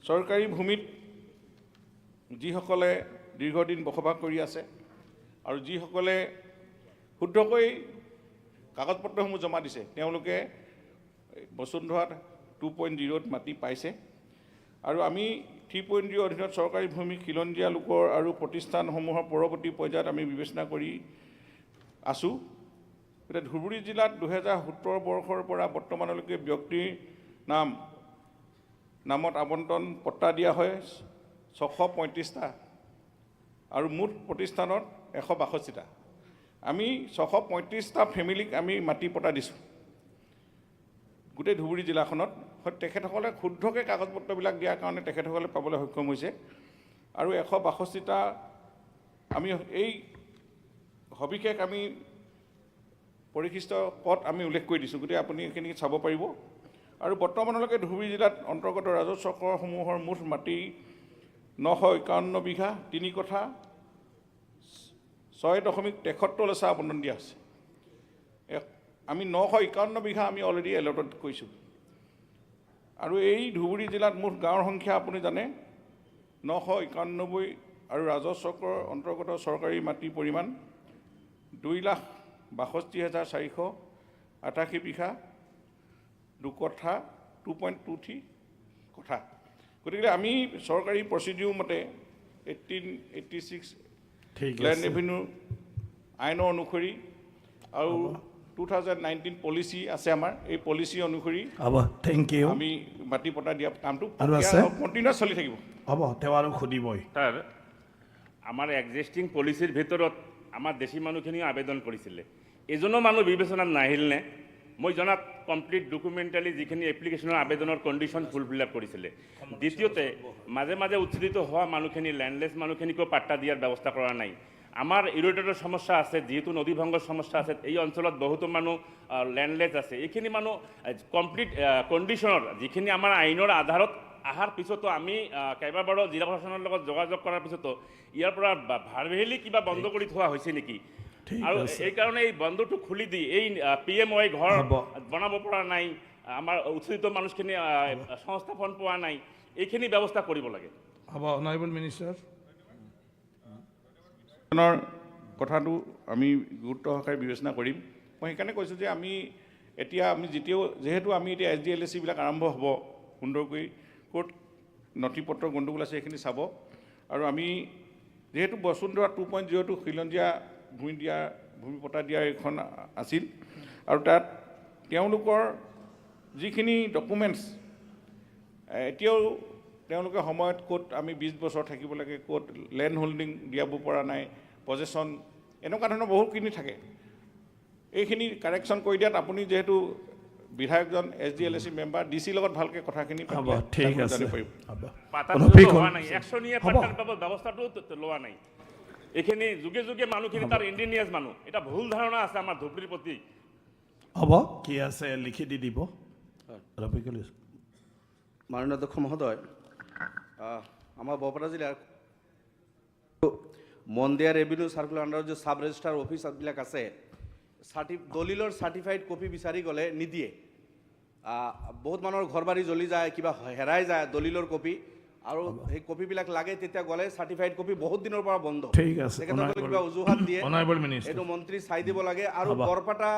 চৰকাৰী ভূমিত যিসকলে দীৰ্ঘদিন বসবাস কৰি আছে আৰু যিসকলে শুদ্ধকৈ কাগজ পত্ৰসমূহ জমা দিছে তেওঁলোকে বসুন্ধৰাত 2.0ত মাটি পাইছে আৰু আমি 3.0 অধীনত চৰকাৰী ভূমি খিলঞ্জীয়া দিয়া লোকৰ আৰু প্ৰতিষ্ঠানসমূহৰ পৰৱৰ্তী পৰ্যায়ত আমি বিবেচনা কৰি আছোঁ। এতিয়া ধুবুৰী জিলাত 2017 বৰ্ষৰ পৰা বৰ্তমানলৈকে ব্যক্তিৰ নামত আবণ্টন পট্টা দিয়া হয় 635টা আৰু মুঠ প্ৰতিষ্ঠানত 162টা। আমি 635টা ফেমিলিক আমি মাটি পট্টা দিছোঁ গোটেই ধুবুৰী জিলাখনত। তেখেতসকলে শুদ্ধকৈ কাগজ পত্ৰবিলাক দিয়াৰ কাৰণে তেখেতসকলে পাবলৈ সক্ষম হৈছে আৰু 162টা আমি এই সবিশেষ আমি পৰিশিষ্ট পদ আমি উল্লেখ কৰি দিছোঁ, গতিকে আপুনি এইখিনি চাব পাৰিব। আৰু বৰ্তমানলৈকে ধুবুৰী জিলাত অন্তৰ্গত ৰাজহ চক্ৰসমূহৰ মুঠ মাটি 951 বিঘা 3 কঠা 6.73 লেচা আবণ্টন দিয়া হৈছে। আমি 951 বিঘা আমি অলৰেডি এলটত কৰিছোঁ। আৰু এই ধুবুৰী জিলাত মুঠ গাঁৱৰ সংখ্যা আপুনি জানে 991 আৰু ৰাজহ চক্ৰৰ অন্তৰ্গত চৰকাৰী মাটিৰ পৰিমাণ 2,62,488 বিঘা 2 কঠা 2.23 কঠা। গতিকে আমি চৰকাৰী প্ৰচিডিউৰ মতে 1886 লেণ্ড ৰেভিনিউ আইনৰ অনুসৰি আৰু 2019 পলিচি আছে আমাৰ, এই পলিচি অনুসৰি আমি মাটি পট্টা দিয়া কামটো কণ্টিনিউৱাছ চলি থাকিব। হ'ব, তেওঁ আৰু সুধিবই। ছাৰ, আমাৰ এক্সিষ্টিং পলিচিৰ ভিতৰত আমাৰ দেশী মানুহখিনিও আবেদন কৰিছিলে, এজনো মানুহ বিবেচনাত নাহিলনে? মই জনাত কমপ্লিট ডকুমেণ্টালি যিখিনি এপ্লিকেশ্যনৰ আবেদনৰ কণ্ডিশ্যন ফুলফিল আপ কৰিছিলে। দ্বিতীয়তে মাজে মাজে উচ্ছেদিত হোৱা মানুহখিনি লেণ্ডলেছ মানুহখিনিকো পাট্টা দিয়াৰ ব্যৱস্থা কৰা নাই। আমাৰ ইৰোডেটৰ সমস্যা আছে, যিহেতু নদী ভংগৰ সমস্যা আছে, এই অঞ্চলত বহুতো মানুহ লেণ্ডলেছ আছে। এইখিনি মানুহ কমপ্লিট কণ্ডিশ্যনৰ যিখিনি আমাৰ আইনৰ আধাৰত অহাৰ পিছতো আমি কেইবাবাৰো জিলা প্ৰশাসনৰ লগত যোগাযোগ কৰাৰ পিছতো ইয়াৰ পৰা ভাৰভেলি কিবা বন্ধ কৰি থোৱা হৈছে নেকি? আৰু এইকাৰণে এই বন্ধটো খুলি দি এই PMOI ঘৰ বনাব পৰা নাই, আমাৰ উচ্ছেদিত মানুহখিনি সংস্থাপন পোৱা নাই, এইখিনি ব্যৱস্থা কৰিব লাগে। হ'ব, অনাৰেবল মিনিষ্টাৰ। কথাটো আমি গুৰুত্ব সহকাৰে বিবেচনা কৰিম। মই সেইকাৰণে কৈছোঁ যে আমি যিহেতু আমি এতিয়া SDLSC বিলাক আৰম্ভ হ'ব, সুন্দৰকৈ ক'ত নথি পত্ৰ গণ্ডগোল আছে সেইখিনি চাব। আৰু আমি যিহেতু বসুন্ধৰা 2.0টো খিলঞ্জীয়া ভূমি পট্টা দিয়াৰ এখন আছিল আৰু তাত তেওঁলোকৰ যিখিনি ডকুমেণ্টছ এতিয়াও তেওঁলোকে সময়ত ক'ত আমি 20 বছৰ থাকিব লাগে, ক'ত লেণ্ড হোল্ডিং দিয়াব পৰা নাই, পজেশ্যন, এনেকুৱা ধৰণৰ বহুতখিনি থাকে। এইখিনি কাৰেকশ্যন কৰি দিয়াত আপুনি যিহেতু বিধায়কজন SDLSC মেম্বাৰ, DC লগত ভালকৈ কথাখিনি জানিব পাৰিব। ব্যৱস্থাটো লোৱা নাই। এইখিনি যুগে যুগে মানুহখিনি তাৰ ইণ্ডিনিয়াছ মানুহ, এটা ভুল ধাৰণা আছে আমাৰ ধুবুৰীৰ প্ৰতি। হ'ব, কি আছে লিখি দি দিব। মাননীয় অধ্যক্ষ মহোদয়, আমার বৰপেটা জিলাৰ মন্দিয়া ৰেভিনিউ সাৰ্কুলাৰ আন্ডাৰ যে সাব ৰেজিস্ট্ৰাৰ অফিসবিলাক আছে, দলিলৰ সাৰ্টিফাইড কপি বিচাৰি গ'লে নিদিয়ে। বহুত মানুহৰ ঘৰ বাৰী জ্বলি যায়, কিবা হেৰাই যায় দলিলৰ কপি, আৰু সেই কপিবিলাক লাগে তেতিয়া গ'লে সাৰ্টিফাইড কপি বহুত দিনৰ পৰা বন্ধ। ঠিক আছে, কিবা অজুহাত দিয়ে, এইটো মন্ত্ৰী চাই দিব লাগে। আৰু বৰপেটা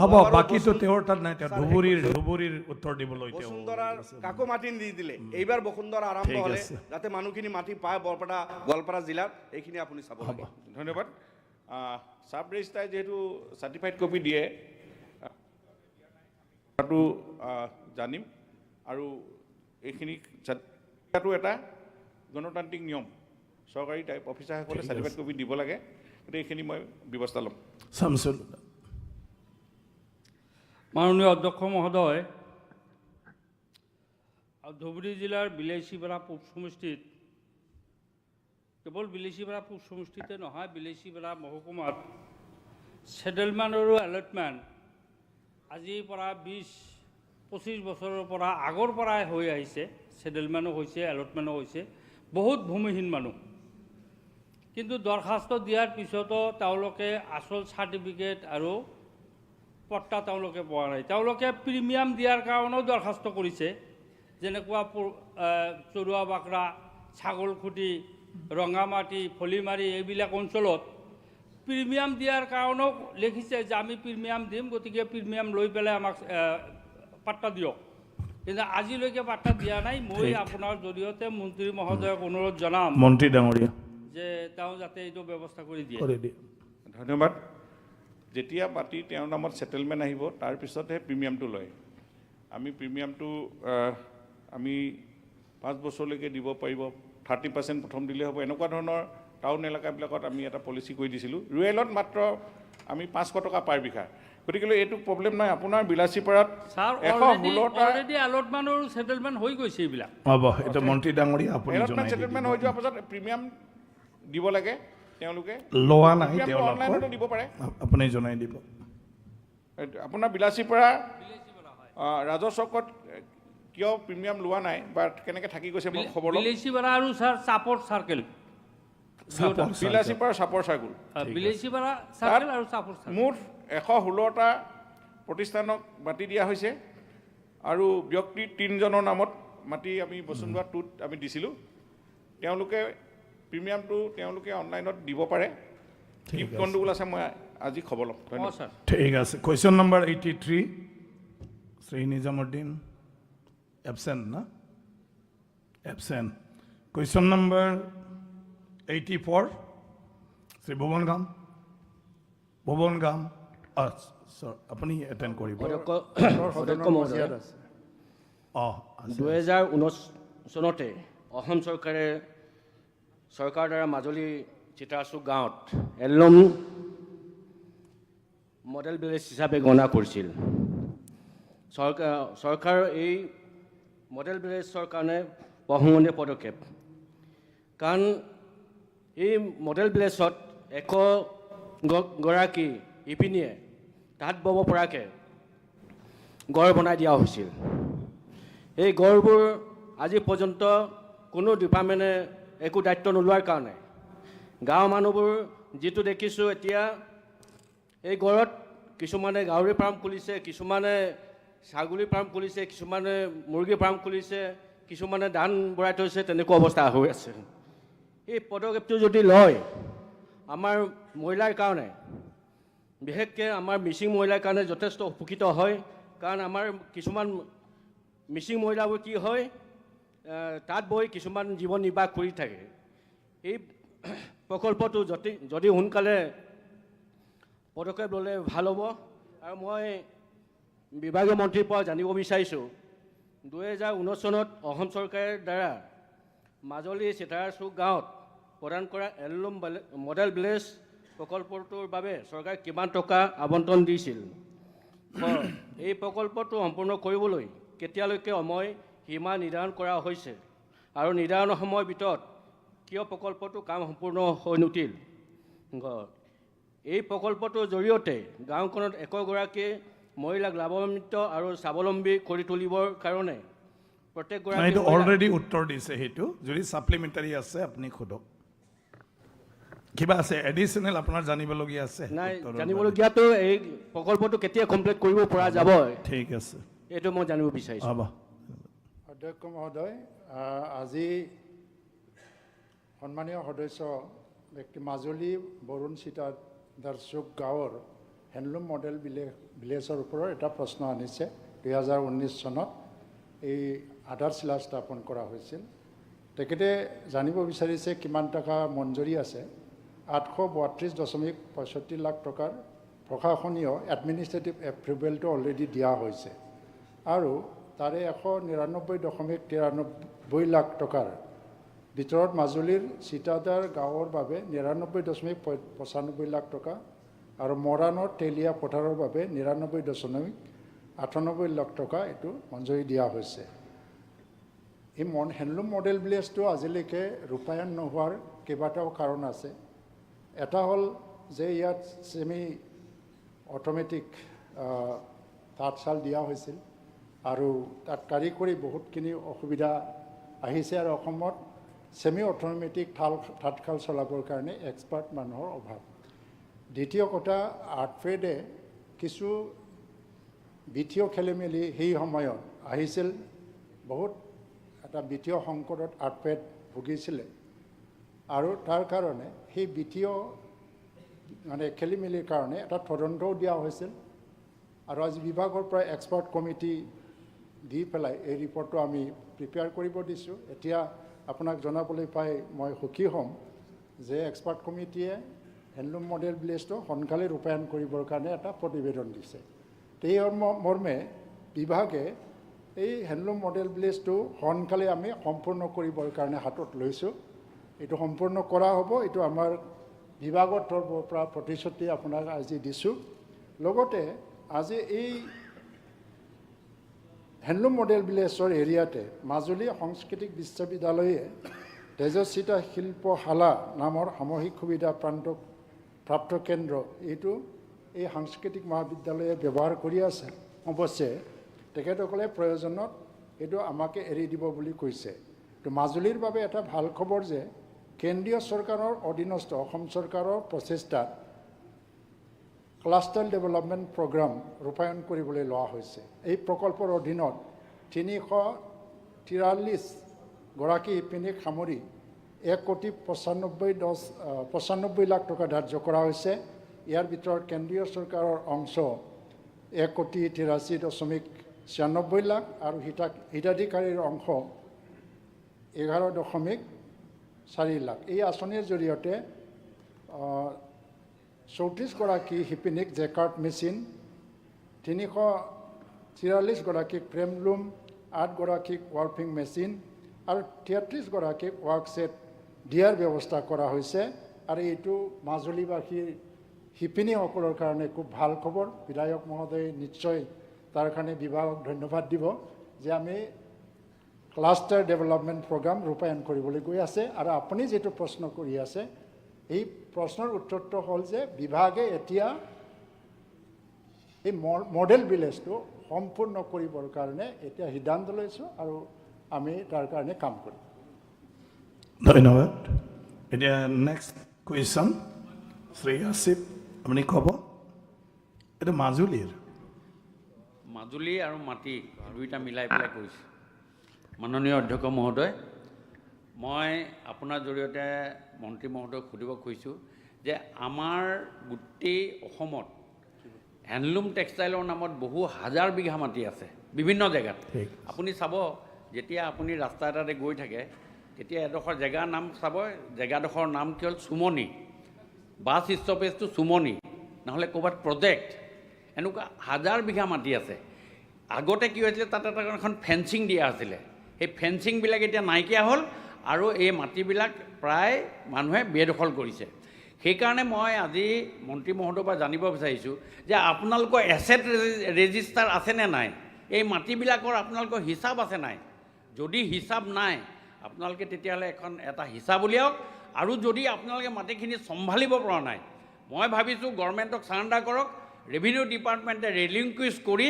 হ'ব, বাকীটো তেওঁৰ তাত নাই, তেওঁ ধুবুৰীৰ উত্তৰ দিবলৈ বসুন্ধৰাৰ কাকো মাটি নিদিলে। এইবাৰ বসুন্ধৰা আৰম্ভ হ'লে যাতে মানুহখিনি মাটি পায় বৰপেটা গোৱালপাৰা জিলাত, এইখিনি আপুনি চাব লাগে। ধন্যবাদ। সাব ৰেজিষ্ট্ৰাৰে যিহেতু চাৰ্টিফাইড কপি দিয়ে কথাটো জানিম, আৰু এইখিনি এটা গণতান্ত্ৰিক নিয়ম, চৰকাৰী অফিচাৰসকলে চাৰ্টিফাইড কপি দিব লাগে, গতিকে এইখিনি মই ব্যৱস্থা ল'ম। শামছুল। মাননীয় অধ্যক্ষ মহোদয়, ধুবুৰী জিলাৰ বিলাসীপাৰা পূব সমষ্টিত, কেৱল বিলাসীপাৰা পূব সমষ্টিতে নহয়, বিলাসীপাৰা মহকুমাত ছেটেলমেণ্ট আৰু এলটমেণ্ট আজিৰ পৰা 20-25 বছৰৰ পৰা আগৰ পৰাই হৈ আহিছে। ছেটেলমেণ্টো হৈছে, এলটমেণ্টো হৈছে। বহুত ভূমিহীন মানুহ, কিন্তু দৰখাস্ত দিয়াৰ পিছতো তেওঁলোকে আচল চাৰ্টিফিকেট আৰু পট্টা তেওঁলোকে পোৱা নাই। তেওঁলোকে প্ৰিমিয়াম দিয়াৰ কাৰণেও দৰখাস্ত কৰিছে, যেনেকুৱা চৰুৱা বাকৰা, ছাগলখুটি, ৰঙামাটি, ফলিমাৰি এইবিলাক অঞ্চলত প্ৰিমিয়াম দিয়াৰ কাৰণেও লিখিছে যে আমি প্ৰিমিয়াম দিম, গতিকে প্ৰিমিয়াম লৈ পেলাই আমাক পাত্তা দিয়ক। কিন্তু আজিলৈকে পাত্তা দিয়া নাই। মই আপোনাৰ জৰিয়তে মন্ত্ৰী মহোদয়ক অনুৰোধ জনাম মন্ত্ৰী ডাঙৰীয়া যে তেওঁ যাতে এইটো ব্যৱস্থা কৰি দিয়ে। ধন্যবাদ। যেতিয়া মাটি তেওঁৰ নামত ছেটেলমেণ্ট আহিব তাৰপিছতহে প্ৰিমিয়ামটো লয়। আমি প্ৰিমিয়ামটো আমি 5 বছৰলৈকে দিব পাৰিব, 30% প্ৰথম দিলে হ'ব, এনেকুৱা ধৰণৰ টাউন এলেকাবিলাকত আমি এটা পলিচি কৰি দিছিলোঁ। ৰুৰেলত মাত্ৰ আমি 500 টকা পাৰ বিঘা। গতিকে এইটো প্ৰব্লেম নাই। আপোনাৰ বিলাচীপাৰাত ছাৰ 116টা অলৰেডি এলটমেণ্ট আৰু ছেটেলমেণ্ট হৈ গৈছে এইবিলাক। হ'ব, এইটো মন্ত্ৰী ডাঙৰীয়া আপুনি এলটমেণ্ট জনাই ছেটেলমেণ্ট হৈ যোৱাৰ পাছত প্ৰিমিয়াম দিব লাগে তেওঁলোকে। লোৱা নাই প্ৰিমিয়ামটো অনলাইনতো তেওঁলোকৰ, দিব পাৰে। আপুনি জনাই দিব। আপোনাৰ বিলাচীপাৰা ৰাজহ চকত কিয় প্ৰিমিয়াম লোৱা নাই বা কেনেকৈ থাকি গৈছে মই খবৰ ল'ম। বিলাচীপাৰা আৰু ছাৰ চাপৰ চাৰ্কেল, বিলাচীপাৰা চাপৰ চাৰ্কুল বিলাচীপাৰা চাৰ্কেল আৰু চাপৰ চাৰ্কেল। মুঠ 116টা প্ৰতিষ্ঠানক মাটি দিয়া হৈছে আৰু ব্যক্তি 3জনৰ নামত মাটি আমি বসুন্ধৰা 2ত আমি দিছিলোঁ। তেওঁলোকে প্ৰিমিয়ামটো তেওঁলোকে অনলাইনত দিব পাৰে। কি গণ্ডগোল আছে মই আজি খবৰ ল'ম। ধন্যবাদ। ছাৰ ঠিক আছে। Question number 83 Shri Nizamuddin absent না? Absent. Question number 84 Shri Bhuban Gam. আপুনি এটেণ্ড কৰিব। অধ্যক্ষ মহোদয়, অঁ, 2019 চনতে অসম চৰকাৰৰ দ্বাৰা মাজুলী চিতাচুক গাঁৱত এলম মডেল ভিলেজ হিচাপে গণনা কৰিছিল। চৰকাৰৰ এই মডেল ভিলেজৰ কাৰণে প্ৰশংসনীয় পদক্ষেপ, কাৰণ এই মডেল ভিলেজত 100 গৰাকী ইপিনীয়ে তাঁত বব পৰাকৈ গড় বনাই দিয়া হৈছিল। এই গড়বোৰ আজি পৰ্যন্ত কোনো ডিপাৰ্টমেণ্টে একো দায়িত্ব নোলোৱাৰ কাৰণে গাঁৱৰ মানুহবোৰ যিটো দেখিছোঁ এতিয়া, এই গড়ত কিছুমানে গাহৰি ফাৰ্ম খুলিছে, কিছুমানে ছাগলী ফাৰ্ম খুলিছে, কিছুমানে মুৰ্গী ফাৰ্ম খুলিছে, কিছুমানে ধান ভৰাই থৈছে, তেনেকুৱা অৱস্থা হৈ আছে। এই পদক্ষেপটো যদি লয় আমাৰ মহিলাৰ কাৰণে, বিশেষকৈ আমাৰ মিচিং মহিলাৰ কাৰণে যথেষ্ট উপকৃত হয়। কাৰণ আমাৰ কিছুমান মিচিং মহিলাবোৰ কি হয়, তাঁত বৈ কিছুমান জীৱন নিৰ্বাহ কৰি থাকে। এই প্ৰকল্পটো যদি সোনকালে পদক্ষেপ ল'লে ভাল হ'ব। আৰু মই বিভাগীয় মন্ত্ৰীৰ পৰা জানিব বিচাৰিছোঁ, 2019 চনত অসম চৰকাৰৰ দ্বাৰা মাজুলী চিতাচুক গাঁৱত প্ৰদান কৰা এলম মডেল ভিলেজ প্ৰকল্পটোৰ বাবে চৰকাৰে কিমান টকা আবণ্টন দিছিল? এই প্ৰকল্পটো সম্পূৰ্ণ কৰিবলৈ কেতিয়ালৈকে সময় সীমা নিৰ্ধাৰণ কৰা হৈছে আৰু নিৰ্ধাৰণৰ সময়ৰ ভিতৰত কিয় প্ৰকল্পটো কাম সম্পূৰ্ণ হৈ নুঠিল? এই প্ৰকল্পটোৰ জৰিয়তে গাঁওখনত 100 গৰাকী মহিলাক লাভান্বিত আৰু স্বাৱলম্বী কৰি তুলিবৰ কাৰণে প্ৰত্যেক গৰাকী অলৰেডি উত্তৰ দিছে। সেইটো যদি ছাপ্লিমেণ্টাৰী আছে আপুনি সোধক। কিবা আছে এডিশ্যনেল আপোনাৰ জানিবলগীয়া আছে? নাই, জানিবলগীয়াটো এই প্ৰকল্পটো কেতিয়া কমপ্লিট কৰিব পৰা যাব, ঠিক আছে, এইটো মই জানিব বিচাৰিছোঁ। হ'ব। অধ্যক্ষ মহোদয়, আজি সন্মানীয় সদস্য ব্যক্তি মাজুলী বৰুণ চিতাচুক গাঁৱৰ হেণ্ডলুম মডেল ভিলেজৰ ওপৰত এটা প্ৰশ্ন আনিছে। 2019 চনত এই আধাৰশিলা স্থাপন কৰা হৈছিল। তেখেতে জানিব বিচাৰিছে কিমান টকা মঞ্জুৰি আছে। 832.65 লাখ টকাৰ প্ৰশাসনীয় এডমিনিষ্ট্ৰেটিভ এপ্ৰুভেলটো অলৰেডি দিয়া হৈছে আৰু তাৰে 199.93 লাখ টকাৰ ভিতৰত মাজুলীৰ চিতাদাৰ গাঁৱৰ বাবে 99.95 লাখ টকা আৰু মৰাণৰ তেলীয়া পথাৰৰ বাবে 99.98 লাখ টকা এইটো মঞ্জুৰি দিয়া হৈছে। এই হেণ্ডলুম মডেল ভিলেজটো আজিলৈকে ৰূপায়ণ নোহোৱাৰ কেইবাটাও কাৰণ আছে। এটা হ'ল যে ইয়াত ছেমি অট'মেটিক তাঁতশাল দিয়া হৈছিল আৰু তাত কাৰিকৰী বহুতখিনি অসুবিধা আহিছে আৰু অসমত ছেমি অট'মেটিক তাঁতশাল চলাবৰ কাৰণে এক্সপাৰ্ট মানুহৰ অভাৱ। দ্বিতীয় কথা, আৰ্টফেডে কিছু বিত্তীয় খেলিমেলি সেই সময়ত আহিছিল। বহুত এটা বিত্তীয় সংকটত আঁটপেট ভুগিছিলে আৰু তাৰ কাৰণে সেই বিত্তীয় মানে খেলি মেলিৰ কাৰণে এটা তদন্তও দিয়া হৈছিল আৰু আজি বিভাগৰ পৰা এক্সপাৰ্ট কমিটি দি পেলাই এই ৰিপৰ্টটো আমি প্ৰিপেয়াৰ কৰিব দিছোঁ এতিয়া আপোনাক জনাবলৈ পাই মই সুখী হ'ম যে এক্সপাৰ্ট কমিটিয়ে হেণ্ডলুম মডেল ভিলেজটো সোনকালে ৰূপায়ণ কৰিবৰ কাৰণে এটা প্ৰতিবেদন দিছে এই মৰ্মে বিভাগে এই হেণ্ডলুম মডেল ভিলেজটো সোনকালে আমি সম্পূৰ্ণ কৰিবৰ কাৰণে হাতত লৈছোঁ এইটো সম্পূৰ্ণ কৰা হ'ব এইটো আমাৰ বিভাগৰ তৰফৰ পৰা প্ৰতিশ্ৰুতি আপোনাক আজি দিছোঁ লগতে আজি এই হেণ্ডলুম মডেল ভিলেজৰ এৰিয়াতে মাজুলী সাংস্কৃতিক বিশ্ববিদ্যালয়ে তেজস্বিতা শিল্পশালা নামৰ সামূহিক সুবিধা প্ৰাপ্ত কেন্দ্ৰ এইটো এই সাংস্কৃতিক মহাবিদ্যালয়ে ব্যৱহাৰ কৰি আছে অৱশ্যে তেখেতসকলে প্ৰয়োজনত এইটো আমাকে এৰি দিব বুলি কৈছে তো মাজুলীৰ বাবে এটা ভাল খবৰ যে কেন্দ্ৰীয় চৰকাৰৰ অধীনস্থ অসম চৰকাৰৰ প্ৰচেষ্টাত ক্লাষ্টাৰ ডেভেলপমেণ্ট প্ৰগ্ৰাম ৰূপায়ণ কৰিবলৈ লোৱা হৈছে এই প্ৰকল্পৰ অধীনত 343 গৰাকী শিপিনীক সামৰি 1,95 লাখ টকা ধাৰ্য কৰা হৈছে ইয়াৰ ভিতৰত কেন্দ্ৰীয় চৰকাৰৰ অংশ 1,83.96 লাখ আৰু হিতাধিকাৰীৰ অংশ 11.4 লাখ এই আঁচনিৰ জৰিয়তে 34 গৰাকী শিপিনীক জেকাৰ্ট মেচিন 343 গৰাকীক ফ্ৰেম লুম 8 গৰাকীক ৱাৰ্পিং মেচিন আৰু 33 গৰাকীক ৱাৰ্ক ছেট দিয়াৰ ব্যৱস্থা কৰা হৈছে আৰু এইটো মাজুলীবাসীৰ শিপিনীসকলৰ কাৰণে খুব ভাল খবৰ বিধায়ক মহোদয়ে নিশ্চয় তাৰ কাৰণে বিভাগক ধন্যবাদ দিব যে আমি ক্লাষ্টাৰ ডেভেলপমেণ্ট প্ৰগ্ৰাম ৰূপায়ণ কৰিবলৈ গৈ আছে আৰু আপুনি যেটো প্ৰশ্ন কৰি আছে এই প্ৰশ্নৰ উত্তৰটো হ'ল যে বিভাগে এতিয়া এই মডেল ভিলেজটো সম্পূৰ্ণ কৰিবৰ কাৰণে এতিয়া সিদ্ধান্ত লৈছোঁ আৰু আমি তাৰ কাৰণে কাম কৰিম ধন্যবাদ এতিয়া নেক্সট কুৱেশ্যন শ্ৰী আসিফ আপুনি ক'ব এটা মাজুলীৰ মাজুলী আৰু মাটি দুইটা মিলাই পেলাই কৈছে মাননীয় অধ্যক্ষ মহোদয় মই আপোনাৰ জৰিয়তে মন্ত্ৰী মহোদয়ক সুধিব খুজিছোঁ যে আমাৰ গোটেই অসমত হেণ্ডলুম টেক্সটাইলৰ নামত বহু হাজাৰ বিঘা মাটি আছে বিভিন্ন জেগাত আপুনি চাব যেতিয়া আপুনি ৰাস্তা এটাতে গৈ থাকে তেতিয়া এডোখৰ জেগাৰ নাম চাব জেগাডোখৰ নাম কি হ'ল চুমনি বাছ ষ্টপেজটো চুমনি নহ'লে ক'ৰবাত প্ৰজেক্ট এনেকুৱা হাজাৰ বিঘা মাটি আছে আগতে কি হৈছিলে তাত এটা এখন ফেঞ্চিং দিয়া আছিলে সেই ফেঞ্চিংবিলাক এতিয়া নাইকিয়া হ'ল আৰু এই মাটিবিলাক প্ৰায় মানুহে বেদখল কৰিছে সেইকাৰণে মই আজি মন্ত্ৰী মহোদয়ৰ পৰা জানিব বিচাৰিছোঁ যে আপোনালোকৰ এছেট ৰেজিষ্টাৰ আছেনে নাই এই মাটিবিলাকৰ আপোনালোকৰ হিচাপ আছে নাই যদি হিচাপ নাই আপোনালোকে তেতিয়াহ'লে এটা হিচাপ উলিয়াওক আৰু যদি আপোনালোকে মাটিখিনি চম্ভালিব পৰা নাই মই ভাবিছোঁ গভৰ্ণমেণ্টক চাৰেণ্ডাৰ কৰক ৰেভিনিউ ডিপাৰ্টমেণ্টে ৰিলিংকুইজ কৰি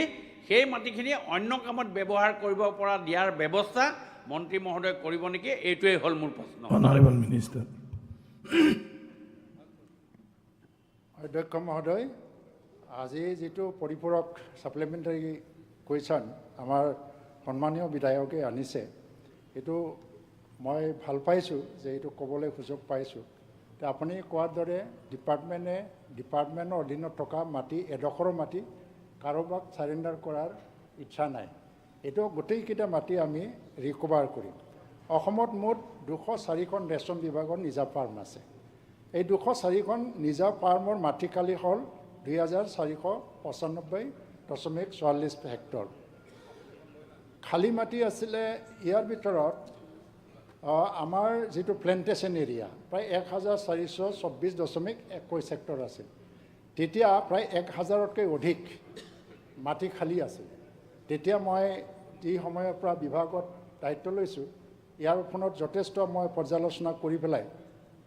সেই মাটিখিনি অন্য কামত ব্যৱহাৰ কৰিব পৰা দিয়াৰ ব্যৱস্থা মন্ত্ৰী মহোদয় কৰিব নেকি এইটোৱেই হ'ল মোৰ প্ৰশ্ন অনাৰেবল মিনিষ্টাৰ অধ্যক্ষ মহোদয় আজি যেটো পৰিপূৰক সাপ্লিমেণ্টাৰী কুৱেশ্যন আমাৰ সন্মানীয় বিধায়কে আনিছে এইটো মই ভাল পাইছোঁ যে এইটো ক'বলৈ সুযোগ পাইছোঁ আপুনি কোৱাৰ দৰে ডিপাৰ্টমেণ্টৰ অধীনত থকা মাটি এডোখৰ মাটি কাৰোবাক চাৰেণ্ডাৰ কৰাৰ ইচ্ছা নাই এইটো গোটেইকেইটা মাটি আমি ৰিকভাৰ কৰিম অসমত মুঠ 204খন ৰেচম বিভাগৰ নিজা ফাৰ্ম আছে এই 204খন নিজা ফাৰ্মৰ মাটিকালি হ'ল 2,495.44 হেক্টৰ খালী মাটি আছিলে ইয়াৰ ভিতৰত আমাৰ যেটো প্লেণ্টেশ্যন এৰিয়া প্ৰায় 1,424.21 হেক্টৰ আছিল তেতিয়া প্ৰায় 1,000তকৈ অধিক মাটি খালী আছিল তেতিয়া মই এই সময়ৰ পৰা বিভাগত দায়িত্ব লৈছোঁ ইয়াৰ ফোনত যথেষ্ট মই পৰ্যালোচনা কৰি পেলাই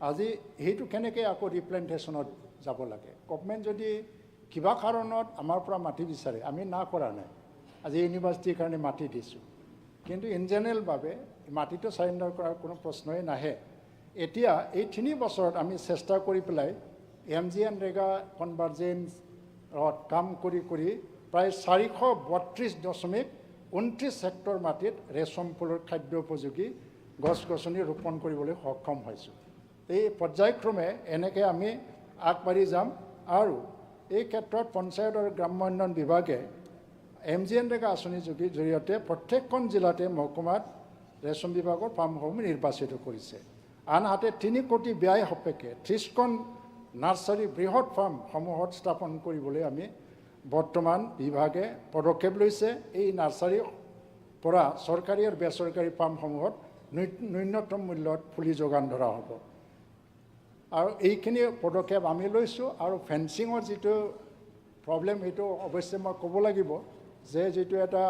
আজি সেইটো কেনেকৈ আকৌ ৰিপ্লেণ্টেশ্যনত যাব লাগে গভৰ্ণমেণ্ট যদি কিবা কাৰণত আমাৰ পৰা মাটি বিচাৰে আমি না কৰা নাই আজি ইউনিভাৰ্চিটিৰ কাৰণে মাটি দিছোঁ কিন্তু ইন জেনেৰেলভাৱে মাটিটো চাৰেণ্ডাৰ কৰাৰ কোনো প্ৰশ্নই নাহে এতিয়া এই 3 বছৰত আমি চেষ্টা কৰি পেলাই MGNREGA কনভাৰ্জেঞ্চত কাম কৰি প্ৰায় 432.5 29 হেক্টৰ মাটিত ৰেচম ফুলৰ খাদ্য উপযোগী গছ গছনি ৰোপণ কৰিবলৈ সক্ষম হৈছোঁ। এই পৰ্যায়ক্ৰমে এনেকৈ আমি আগবাঢ়ি যাম আৰু এই ক্ষেত্ৰত পঞ্চায়ত আৰু গ্ৰাম্য উন্নয়ন বিভাগে MGNREGA আঁচনিৰ জৰিয়তে প্ৰত্যেকখন জিলাতে মহকুমাত ৰেচম বিভাগৰ ফাৰ্মসমূহ নিৰ্বাচিত কৰিছে। আনহাতে 3 কোটি ব্যয় সাপেক্ষে 30খন নাৰ্চাৰী বৃহৎ ফাৰ্মসমূহত স্থাপন কৰিবলৈ আমি বৰ্তমান বিভাগে পদক্ষেপ লৈছে। এই নাৰ্চাৰীৰ পৰা চৰকাৰী আৰু বেচৰকাৰী ফাৰ্মসমূহত ন্যূনতম মূল্যত পুলি যোগান ধৰা হ'ব আৰু এইখিনি পদক্ষেপ আমি লৈছোঁ। আৰু ফেন্সিঙৰ যিটো প্ৰব্লেম সেইটো অৱশ্যে মই ক'ব লাগিব যে যিটো এটা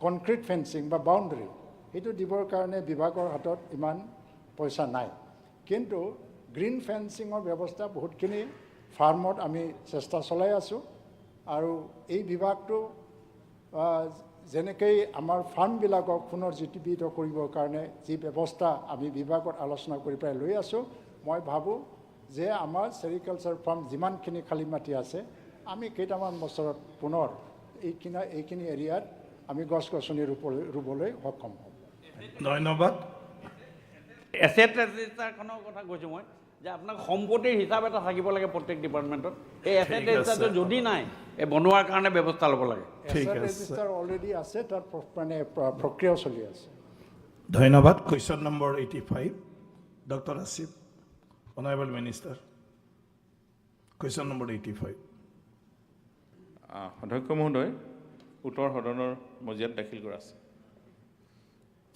কনক্ৰিট ফেন্সিং বা বাউণ্ডেৰী সেইটো দিবৰ কাৰণে বিভাগৰ হাতত ইমান পইচা নাই, কিন্তু গ্ৰীণ ফেন্সিঙৰ ব্যৱস্থা বহুতখিনি ফাৰ্মত আমি চেষ্টা চলাই আছোঁ। আৰু এই বিভাগটো যেনেকৈ আমাৰ ফাৰ্মবিলাকক পুনৰুজ্জীৱিত কৰিবৰ কাৰণে যি ব্যৱস্থা আমি বিভাগত আলোচনা কৰি পেলাই লৈ আছোঁ, মই ভাবোঁ যে আমাৰ চেৰিকালচাৰ ফাৰ্ম যিমানখিনি খালী মাটি আছে আমি কেইটামান বছৰত পুনৰ এইখিনি এৰিয়াত আমি গছ গছনি ৰুবলৈ সক্ষম হ'ম। ধন্যবাদ। এছেট ৰেজিষ্টাৰখনৰ কথা কৈছোঁ মই যে আপোনাক সম্পত্তিৰ হিচাপ এটা থাকিব লাগে প্ৰত্যেক ডিপাৰ্টমেণ্টত। এই এছেট ৰেজিষ্টাৰটো যদি নাই এই বনোৱাৰ কাৰণে ব্যৱস্থা ল'ব লাগে। ঠিক এছেট আছে। ৰেজিষ্টাৰ অলৰেডি আছে, তাৰ মানে প্ৰক্ৰিয়াও চলি আছে। ধন্যবাদ। Question number 85, doctor Asif, honourable minister. Question number 85। অধ্যক্ষ মহোদয়, উত্তৰ সদনৰ মজিয়াত দাখিল কৰা আছে।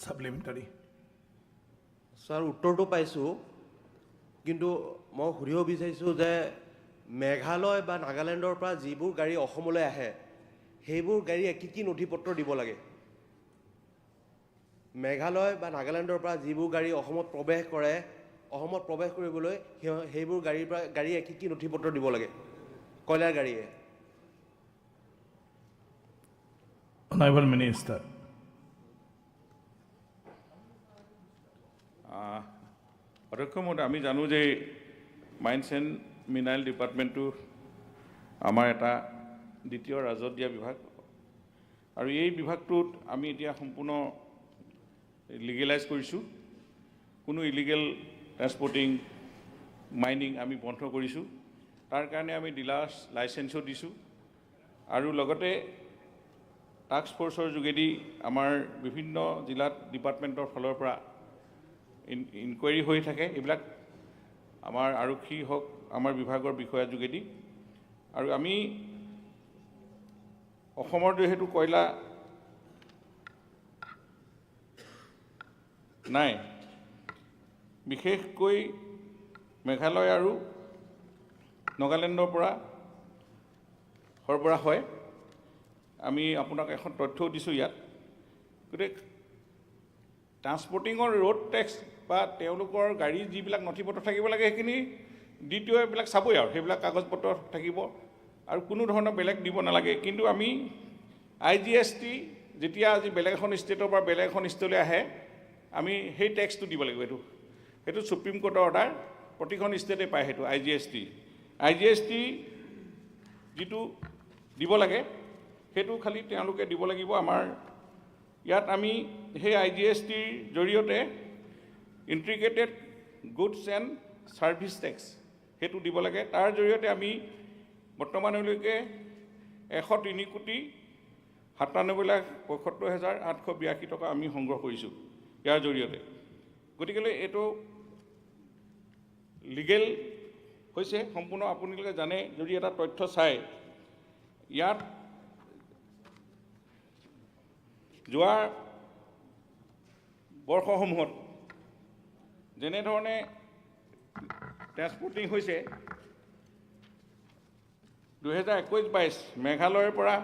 ছাপ্লিমেণ্টাৰী। ছাৰ, উত্তৰটো পাইছোঁ, কিন্তু মই সুধিব বিচাৰিছোঁ যে মেঘালয় বা নাগালেণ্ডৰ পৰা যিবোৰ গাড়ী অসমলৈ আহে সেইবোৰ গাড়ীয়ে কি নথি পত্ৰ দিব লাগে? মেঘালয় বা নাগালেণ্ডৰ পৰা যিবোৰ গাড়ী অসমত প্ৰৱেশ কৰে, অসমত প্ৰৱেশ কৰিবলৈ সেইবোৰ গাড়ীয়ে কি নথি পত্ৰ দিব লাগে কয়লাৰ গাড়ীয়ে? Honourable minister. অধ্যক্ষ মহোদয়, আমি জানো যে মাইন্স এণ্ড মিনাৰেল ডিপাৰ্টমেণ্টটো আমাৰ এটা দ্বিতীয় ৰাজহ দিয়া বিভাগ আৰু এই বিভাগটোত আমি এতিয়া সম্পূৰ্ণ লিগেলাইজ কৰিছোঁ। কোনো ইলিগেল ট্ৰেন্সপৰ্টিং মাইনিং আমি বন্ধ কৰিছোঁ। তাৰ কাৰণে আমি ডিলাৰ্ছ লাইচেঞ্চো দিছোঁ আৰু লগতে টাস্ক ফ'ৰ্চৰ যোগেদি আমাৰ বিভিন্ন জিলাত ডিপাৰ্টমেণ্টৰ ফালৰ পৰা ইনকুৱাৰী হৈ থাকে। এইবিলাক আমাৰ আৰক্ষী হওক, আমাৰ বিভাগৰ বিষয়াৰ যোগেদি। আৰু আমি অসমৰ যিহেতু কয়লা নাই, বিশেষকৈ মেঘালয় আৰু নাগালেণ্ডৰ পৰা সৰবৰাহ হয়। আমি আপোনাক এখন তথ্যও দিছোঁ ইয়াত। গতিকে ট্ৰান্সপৰ্টিঙৰ ৰোড টেক্স বা তেওঁলোকৰ গাড়ী যিবিলাক নথি পত্ৰ থাকিব লাগে সেইখিনি দ্বিতীয় এইবিলাক চাবই আৰু সেইবিলাক কাগজ পত্ৰ থাকিব আৰু কোনো ধৰণৰ বেলেগ দিব নালাগে। কিন্তু আমি IGST যেতিয়া আজি বেলেগ এখন ষ্টেটৰ পৰা বেলেগ এখন ষ্টেটলৈ আহে আমি সেই টেক্সটো দিব লাগিব। সেইটো সুপ্ৰিম কোৰ্টৰ অৰ্ডাৰ, প্ৰতিখন ষ্টেটে পায় সেইটো IGST যিটো দিব লাগে সেইটো খালি তেওঁলোকে দিব লাগিব। আমাৰ ইয়াত আমি সেই IGSTৰ জৰিয়তে integrated goods and services tax সেইটো দিব লাগে। তাৰ জৰিয়তে আমি বৰ্তমানলৈকে 103,97,75,882 টকা আমি সংগ্ৰহ কৰিছোঁ ইয়াৰ জৰিয়তে। গতিকে এইটো লিগেল হৈছে সম্পূৰ্ণ। আপোনালোকে জানে যদি এটা তথ্য চায়, ইয়াত যোৱা বৰ্ষসমূহত যেনেধৰণে ট্ৰেন্সপৰ্টিং হৈছে 2021-22 মেঘালয়ৰ পৰা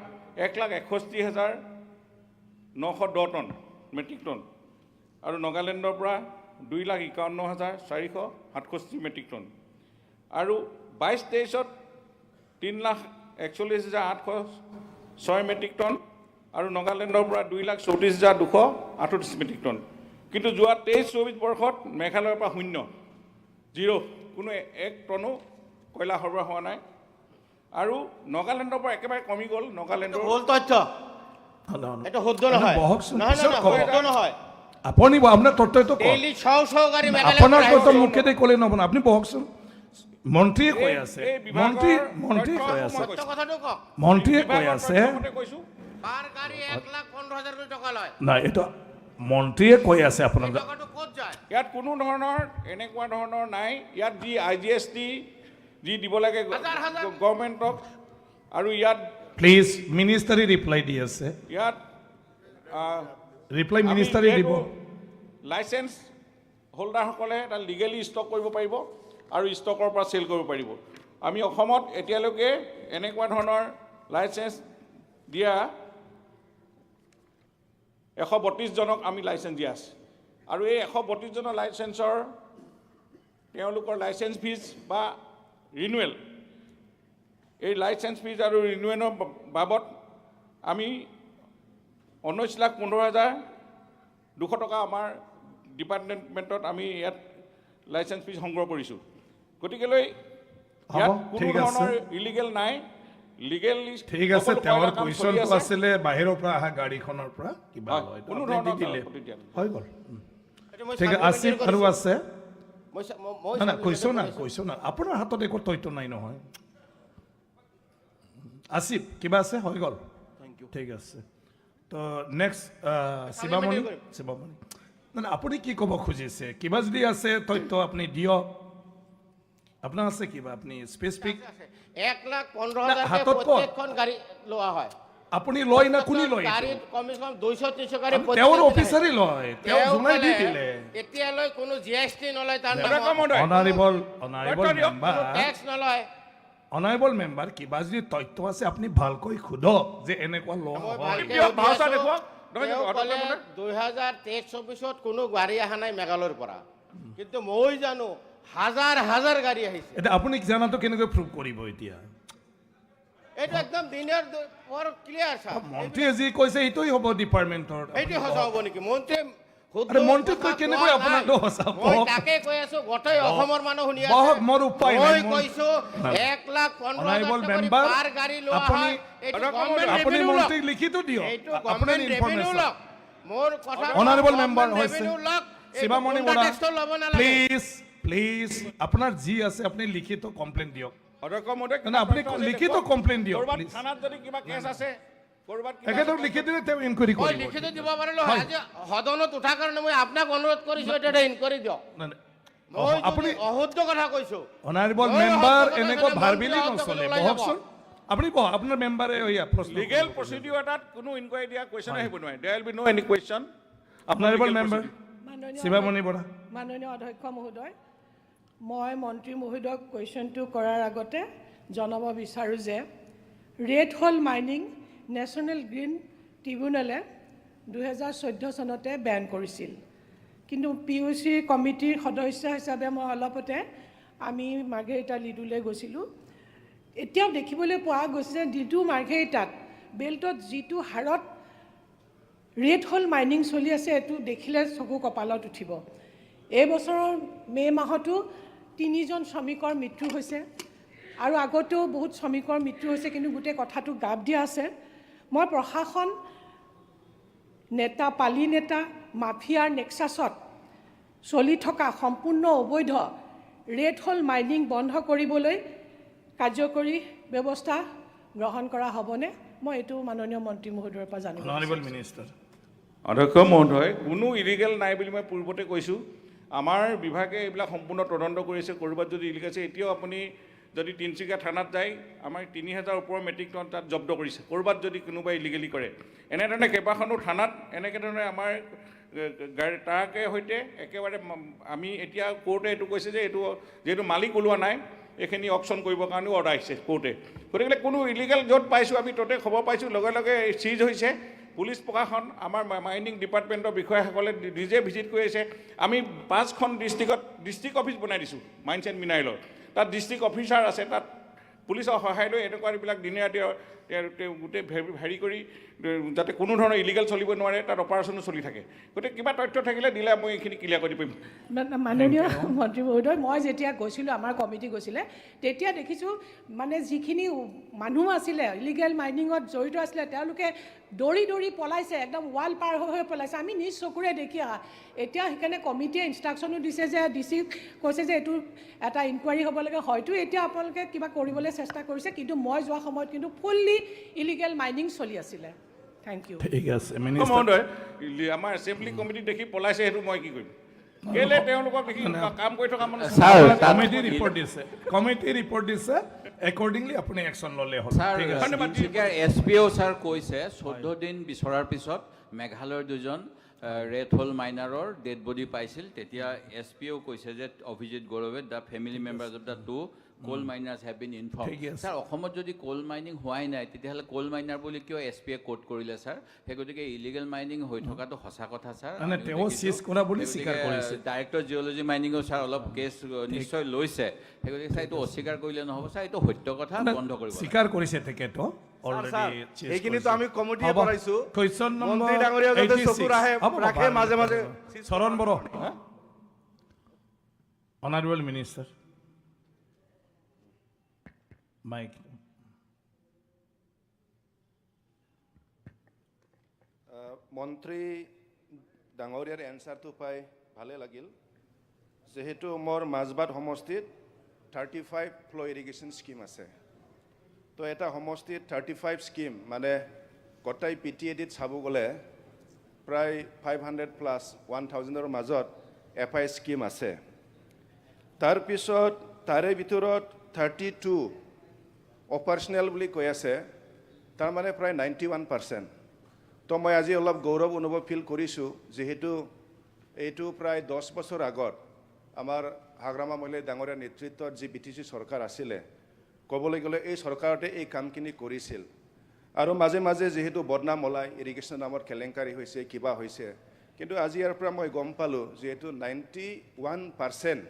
1,61,910 টন মেট্ৰিক টন আৰু নাগালেণ্ডৰ পৰা 2,51,467 মেট্ৰিক টন আৰু 22-23ত 3,41,806 মেট্ৰিক টন আৰু নাগালেণ্ডৰ পৰা 2,34,238 মেট্ৰিক টন। কিন্তু যোৱা 23-24 বৰ্ষত মেঘালয়ৰ পৰা জিৰ', কোনো 1 টনো কয়লা সৰবৰাহ হোৱা নাই। আৰু নাগালেণ্ডৰ পৰা একেবাৰে কমি গ'ল। নাগালেণ্ডৰ ভুল তথ্য। এটা শুদ্ধ নহয় বহকচোন, নহয় পিছত নহয় ক'ব। শুদ্ধ নহয় আপুনি আপোনাৰ তথ্যটো কওক। ডেইলি ছ গাড়ী আপোনাৰ মেঘালয় তথ্য মুখেদি ক'লে নহ'ব না, আপুনি বহকচোন। মন্ত্ৰীয়ে কৈ আছে, এই বিভাগৰ মন্ত্ৰীয়ে কৈ তথ্য আছে, মই কৈছোঁ। কথাটো কওক মন্ত্ৰীয়ে কৈ বিভাগৰ আছে, তথ্যমতে কৈছোঁ। পাৰ গাড়ী 1,15,000 কোটি টকা লয় নাই এইটো মন্ত্ৰীয়ে কৈ আছে আপোনাক। টকাটো ক'ত যায় ইয়াত কোনো ধৰণৰ এনেকুৱা ধৰণৰ নাই। ইয়াত যি IGST যি দিব লাগে হাজাৰ। গভৰ্ণমেণ্টক, আৰু ইয়াত প্লিজ মিনিষ্টাৰী ৰিপ্লাই দি আছে, ইয়াত ৰিপ্লাই মিনিষ্টাৰী দিব। লাইচেঞ্চ হোল্ডাৰসকলে এটা লিগেলি ষ্টক কৰিব পাৰিব আৰু ষ্টকৰ পৰা চেল কৰিব পাৰিব। আমি অসমত এতিয়ালৈকে এনেকুৱা ধৰণৰ লাইচেঞ্চ দিয়া 132 জনক আমি লাইচেঞ্চ দিয়া আছে, আৰু এই 132 জনৰ লাইচেঞ্চৰ তেওঁলোকৰ লাইচেঞ্চ ফিজ বা ৰিনুৱেল, এই লাইচেঞ্চ ফিজ আৰু ৰিনুৱেলৰ বাবদ আমি 19,15,200 টকা আমাৰ ডিপাৰ্টমেণ্টত আমি ইয়াত লাইচেঞ্চ ফিজ সংগ্ৰহ কৰিছোঁ। গতিকেলৈ ইয়াত কোনো ঠিক আছে। ধৰণৰ ইলিগেল নাই, লিগেলি ঠিক আছে, তেওঁৰ কুৱেশ্যনটো আছিলে বাহিৰৰ পৰা অহা গাড়ীখনৰ পৰা কিবা হয়, লয়, কোনো আপুনি দি ধৰণৰ দিলে আপত্তি দিয়া নাই। হৈ গ'ল। এইটো মই ঠিক আছে, আসিফ আৰু আছে মই না কৈছোঁ না, আপোনাৰ হাতত একো তথ্য নাই নহয়। আসিফ কিবা আছে, হৈ গ'ল, ঠিক আছে। তো নেক্সট শিৱামণি, মানে আপুনি কি ক'ব খুজিছে? কিবা যদি আছে তথ্য আপুনি দিয়ক, আপোনাৰ আছে কিবা, আপুনি স্পেচিফিক 1,15,000 হাতত ক'ত? প্ৰত্যেকখন গাড়ী লোৱা হয় আপুনি লয় না কোনে লয়? গাড়ীত কমে কম 200-300 গাড়ী তেওঁৰ প্ৰত্যেক অফিচাৰে লয়, তেওঁ জনাই দি দিলে। এতিয়ালৈ কোনো GST নলয়, তাৰ অনাৰেবল মেম্বাৰ, টেক্স নলয়। অনাৰেবল মেম্বাৰ, কিবা যদি তথ্য আছে আপুনি ভালকৈ সোধক যে এনেকুৱা লোৱা মই হয়। ভালকে ভাষা সুধি আছো। দেখুৱাওক। নহয়, তেওঁ নহয়, ক'লে অটল 2023-24 কোনো গাড়ী অহা নাই মেঘালয়ৰ পৰা, কিন্তু মই জানো হাজাৰ হাজাৰ গাড়ী আহিছে। এতিয়া আপুনি জানাটো কেনেকৈ প্ৰুভ কৰিব? এতিয়া এইটো একদম দিনৰ পৰ ক্লিয়াৰ ছাৰ। মন্ত্ৰীয়ে যি কৈছে সেইটোৱে হ'ব ডিপাৰ্টমেণ্টৰ। এইটো সঁচা হ'ব নেকি? মন্ত্ৰী আৰে মন্ত্ৰীক কৈ কেনেকৈ আপোনাকতো সঁচা মই বহক। তাকে কৈ আছো, গোটেই অসমৰ মানুহ শুনি বহক, আছে। মোৰ উপায় নাই, মই মই- কৈছো নাই। 1,15,000 Honorable member, পাৰ গাড়ী লোৱা আপুনি- হয়। এইটো government আপুনি revenue লওক। মন্ত্ৰীক লিখিতো দিয়ক, এইটো আপোনাৰ government revenue ইনফৰমেশ্যন। লওক। মোৰ কথা Honorable government member হৈছে revenue লওক। এইটো শিৱামণি গুণ্ডা বৰা, tax টো ল'ব নালাগে। প্লিজ আপোনাৰ যি আছে আপুনি লিখিত কমপ্লেইন দিয়ক। অধ্যক্ষ মহোদয়, না, আপুনি লিখিত কমপ্লেইন দিয়ক, ক'ৰবাত please। থানাত যদি কিবা কেছ আছে, ক'ৰবাত কিবা এখেতক লিখি দিলে তেওঁ ইনকুৱাৰী মই কৰিব। লিখিত দিব পাৰিলো হয়। আজি সদনত উঠাৰ কাৰণে মই আপোনাক অনুৰোধ কৰিছো, এটা ইনকুৱাৰী দিয়ক। নাই, নাই। মই আপুনি অশুদ্ধ কথা কৈছো। অনাৰেবল মই মেম্বাৰ অশুদ্ধ কথা এনেকুৱা কৈছো, ভাৰবিলি মন্ত্ৰী নচলে, ওলাই যাব। বহকচোন। আপুনি বহ, আপোনাৰ মেম্বাৰে প্ৰশ্ন লিগেল প্ৰচিডিউৰ এটাত কোনো ইনকুৱাৰী দিয়া কুৱেশ্যন আহিব নোৱাৰে। There will be no any question. Honourable member মাননীয় শিৱামণি বৰা। মাননীয় অধ্যক্ষ মহোদয়, মই মন্ত্ৰী মহোদয়ক কুৱেশ্যনটো কৰাৰ আগতে জনাব বিচাৰোঁ যে rat hole mining national green ট্ৰিবিউনেলে 2014 চনতে বেন কৰিছিল, কিন্তু PUC কমিটিৰ সদস্য হিচাপে মই অলপতে আমি মাৰ্ঘেৰিটা লিডুলৈ গৈছিলোঁ। এতিয়াও দেখিবলৈ পোৱা গৈছে যে লিডু মাৰ্ঘেৰিটাত বেল্টত যিটো হাৰত ৰেড হোল মাইনিং চলি আছে, এইটো দেখিলে চকু কপালত উঠিব। এই বছৰৰ মে' মাহতো 3জন শ্ৰমিকৰ মৃত্যু হৈছে, আৰু আগতেও বহুত শ্ৰমিকৰ মৃত্যু হৈছে, কিন্তু গোটেই কথাটো গাপ দিয়া আছে। মই প্ৰশাসন, নেতা, পালি নেতা, মাফিয়াৰ নেক্সাছত চলি থকা সম্পূৰ্ণ অবৈধ ৰেড হোল মাইনিং বন্ধ কৰিবলৈ কাৰ্যকৰী ব্যৱস্থা গ্ৰহণ কৰা হ'বনে? মই এইটো মাননীয় মন্ত্ৰী মহোদয়ৰ পৰা জানিব অনাৰেবল মিনিষ্টাৰ। অধ্যক্ষ মহোদয়, কোনো ইলিগেল নাই বুলি মই পূৰ্বতে কৈছোঁ। আমাৰ বিভাগে এইবিলাক সম্পূৰ্ণ তদন্ত কৰিছে। ক'ৰবাত যদি ইলিগেল আছে, এতিয়াও আপুনি যদি তিনিচুকীয়া থানাত যায়, আমাৰ 3,000 ওপৰৰ মেট্ৰিক টন তাত জব্দ কৰিছে, ক'ৰবাত যদি কোনোবাই ইলিগেলি কৰে। এনেধৰণে কেইবাখনো থানাত এনেকৈ ধৰণে আমাৰ গাড়ী তাকে সৈতে একেবাৰে আমি এতিয়া কোৰ্টে এইটো কৈছে যে এইটো যিহেতু মালিক ওলোৱা নাই, এইখিনি অকশ্যন কৰিবৰ কাৰণেও অৰ্ডাৰ আহিছে কোৰ্টে। গতিকে কোনো ইলিগেল য'ত পাইছোঁ আমি ত'তে খবৰ পাইছোঁ, লগে লগে চিজ হৈছে। পুলিচ প্ৰশাসন, আমাৰ মাইনিং ডিপাৰ্টমেণ্টৰ বিষয়াসকলে নিজে ভিজিট কৰি আছে। আমি 5খন ডিষ্ট্ৰিক্ট অফিচ বনাই দিছোঁ মাইন্স এণ্ড মিনাৰেলৰ। তাত ডিষ্ট্ৰিক্ট অফিচাৰ আছে, তাত পুলিচৰ সহায় লৈ এনেকুৱাবিলাক দিনে ৰাতি গোটেই হেৰি কৰি যাতে কোনো ধৰণৰ ইলিগেল চলিব নোৱাৰে, তাত অপাৰেশ্যনো চলি থাকে। গতিকে কিবা তথ্য থাকিলে দিলে মই এইখিনি ক্লিয়াৰ কৰি পাৰিম। মাননীয় মন্ত্ৰী মহোদয়, মই যেতিয়া গৈছিলোঁ, আমাৰ কমিটি গৈছিলে, তেতিয়া দেখিছোঁ মানে যিখিনি মানুহ আছিলে ইলিগেল মাইনিঙত জড়িত আছিলে, তেওঁলোকে দৌৰি দৌৰি পলাইছে, একদম ৱাল পাৰ হৈ পলাইছে, আমি নিজ চকুৰে দেখি আহা। এতিয়া সেইকাৰণে কমিটিয়ে ইনষ্ট্ৰাকশ্যনো দিছে যে ডিচি কৈছে যে এইটো এটা ইনকুৱাৰী হ'ব লাগে। হয়তো এতিয়া আপোনালোকে কিবা কৰিবলৈ চেষ্টা কৰিছে, কিন্তু মই যোৱা সময়ত কিন্তু ফুল্লি ইলিগেল মাইনিং চলি আছিলে। Thank you. ঠিক আছে মিনিষ্টাৰ মহোদয়, আমাৰ এছেম্বলি কমিটি দেখি পলাইছে, সেইটো মই কি কৰিম? কেলে তেওঁলোকক দেখি কাম কৰি থকা মানুহ কমিটি ৰিপৰ্ট দিছে একৰ্ডিংলি আপুনি একশ্যন ল'লে হ'ল। ছাৰ ঠিক আছে। তিনিচুকীয়াৰ SPO ছাৰ কৈছে 14 দিন বিচৰাৰ পিছত মেঘালয়ৰ দুজন ৰেড হোল মাইনাৰৰ ডেড বডি পাইছিল। তেতিয়া SPO কৈছে যে অভিজিত গৌৰৱে the family members of the 2 coal miners have been inform. ঠিক আছে। ছাৰ অসমত যদি কোল মাইনিং হোৱাই নাই, তেতিয়াহ'লে কোল মাইনাৰ বুলি কিয় SPয়ে কোট কৰিলে ছাৰ? সেই গতিকে ইলিগেল মাইনিং হৈ থকাটো সঁচা কথা ছাৰ। মানে তেওঁ চিজ কৰা বুলি স্বীকাৰ কৰিছে। ডাইৰেক্টৰ জিঅ'লজি মাইনিঙো ছাৰ অলপ কেছ নিশ্চয় লৈছে। সেই গতিকে ছাৰ এইটো অস্বীকাৰ কৰিলে নহ'ব ছাৰ, এইটো সত্য কথা, বন্ধ কৰিব লাগে। স্বীকাৰ কৰিছে তেখেতো সেইখিনিতো আমি কমিটিয়ে কৰাইছো। কুৱেশ্যন মন্ত্ৰী ডাঙৰীয়া যাতে চকু ৰাখে মাজে মাজে। চৰণ বড়ো, অনাৰেবল মিনিষ্টাৰ মাইক। মন্ত্ৰী ডাঙৰীয়াৰ এনচাৰটো পাই ভালে লাগিল। যিহেতু মোৰ মাজবাট সমষ্টিত 35 ফ্ল' ইৰিগেশ্যন স্কিম আছে, তো এটা সমষ্টিত 35 স্কিম মানে গোটেই PTADত চাব গ'লে প্ৰায় 500+ 1000ৰ মাজত FI স্কিম আছে। তাৰপিছত তাৰে ভিতৰত 32 অপাৰেশ্যনেল বুলি কৈ আছে, তাৰমানে প্ৰায় 91%। তো মই আজি অলপ গৌৰৱ অনুভৱ ফিল কৰিছোঁ, যিহেতু এইটো প্ৰায় 10 বছৰ আগত আমাৰ হাগ্ৰামা মহিলা ডাঙৰীয়াৰ নেতৃত্বত যি BTC চৰকাৰ আছিলে, ক'বলৈ গ'লে এই চৰকাৰতে এই কামখিনি কৰিছিল। আৰু মাজে মাজে যিহেতু বদনাম ওলাই, ইৰিগেশ্যন নামৰ কেলেংকাৰী হৈছে, কিবা হৈছে, কিন্তু আজি ইয়াৰ পৰা মই গম পালোঁ যিহেতু 91%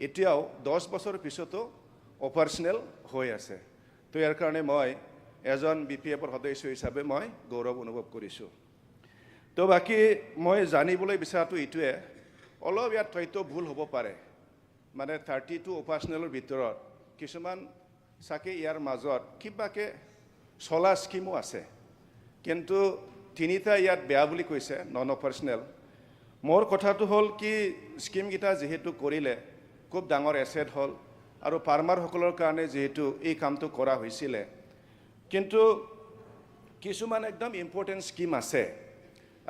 এতিয়াও 10 বছৰ পিছতো অপাৰেশ্যনেল হৈ আছে। তো ইয়াৰ কাৰণে মই এজন BPFৰ সদস্য হিচাপে মই গৌৰৱ অনুভৱ কৰিছোঁ। তো বাকী মই জানিবলৈ বিচৰাটো এইটোৱে, অলপ ইয়াত হয়তো ভুল হ'ব পাৰে, মানে 32 অপাৰেশ্যনেলৰ ভিতৰত কিছুমান চাগে ইয়াৰ মাজত কিবাকে চলা স্কিমো আছে, কিন্তু 3টা ইয়াত বেয়া বুলি কৈছে, নন অপাৰেশ্যনেল। মোৰ কথাটো হ'ল কি, স্কিমকেইটা যিহেতু কৰিলে খুব ডাঙৰ এছেট হ'ল, আৰু ফাৰ্মাৰসকলৰ কাৰণে যিহেতু এই কামটো কৰা হৈছিলে, কিন্তু কিছুমান একদম ইম্পৰ্টেণ্ট স্কিম আছে,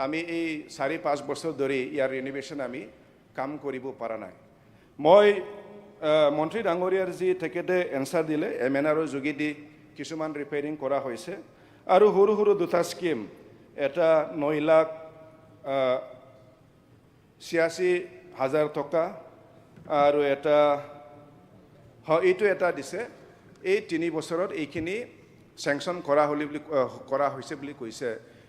আমি এই 4-5 বছৰ ধৰি ইয়াৰ ৰিনিভেশ্যন আমি কাম কৰিব পৰা নাই। মই মন্ত্ৰী ডাঙৰীয়াৰ যি তেখেতে এনচাৰ দিলে, MNRৰ যোগেদি কিছুমান ৰিপেয়াৰিং কৰা হৈছে, আৰু সৰু সৰু 2টা স্কিম, এটা 9,86,000 টকা আৰু এটা এইটো এটা দিছে। এই 3 বছৰত এইখিনি চেংচন কৰা হৈছে বুলি কৈছে,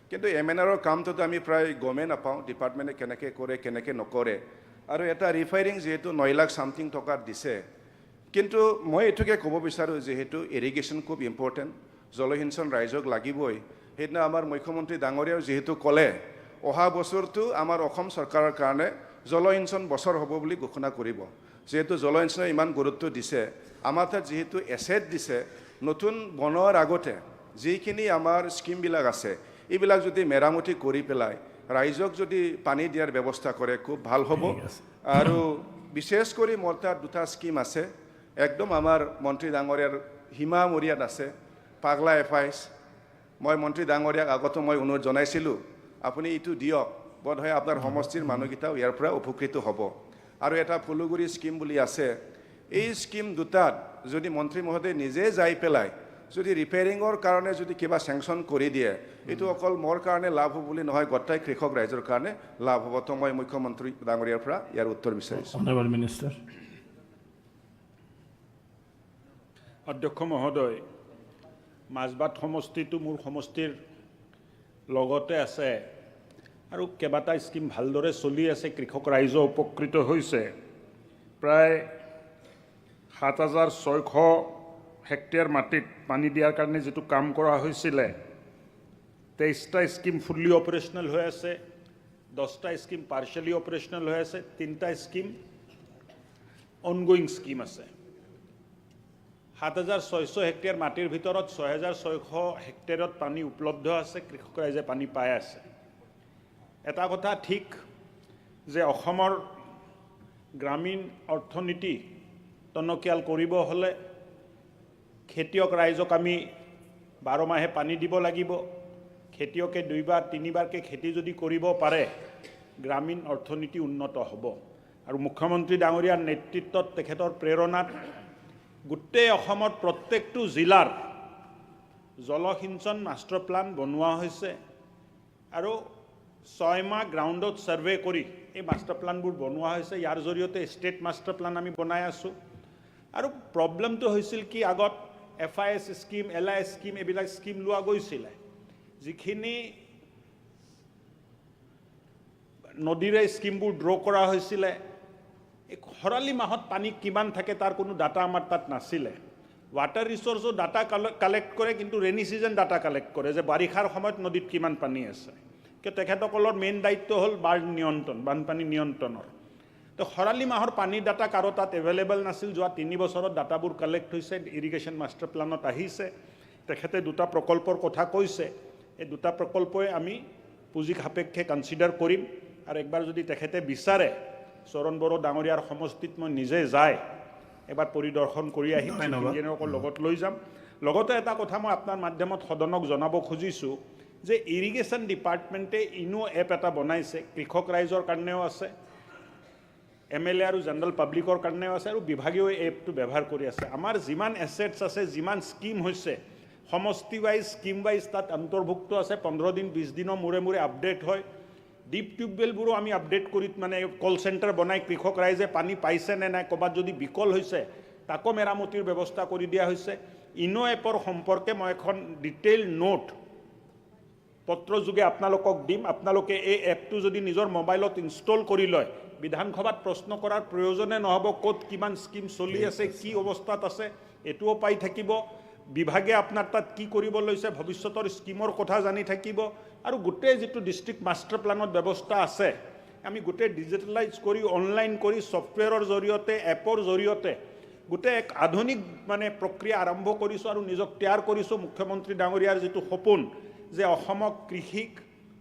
কিন্তু MNRৰ কামটোতো আমি প্ৰায় গমেই নাপাওঁ ডিপাৰ্টমেণ্টে কেনেকৈ কৰে কেনেকৈ নকৰে। আৰু এটা ৰিফাইৰিং যিহেতু 9 লাখ ছামথিং টকাত দিছে, কিন্তু মই এইটোকে ক'ব বিচাৰোঁ, যিহেতু ইৰিগেশ্যন খুব ইম্পৰ্টেণ্ট, জলসিঞ্চন ৰাইজক লাগিবই। সেইদিনা আমাৰ মুখ্যমন্ত্ৰী ডাঙৰীয়াও যিহেতু ক'লে অহা বছৰটো আমাৰ অসম চৰকাৰৰ কাৰণে জলসিঞ্চন বছৰ হ'ব বুলি ঘোষণা কৰিব। যিহেতু জলসিঞ্চনে ইমান গুৰুত্ব দিছে, আমাৰ তাত যিহেতু এছেট দিছে, নতুন বনোৱাৰ আগতে যিখিনি আমাৰ স্কিমবিলাক আছে, এইবিলাক যদি মেৰামতি কৰি পেলাই ৰাইজক যদি পানী দিয়াৰ ব্যৱস্থা কৰে খুব ভাল হ'ব। আৰু বিশেষ কৰি মোৰ তাত 2টা স্কিম আছে, একদম আমাৰ মন্ত্ৰী ডাঙৰীয়াৰ সীমা মৰিয়াত আছে, পাগলা FIs। মই মন্ত্ৰী ডাঙৰীয়াক আগতো মই অনুৰোধ জনাইছিলোঁ, আপুনি এইটো দিয়ক, বোধহয় আপোনাৰ সমষ্টিৰ মানুহকেইটাও ইয়াৰ পৰা উপকৃত হ'ব। আৰু এটা ফুলুগুৰি স্কিম বুলি আছে, এই স্কিম 2টাত যদি মন্ত্ৰী মহোদয় নিজে যাই পেলাই যদি ৰিপেয়াৰিঙৰ কাৰণে যদি কিবা চেংচন কৰি দিয়ে, এইটো অকল মোৰ কাৰণে লাভ হ'ব বুলি নহয়, গোটেই কৃষক ৰাইজৰ কাৰণে লাভ হ'ব। তো মই মুখ্যমন্ত্ৰী ডাঙৰীয়াৰ পৰা ইয়াৰ উত্তৰ বিচাৰিছোঁ। Honourable minister. অধ্যক্ষ মহোদয়, মাজবাট সমষ্টিটো মোৰ সমষ্টিৰ লগতে আছে, আৰু কেইবাটা স্কিম ভালদৰে চলি আছে, কৃষক ৰাইজ উপকৃত হৈছে। প্ৰায় 7,600 হেক্টৰ মাটিত পানী দিয়াৰ কাৰণে যিটো কাম কৰা হৈছিলে, 23টা স্কিম ফুল্লি অপাৰেশ্যনেল হৈ আছে, 10টা স্কিম পাৰ্চিয়েলি অপাৰেশ্যনেল হৈ আছে, 3টা স্কিম অনগোয়িং স্কিম আছে। 7,600 হেক্টৰ মাটিৰ ভিতৰত 6,600 হেক্টৰত পানী উপলব্ধ আছে, কৃষক ৰাইজে পানী পাই আছে। এটা কথা ঠিক যে অসমৰ গ্ৰামীণ অৰ্থনীতি টনকিয়াল কৰিব হ'লে খেতিয়ক ৰাইজক আমি 12 মাহে পানী দিব লাগিব। খেতিয়কে 2বাৰ 3বাৰকৈ খেতি যদি কৰিব পাৰে গ্ৰামীণ অৰ্থনীতি উন্নত হ'ব। আৰু মুখ্যমন্ত্ৰী ডাঙৰীয়াৰ নেতৃত্বত তেখেতৰ প্ৰেৰণাত গোটেই অসমৰ প্ৰত্যেকটো জিলাৰ জলসিঞ্চন মাষ্টাৰ প্লান বনোৱা হৈছে আৰু 6 মাহ গ্ৰাউণ্ডত ছাৰ্ভে কৰি এই মাষ্টাৰ প্লানবোৰ বনোৱা হৈছে। ইয়াৰ জৰিয়তে ষ্টেট মাষ্টাৰ প্লান আমি বনাই আছোঁ। আৰু প্ৰব্লেমটো হৈছিল কি আগত FIS স্কিম, LIS স্কিম এইবিলাক স্কিম লোৱা গৈছিলে, যিখিনি নদীৰে স্কিমবোৰ ড্ৰ কৰা হৈছিলে। এই খৰালি মাহত পানী কিমান থাকে তাৰ কোনো ডাটা আমাৰ তাত নাছিলে। ৱাটাৰ ৰিচোৰ্চো ডাটা কালেক্ট কৰে, কিন্তু ৰেইনি ছিজন ডাটা কালেক্ট কৰে যে বাৰিষাৰ সময়ত নদীত কিমান পানী আছে। কিয় তেখেতসকলৰ মেইন দায়িত্ব হ'ল বানপানী নিয়ন্ত্ৰণৰ। তো খৰালি মাহৰ পানীৰ ডাটা কাৰো তাত এভেইলেবল নাছিল। যোৱা 3 বছৰত ডাটাবোৰ কালেক্ট হৈছে, ইৰিগেশ্যন মাষ্টাৰ প্লানত আহিছে। তেখেতে 2টা প্ৰকল্পৰ কথা কৈছে। এই 2টা প্ৰকল্পই আমি পুঁজি সাপেক্ষে কনচিডাৰ কৰিম। আৰু একবাৰ যদি তেখেতে বিচাৰে চৰণ বড়ো ডাঙৰীয়াৰ সমষ্টিত মই নিজে যাই এবাৰ পৰিদৰ্শন কৰি আহিম, ইঞ্জিনিয়াৰসকল লগত লৈ যাম। লগতে এটা কথা মই আপোনাৰ মাধ্যমত সদনক জনাব খুজিছোঁ যে ইৰিগেশ্যন ডিপাৰ্টমেণ্টে ইনো এপ এটা বনাইছে, কৃষক ৰাইজৰ কাৰণেও আছে, MLA আৰু জেনেৰেল পাব্লিকৰ কাৰণেও আছে, আৰু বিভাগীয় এপটো ব্যৱহাৰ কৰি আছে। আমাৰ যিমান এছেটছ আছে, যিমান স্কিম হৈছে সমষ্টি ৱাইজ স্কিম ৱাইজ তাত অন্তৰ্ভুক্ত আছে। 15 দিন 20 দিনৰ মূৰে মূৰে আপডেট হয়। ডিপ টিউবৱেলবোৰো আমি আপডেট কৰি মানে কল চেণ্টাৰ বনাই কৃষক ৰাইজে পানী পাইছে নে নাই, ক'ৰবাত যদি বিকল হৈছে তাকো মেৰামতিৰ ব্যৱস্থা কৰি দিয়া হৈছে। ইনো এপৰ সম্পৰ্কে মই এখন ডিটেইল নোট পত্ৰযোগে আপোনালোকক দিম। আপোনালোকে এই এপটো যদি নিজৰ মোবাইলত ইনষ্টল কৰি লয়, বিধানসভাত প্ৰশ্ন কৰাৰ প্ৰয়োজনে নহ'ব। ক'ত কিমান স্কিম চলি আছে, কি অৱস্থাত আছে, এইটোও পাই থাকিব। বিভাগে আপোনাৰ তাত কি কৰিব লৈছে, ভৱিষ্যতৰ স্কিমৰ কথা জানি থাকিব। আৰু গোটেই যিটো ডিষ্ট্ৰিক্ট মাষ্টাৰ প্লানত ব্যৱস্থা আছে, আমি গোটেই ডিজিটেলাইজ কৰি অনলাইন কৰি ছফ্টৱেৰৰ জৰিয়তে, এপৰ জৰিয়তে গোটেই এক আধুনিক মানে প্ৰক্ৰিয়া আৰম্ভ কৰিছোঁ আৰু নিজক তৈয়াৰ কৰিছোঁ। মুখ্যমন্ত্ৰী ডাঙৰীয়াৰ যিটো সপোন যে অসমক কৃষিক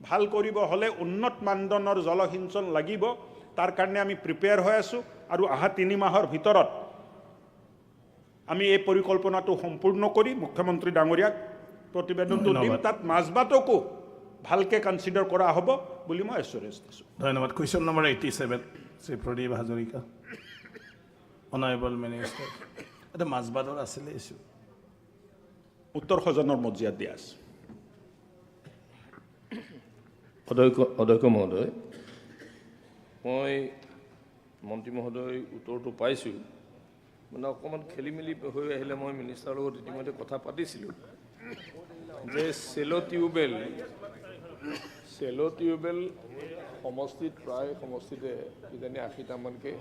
ভাল কৰিব হ'লে উন্নত মানদণ্ডৰ জলসিঞ্চন লাগিব, তাৰ কাৰণে আমি প্ৰিপেয়াৰ হৈ আছোঁ। আৰু অহা 3 মাহৰ ভিতৰত আমি এই পৰিকল্পনাটো সম্পূৰ্ণ কৰি মুখ্যমন্ত্ৰী ডাঙৰীয়াক প্ৰতিবেদনটো দিম। তাত মাজবাটকো ভালকৈ কনচিডাৰ কৰা হ'ব বুলি মই এছুৰেঞ্চ দিছোঁ। ধন্যবাদ। Question number 87 Shri Pradip Hazarika, honourable minister. এটা মাজবাটৰ আছিলে ইছ্যু, উত্তৰ সদনৰ মজিয়াত দিয়া আছে। অধ্যক্ষ মহোদয়, মই মন্ত্ৰী মহোদয় উত্তৰটো পাইছোঁ, মানে অকণমান খেলি মেলি হৈ আহিলে। মই মিনিষ্টাৰৰ লগত ইতিমধ্যে কথা পাতিছিলোঁ যে চেলো টিউবেল সমষ্টিত প্ৰায় সমষ্টিতে কিজানি 80টামানকৈ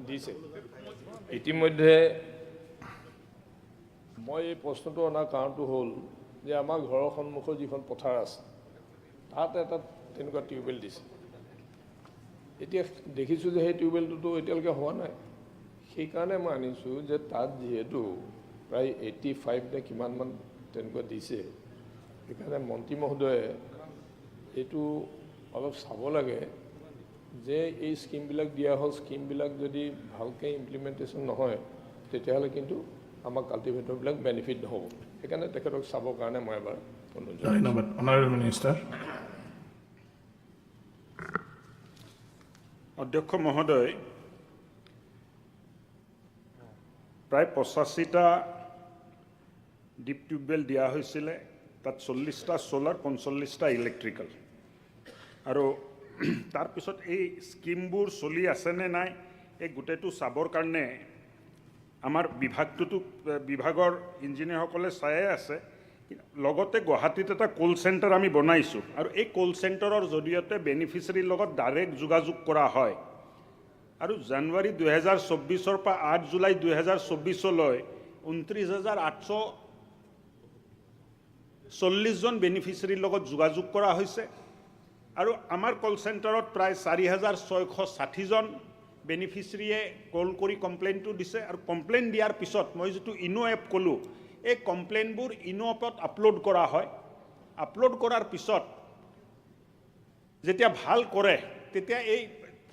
দিছে। ইতিমধ্যে মই এই প্ৰশ্নটো অনাৰ কাৰণটো হ'ল যে আমাৰ ঘৰৰ সন্মুখৰ যিখন পথাৰ আছে তাত এটা তেনেকুৱা টিউবেল দিছে। এতিয়া দেখিছোঁ যে সেই টিউবেলটোতো এতিয়ালৈকে হোৱা নাই। সেইকাৰণে মই আনিছোঁ যে তাত যিহেতু প্ৰায় 85 নে কিমানমান তেনেকুৱা দিছে, সেইকাৰণে মন্ত্ৰী মহোদয়ে এইটো অলপ চাব লাগে যে এই স্কিমবিলাক দিয়া হ'ল, স্কিমবিলাক যদি ভালকৈ ইমপ্লিমেণ্টেশ্যন নহয় তেতিয়াহ'লে কিন্তু আমাৰ কাল্টিভেটৰবিলাক বেনিফিট নহ'ব। সেইকাৰণে তেখেতক চাবৰ কাৰণে মই এবাৰ অনুৰোধ জনাইছোঁ। ধন্যবাদ। Honourable minister. অধ্যক্ষ মহোদয়, প্ৰায় 85টা ডিপ টিউবৱেল দিয়া হৈছিলে। তাত 40টা ছ'লাৰ, 45টা ইলেক্ট্ৰিকেল। আৰু তাৰপিছত এই স্কিমবোৰ চলি আছেনে নাই এই গোটেইটো চাবৰ কাৰণে আমাৰ বিভাগৰ ইঞ্জিনিয়াৰসকলে চায়ে আছে। লগতে গুৱাহাটীত এটা কল চেণ্টাৰ আমি বনাইছোঁ, আৰু এই কল চেণ্টাৰৰ জৰিয়তে বেনিফিচিয়াৰীৰ লগত ডাইৰেক্ট যোগাযোগ কৰা হয়। আৰু জানুৱাৰী 2024 পৰা 8 জুলাই 2024 29,840 জন বেনিফিচিয়াৰীৰ লগত যোগাযোগ কৰা হৈছে। আৰু আমাৰ কল চেণ্টাৰত প্ৰায় 4,660 জন বেনিফিচিয়াৰীয়ে কল কৰি কমপ্লেইনটো দিছে আৰু কমপ্লেইন দিয়াৰ পিছত মই যিটো ইনো এপ ক'লোঁ এই কমপ্লেইনবোৰ ইনো এপত আপলোড কৰা হয় আপলোড কৰাৰ পিছত যেতিয়া ভাল কৰে তেতিয়া এই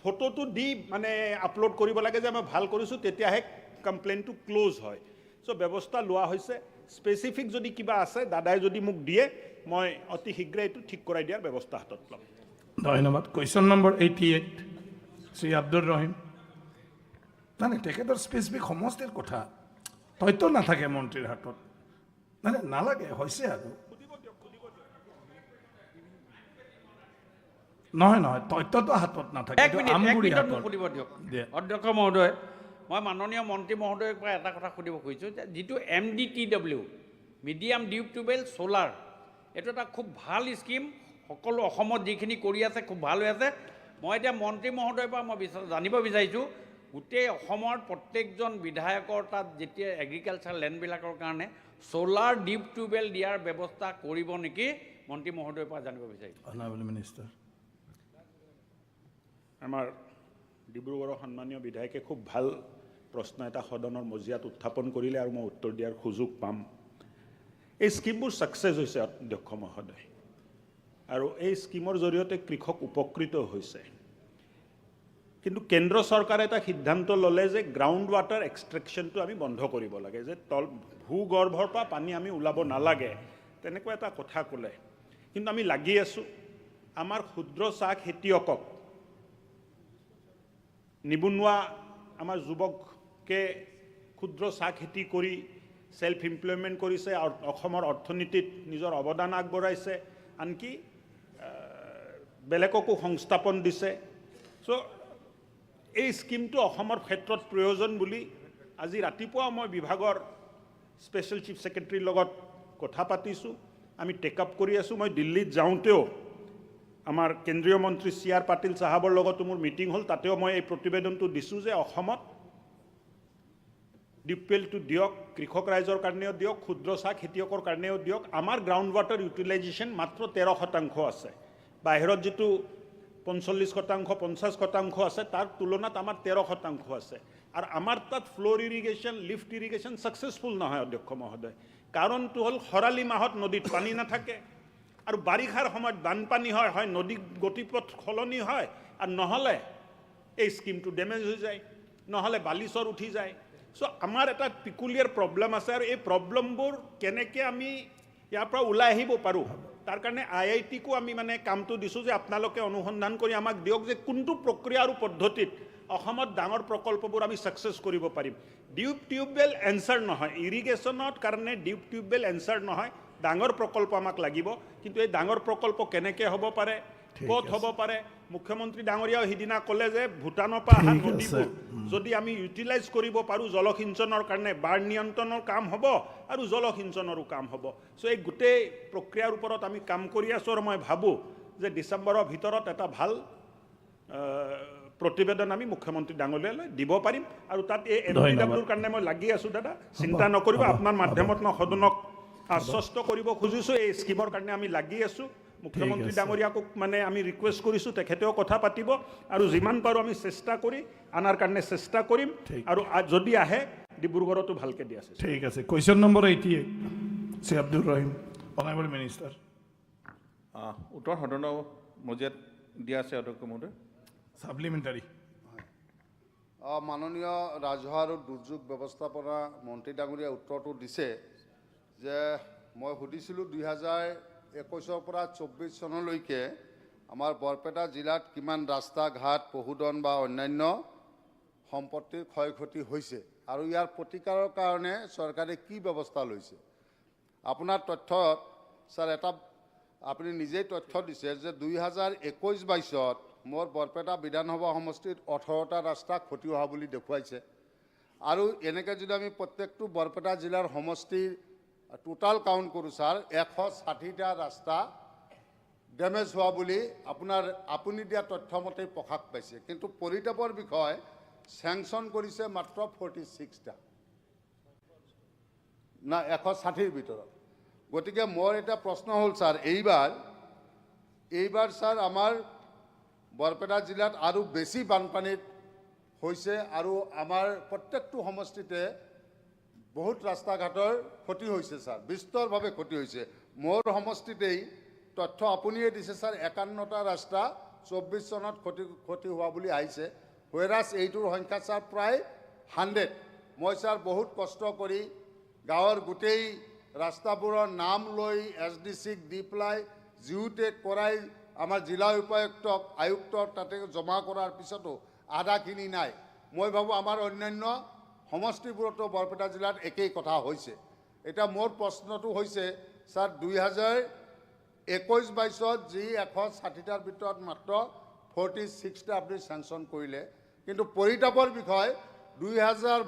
ফটোটো দি মানে আপলোড কৰিব লাগে যে মই ভাল কৰিছোঁ তেতিয়াহে কমপ্লেইনটো ক্লোজ হয় চ' ব্যৱস্থা লোৱা হৈছে স্পেচিফিক যদি কিবা আছে দাদাই যদি মোক দিয়ে মই অতি শীঘ্ৰে এইটো ঠিক কৰাই দিয়াৰ ব্যৱস্থা হাতত ল'ম ধন্যবাদ কুৱেশ্যন নম্বৰ 88 শ্ৰী আব্দুৰ ৰহিম নাই তেখেতৰ স্পেচিফিক সমষ্টিৰ কথা তথ্য নাথাকে মন্ত্ৰীৰ হাতত নাই নালাগে হৈছে আৰু নহয় তথ্যটো হাতত নাথাকে এক মিনিট মোক সুধিব দিয়ক অধ্যক্ষ মহোদয় মই মাননীয় মন্ত্ৰী মহোদয়ৰ পৰা এটা কথা সুধিব খুজিছোঁ যে যিটো MDTW medium deep tubewell solar এইটো এটা খুব ভাল স্কিম সকলো অসমত যিখিনি কৰি আছে খুব ভাল হৈ আছে মই এতিয়া মন্ত্ৰী মহোদয়ৰ পৰা মই জানিব বিচাৰিছোঁ গোটেই অসমৰ প্ৰত্যেকজন বিধায়কৰ তাত যেতিয়া এগ্ৰিকালচাৰ লেণ্ডবিলাকৰ কাৰণে ছ'লাৰ ডিপ টিউবৱেল দিয়াৰ ব্যৱস্থা কৰিব নেকি মন্ত্ৰী মহোদয়ৰ পৰা জানিব বিচাৰিছোঁ অনাৰেবল মিনিষ্টাৰ আমাৰ ডিব্ৰুগড়ৰ সন্মানীয় বিধায়কে খুব ভাল প্ৰশ্ন এটা সদনৰ মজিয়াত উত্থাপন কৰিলে আৰু মই উত্তৰ দিয়াৰ সুযোগ পাম এই স্কিমবোৰ ছাকচেছ হৈছে অধ্যক্ষ মহোদয় আৰু এই স্কিমৰ জৰিয়তে কৃষক উপকৃত হৈছে কিন্তু কেন্দ্ৰ চৰকাৰে এটা সিদ্ধান্ত ল'লে যে গ্ৰাউণ্ড ৱাটাৰ এক্সট্ৰেকশ্যনটো আমি বন্ধ কৰিব লাগে যে ভূগৰ্ভৰ পৰা পানী আমি ওলাব নালাগে তেনেকুৱা এটা কথা ক'লে কিন্তু আমি লাগি আছোঁ আমাৰ ক্ষুদ্ৰ চাহ খেতিয়কক নিবনুৱা আমাৰ যুৱকে ক্ষুদ্ৰ চাহ খেতি কৰি সেলফ এমপ্লয়মেণ্ট কৰিছে আৰু অসমৰ অৰ্থনীতিত নিজৰ অৱদান আগবঢ়াইছে আনকি বেলেগকো সংস্থাপন দিছে চ' এই স্কিমটো অসমৰ ক্ষেত্ৰত প্ৰয়োজন বুলি আজি ৰাতিপুৱা মই বিভাগৰ স্পেচিয়েল চিফ ছেক্ৰেটাৰীৰ লগত কথা পাতিছোঁ আমি টেক আপ কৰি আছোঁ মই দিল্লীত যাওঁতেও আমাৰ কেন্দ্ৰীয় মন্ত্ৰী CR পাটিল চাহাবৰ লগতো মোৰ মিটিং হ'ল তাতেও মই এই প্ৰতিবেদনটো দিছোঁ যে অসমত ডিপৱেলটো দিয়ক কৃষক ৰাইজৰ কাৰণেও দিয়ক ক্ষুদ্ৰ চাহ খেতিয়কৰ কাৰণেও দিয়ক আমাৰ গ্ৰাউণ্ড ৱাটাৰ ইউটিলাইজেশ্যন মাত্ৰ 13% আছে বাহিৰত যিটো 45% 50% আছে তাৰ তুলনাত আমাৰ 13% আছে আৰু আমাৰ তাত floor irrigation lift irrigation successful নহয় অধ্যক্ষ মহোদয় কাৰণটো হ'ল খৰালি মাহত নদীত পানী নাথাকে আৰু বাৰিষাৰ সময়ত বানপানী হয় নদী গতিপথ সলনি হয় আৰু নহ'লে এই স্কিমটো ডেমেজ হৈ যায় নহ'লে বালিচৰ উঠি যায় চ' আমাৰ এটা পিকুলিয়াৰ প্ৰব্লেম আছে আৰু এই প্ৰব্লেমবোৰ কেনেকৈ আমি ইয়াৰ পৰা ওলাই আহিব পাৰোঁ তাৰ কাৰণে IIT-কো আমি মানে কামটো দিছোঁ যে আপোনালোকে অনুসন্ধান কৰি আমাক দিয়ক যে কোনটো প্ৰক্ৰিয়া আৰু পদ্ধতিত অসমত ডাঙৰ প্ৰকল্পবোৰ আমি ছাকচেছ কৰিব পাৰিম ডিপ টিউবৱেল এনচাৰ নহয় ইৰিগেশ্যনৰ কাৰণে ডিপ টিউবৱেল এনচাৰ নহয় ডাঙৰ প্ৰকল্প আমাক লাগিব কিন্তু এই ডাঙৰ প্ৰকল্প কেনেকৈ হ'ব পাৰে ক'ত হ'ব পাৰে মুখ্যমন্ত্ৰী ডাঙৰীয়াও সিদিনা ক'লে যে ভূটানৰ পৰা অহা নদীবোৰ যদি আমি ইউটিলাইজ কৰিব পাৰোঁ জলসিঞ্চনৰ কাৰণে বাঢ় নিয়ন্ত্ৰণৰ কাম হ'ব আৰু জলসিঞ্চনৰো কাম হ'ব চ' এই গোটেই প্ৰক্ৰিয়াৰ ওপৰত আমি কাম কৰি আছোঁ আৰু মই ভাবোঁ যে ডিচেম্বৰৰ ভিতৰত এটা ভাল প্ৰতিবেদন আমি মুখ্যমন্ত্ৰী ডাঙৰীয়ালৈ দিব পাৰিম আৰু তাত এই MDWৰ কাৰণে মই লাগি আছোঁ দাদা চিন্তা নকৰিব আপোনাৰ মাধ্যমত মই সদনক আশ্বস্ত কৰিব খুজিছোঁ এই স্কিমৰ কাৰণে আমি লাগি আছোঁ মুখ্যমন্ত্ৰী ডাঙৰীয়াক মানে আমি ৰিকুৱেষ্ট কৰিছোঁ তেখেতেও কথা পাতিব আৰু যিমান পাৰোঁ আমি চেষ্টা কৰি আনাৰ কাৰণে চেষ্টা কৰিম আৰু যদি আহে ডিব্ৰুগড়তো ভালকৈ দিয়া আছে ঠিক আছে question number 88 Shri Abdur Rahim honourable minister উত্তৰ সদনৰ মজিয়াত দিয়া আছে অধ্যক্ষ মহোদয় সাপ্লিমেণ্টাৰী মাননীয় ৰাজহুৱা আৰু দুৰ্যোগ ব্যৱস্থাপনা মন্ত্ৰী ডাঙৰীয়াই উত্তৰটো দিছে যে মই সুধিছিলোঁ 2021 পৰা 24 চনলৈকে আমাৰ বৰপেটা জিলাত কিমান ৰাস্তা ঘাট পশুধন বা অন্যান্য সম্পত্তিৰ ক্ষয় ক্ষতি হৈছে আৰু ইয়াৰ প্ৰতিকাৰৰ কাৰণে চৰকাৰে কি ব্যৱস্থা লৈছে আপোনাৰ তথ্যত স্যাৰ এটা আপুনি নিজেই তথ্য দিছে যে 2021-22ত মোৰ বৰপেটা বিধানসভা সমষ্টিত 18টা ৰাস্তা ক্ষতি হোৱা বুলি দেখুৱাইছে আৰু এনেকৈ যদি আমি প্ৰত্যেকটো বৰপেটা জিলাৰ সমষ্টিৰ টোটাল কাউণ্ট কৰোঁ ছাৰ 160টা ৰাস্তা ডেমেজ হোৱা বুলি আপুনি দিয়া তথ্যমতে প্ৰকাশ পাইছে কিন্তু পৰিতাপৰ বিষয় চেংচন কৰিছে মাত্ৰ 46টা না 160ৰ ভিতৰত গতিকে মোৰ এটা প্ৰশ্ন হ'ল ছাৰ এইবাৰ ছাৰ আমাৰ বৰপেটা জিলাত আৰু বেছি বানপানীত হৈছে আৰু আমাৰ প্ৰত্যেকটো সমষ্টিতে বহুত ৰাস্তা ঘাটৰ ক্ষতি হৈছে ছাৰ, বিস্তৰভাৱে ক্ষতি হৈছে। মোৰ সমষ্টিতেই তথ্য আপুনিয়ে দিছে ছাৰ, 51টা ৰাস্তা 24 চনত ক্ষতি হোৱা বুলি আহিছে, হুৱেৰাছ এইটোৰ সংখ্যা ছাৰ প্ৰায় 100। মই ছাৰ বহুত কষ্ট কৰি গাঁৱৰ গোটেই ৰাস্তাবোৰৰ নাম লৈ SDCক দি পেলাই জিঅ'টেক কৰাই আমাৰ জিলা উপায়ুক্তক আয়ুক্তৰ তাতে জমা কৰাৰ পিছতো আধাখিনি নাই। মই ভাবোঁ আমাৰ অন্যান্য সমষ্টিবোৰতো বৰপেটা জিলাত একেই কথা হৈছে। এতিয়া মোৰ প্ৰশ্নটো হৈছে ছাৰ, 2021-22ত যি 160টাৰ ভিতৰত মাত্ৰ 46টা আপুনি চেংচন কৰিলে, কিন্তু পৰিতাপৰ বিষয় 2000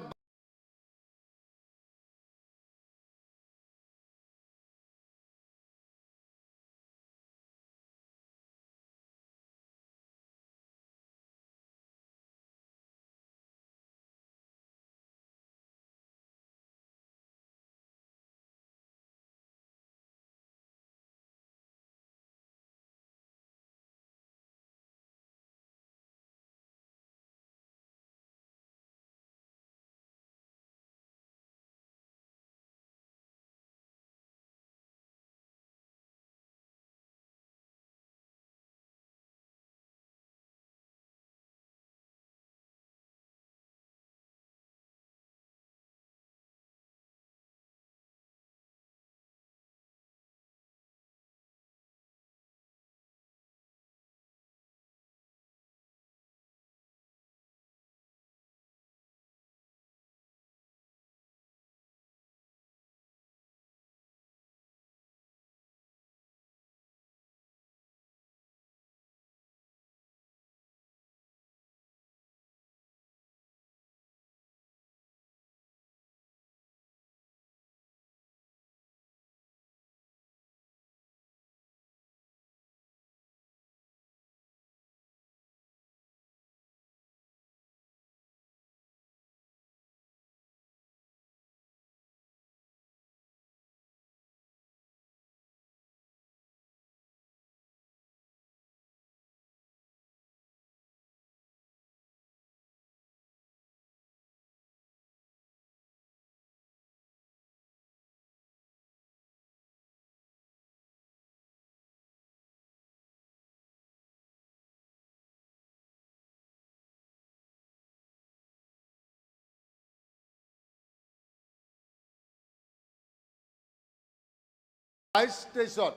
22-23ত